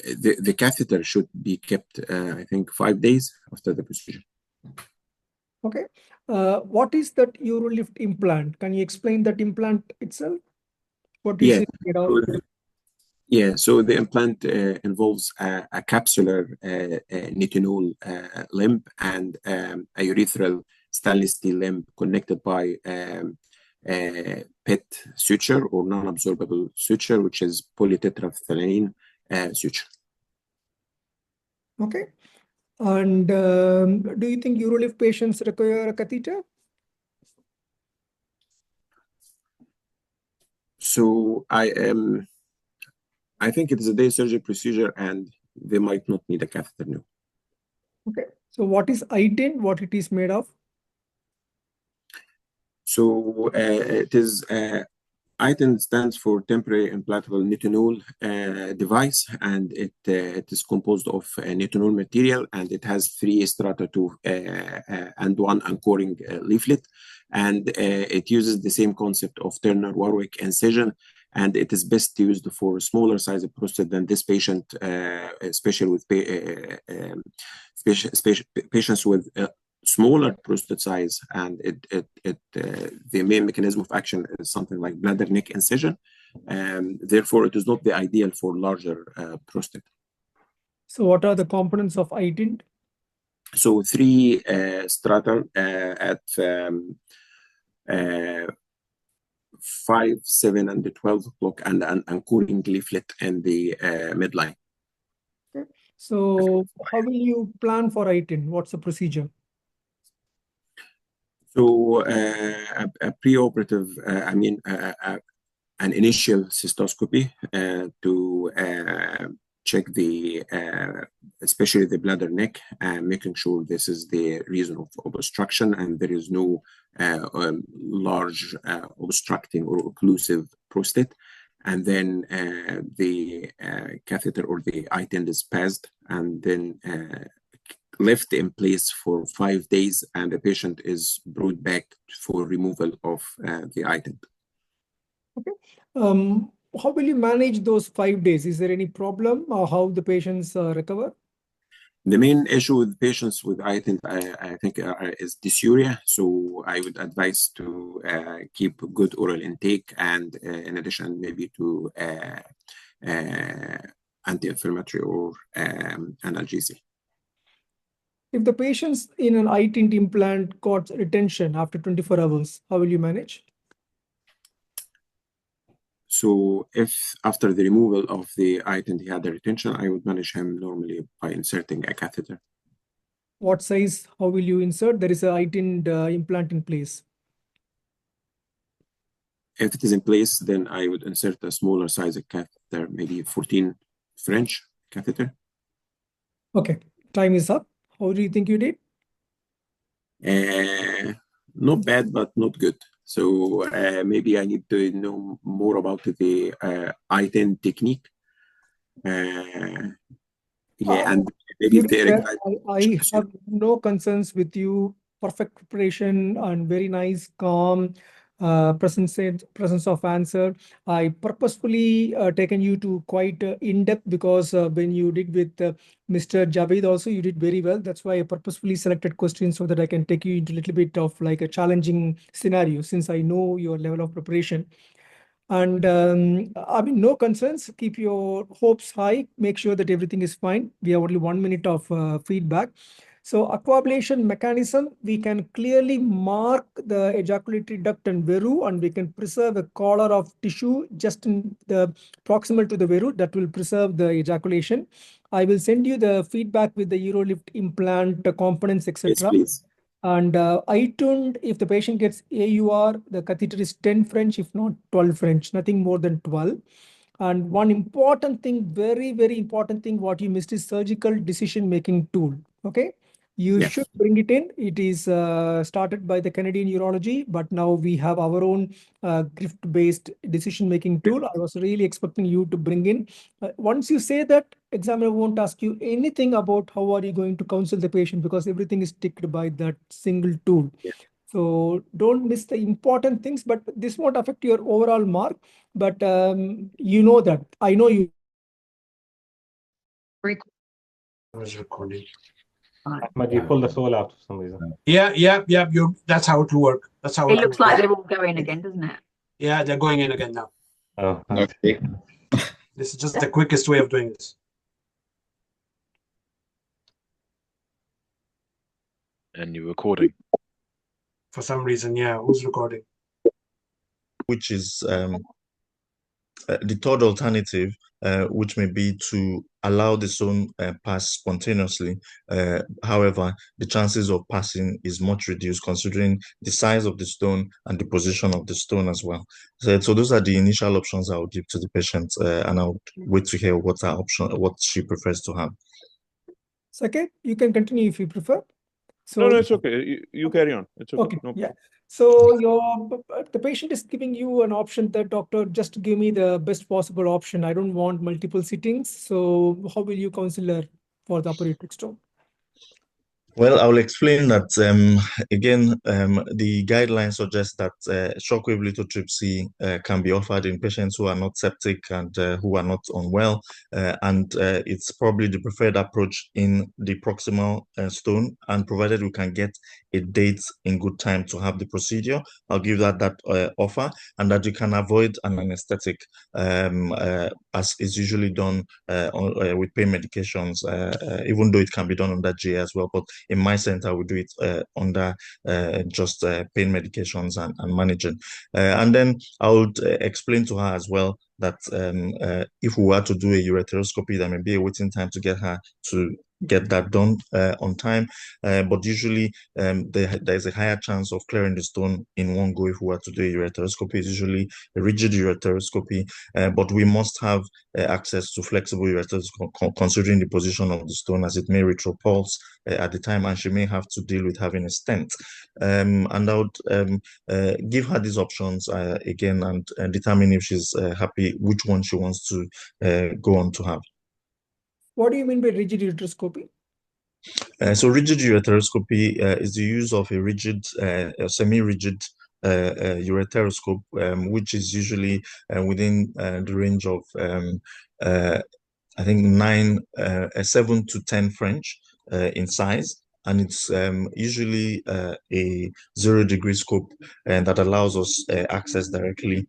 the catheter should be kept, I think, 5 days after the procedure. Okay. What is that UroLift implant? Can you explain that implant itself? What is it made of? Yeah, so the implant involves a capsular nitinol limb and a urethral stainless steel limb connected by PET suture or non-absorbable suture, which is polytetraphthalane suture. Okay. And do you think UroLift patients require a catheter? So I think it is a day surgery procedure, and they might not need a catheter now. Okay. So what is iTind? What it is made of? So it is iTind stands for temporary implantable nitinol device, and it is composed of nitinol material, and it has 3 strata and 1 anchoring leaflet, and it uses the same concept of Turner-Warwick incision, and it is best used for smaller size of prostate than this patient, especially with patients with smaller prostate size, and the main mechanism of action is something like bladder neck incision. Therefore, it is not the ideal for larger prostate. So what are the components of iTind? So 3 strata at 5, 7, and 12 o'clock, and an anchoring leaflet in the midline. Okay. So how will you plan for iTind? What's the procedure? So a preoperative, an initial cystoscopy to check especially the bladder neck, making sure this is the reason of obstruction and there is no large obstructing or occlusive prostate. And then the catheter or the iTind is passed and then left in place for 5 days, and the patient is brought back for removal of the iTind. Okay. How will you manage those 5 days? Is there any problem or how the patients recover? The main issue with patients with iTind, I think, is dysuria. So I would advise to keep good oral intake, and in addition, maybe to anti-inflammatory or analgesia. If the patients in an iTind implant got retention after 24 hours, how will you manage? So if after the removal of the iTind he had a retention, I would manage him normally by inserting a catheter. What size? How will you insert? There is an iTind implant in place. If it is in place, then I would insert a smaller size of catheter, maybe 14 French catheter. Okay, time is up. How do you think you did? Not bad, but not good. So maybe I need to know more about the iTind technique. And maybe I have no concerns with you. Perfect preparation and very nice, calm presence of answer. I purposefully taken you to quite in-depth because when you did with Mr. Javed also, you did very well. That's why I purposefully selected questions so that I can take you into a little bit of like a challenging scenario since I know your level of preparation. And no concerns. Keep your hopes high. Make sure that everything is fine. We have only 1 minute of feedback. So aquablation mechanism, we can clearly mark the ejaculatory duct and veru, and we can preserve a collar of tissue just in the proximal to the veru that will preserve the ejaculation. I will send you the feedback with the UroLift implant components, etc. Yes, please. And iTind, if the patient gets AUR, the catheter is 10 French, if not 12 French, nothing more than 12. And one important thing, very, very important thing, what you missed is surgical decision-making tool. Okay. You should bring it in. It is started by the Canadian Urology, but now we have our own GRIFT-based decision-making tool. I was really expecting you to bring in. Once you say that, examiner won't ask you anything about how are you going to counsel the patient because everything is ticked by that single tool. So don't miss the important things, but this won't affect your overall mark. But you know that. I know you. Was recording. Ahmed, you pulled us all out for some reason. Yeah. That's how it will work. That's how it looks like they're all going again, doesn't it? Yeah, they're going in again now. Oh, okay. This is just the quickest way of doing this. And you're recording. For some reason, yeah. Who's recording? Which is the third alternative, which may be to allow the stone pass spontaneously. However, the chances of passing is much reduced considering the size of the stone and the position of the stone as well. So those are the initial options I would give to the patient, and I would wait to hear what she prefers to have. Sakit, you can continue if you prefer. No, it's okay. You carry on. It's okay. Okay, No yeah. So the patient is giving you an option that, doctor, just give me the best possible option. I don't want multiple sittings. So how will you counsel her for the upper uterine stone? Well, I will explain that again. The guidelines suggest that shockwave lithotripsy can be offered in patients who are not septic and who are not unwell, and it's probably the preferred approach in the proximal stone. And provided we can get a date in good time to have the procedure, I'll give that offer, and that you can avoid an anesthetic, as is usually done with pain medications, even though it can be done under GA as well. But in my center, we do it under just pain medications and managing. And then I would explain to her as well that if we were to do a ureteroscopy, there may be a waiting time to get her to get that done on time. But usually there's a higher chance of clearing the stone in one go if we were to do a ureteroscopy. It's usually a rigid ureteroscopy, but we must have access to flexible ureteroscopy considering the position of the stone, as it may retropulse at the time, and she may have to deal with having a stent. And I would give her these options again and determine if she's happy, which one she wants to go on to have. What do you mean by rigid ureteroscopy? So rigid ureteroscopy is the use of a rigid, semi-rigid ureteroscope, which is usually within the range of I think 7 to 10 French in size. And it's usually a 0-degree scope, and that allows us access directly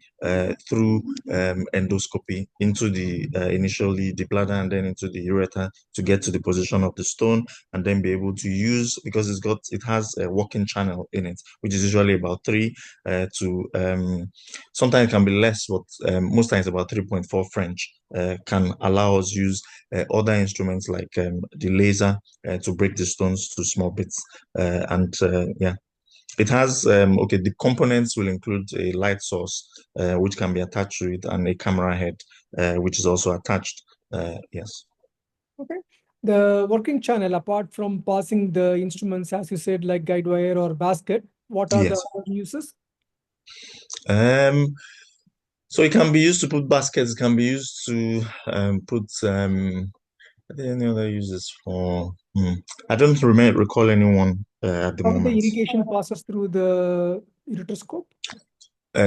through endoscopy into the initially the bladder and then into the ureter to get to the position of the stone, and then be able to use, because it has a working channel in it, which is usually about 3 to sometimes it can be less, but most times about 3.4 French. Can allow us use other instruments like the laser to break the stones to small bits. Yeah, it has, the components will include a light source, which can be attached to it, and a camera head, which is also attached. Yes. Okay. The working channel, apart from passing the instruments, as you said, like guide wire or basket, what are the other uses? So it can be used to put baskets, it can be used to put are there any other uses for? I don't recall anyone at the How moment. the irrigation passes through the ureteroscope?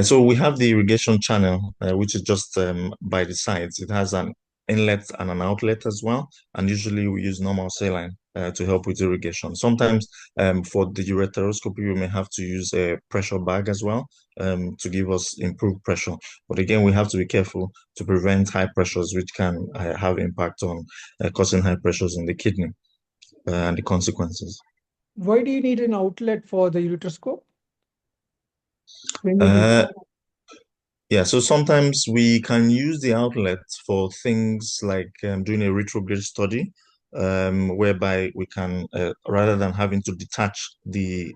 So we have the irrigation channel, which is just by the sides. It has an inlet and an outlet as well. And usually we use normal saline to help with irrigation. Sometimes for the ureteroscopy, we may have to use a pressure bag as well to give us improved pressure. But again, we have to be careful to prevent high pressures, which can have impact on causing high pressures in the kidney and the consequences. Why do you need an outlet for the ureteroscope? Yeah, so sometimes we can use the outlet for things like doing a retrograde study, whereby we can, rather than having to detach the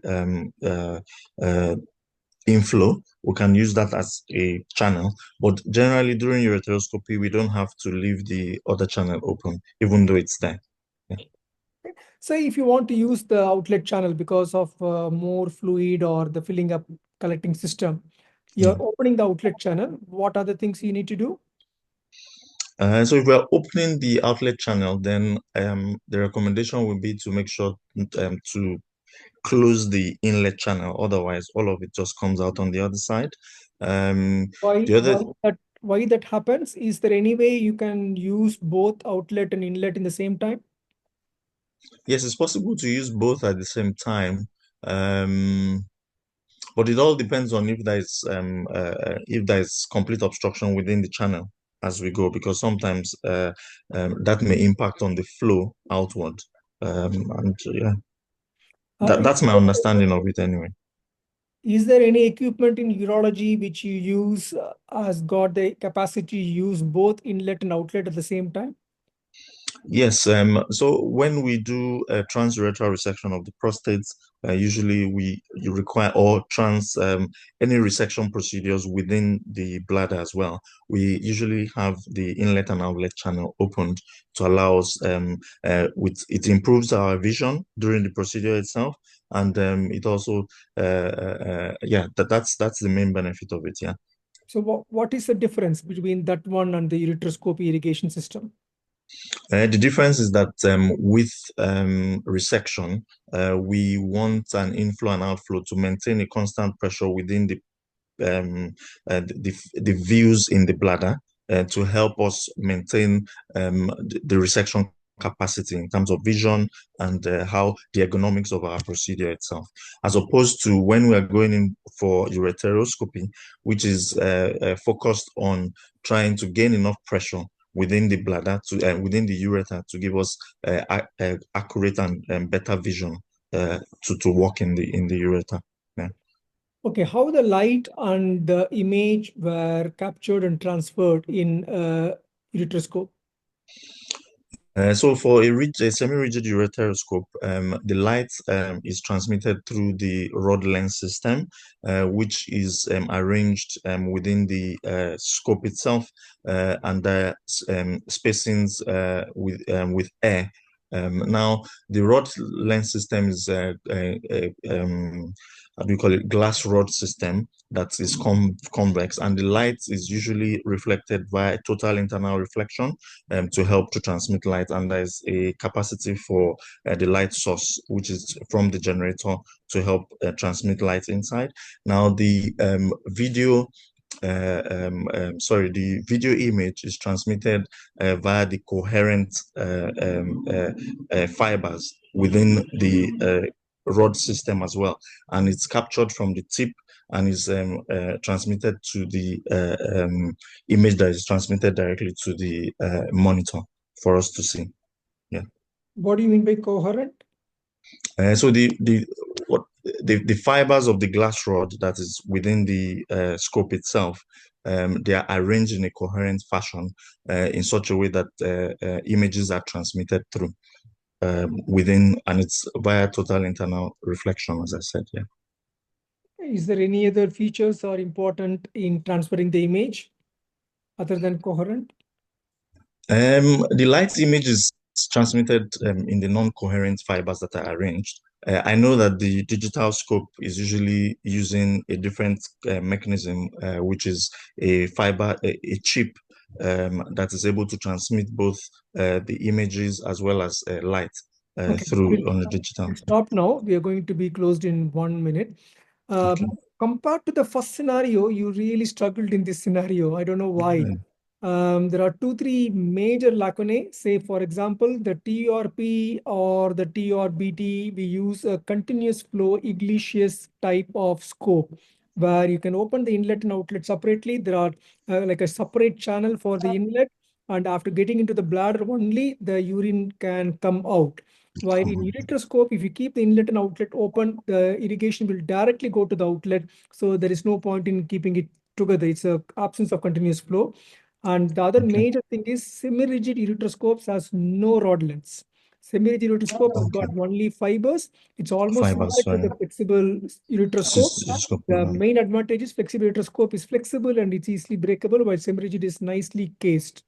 inflow, we can use that as a channel. But generally, during ureteroscopy, we don't have to leave the other channel open, even though it's there. Yeah. Say if you want to use the outlet channel because of more fluid or the filling up collecting system, you're opening the outlet channel. What are the things you need to do? So if we're opening the outlet channel, then the recommendation would be to make sure to close the inlet channel. Otherwise, all of it just comes out on the other side. Why that happens? Is there any way you can use both outlet and inlet in the same time? Yes, it's possible to use both at the same time. But it all depends on if there is complete obstruction within the channel as we go, because sometimes that may impact on the flow outward. And yeah, that's my understanding of it anyway. Is there any equipment in urology which you use has got the capacity to use both inlet and outlet at the same time? Yes, so when we do a transurethral resection of the prostate, usually you require or any resection procedures within the bladder as well. We usually have the inlet and outlet channel opened to allow us it improves our vision during the procedure itself, and it also that's the main benefit of it. Yeah. So what is the difference between that one and the ureteroscopy irrigation system? The difference is that with resection, we want an inflow and outflow to maintain a constant pressure within the views in the bladder to help us maintain the resection capacity in terms of vision and how the ergonomics of our procedure itself, as opposed to when we are going in for ureteroscopy, which is focused on trying to gain enough pressure within the bladder within the ureter to give us accurate and better vision to work in the ureter. Yeah. Okay, how the light and the image were captured and transferred in ureteroscope? So for a semi-rigid ureteroscope, the light is transmitted through the rod lens system, which is arranged within the scope itself, and the spacings with air. Now, the rod lens system is how do you call it, glass rod system that is convex, and the light is usually reflected via total internal reflection to help to transmit light, and there's a capacity for the light source, which is from the generator to help transmit light inside. Now the the video image is transmitted via the coherent fibers within the rod system as well, and it's captured from the tip and is transmitted to the image that is transmitted directly to the monitor for us to see. Yeah. What do you mean by coherent? So the fibers of the glass rod that is within the scope itself, they are arranged in a coherent fashion in such a way that images are transmitted through within, and it's via total internal reflection, as I said. Yeah. Is there any other features are important in transferring the image other than coherent? The light image is transmitted in the non-coherent fibers that are arranged. I know that the digital scope is usually using a different mechanism, which is a chip that is able to transmit both the images as well as light through on the digital. Stop now. We are going to be closed in 1 minute. Compared to the first scenario, you really struggled in this scenario. I don't know why. There are 2-3 major lacunae. Say, for example, the TRP or the TRBT, we use a continuous flow iglesias type of scope where you can open the inlet and outlet separately. There are like a separate channel for the inlet, and after getting into the bladder only, the urine can come out. While in ureteroscope, if you keep the inlet and outlet open, the irrigation will directly go to the outlet. So there is no point in keeping it together. It's a absence of continuous flow. And the other major thing is semi-rigid ureteroscopes has no rod lengths. Semi-rigid ureteroscope has got only fibers. It's almost similar to the flexible ureteroscope. The main advantage is flexible ureteroscope is flexible and it's easily breakable, while semi-rigid is nicely cased.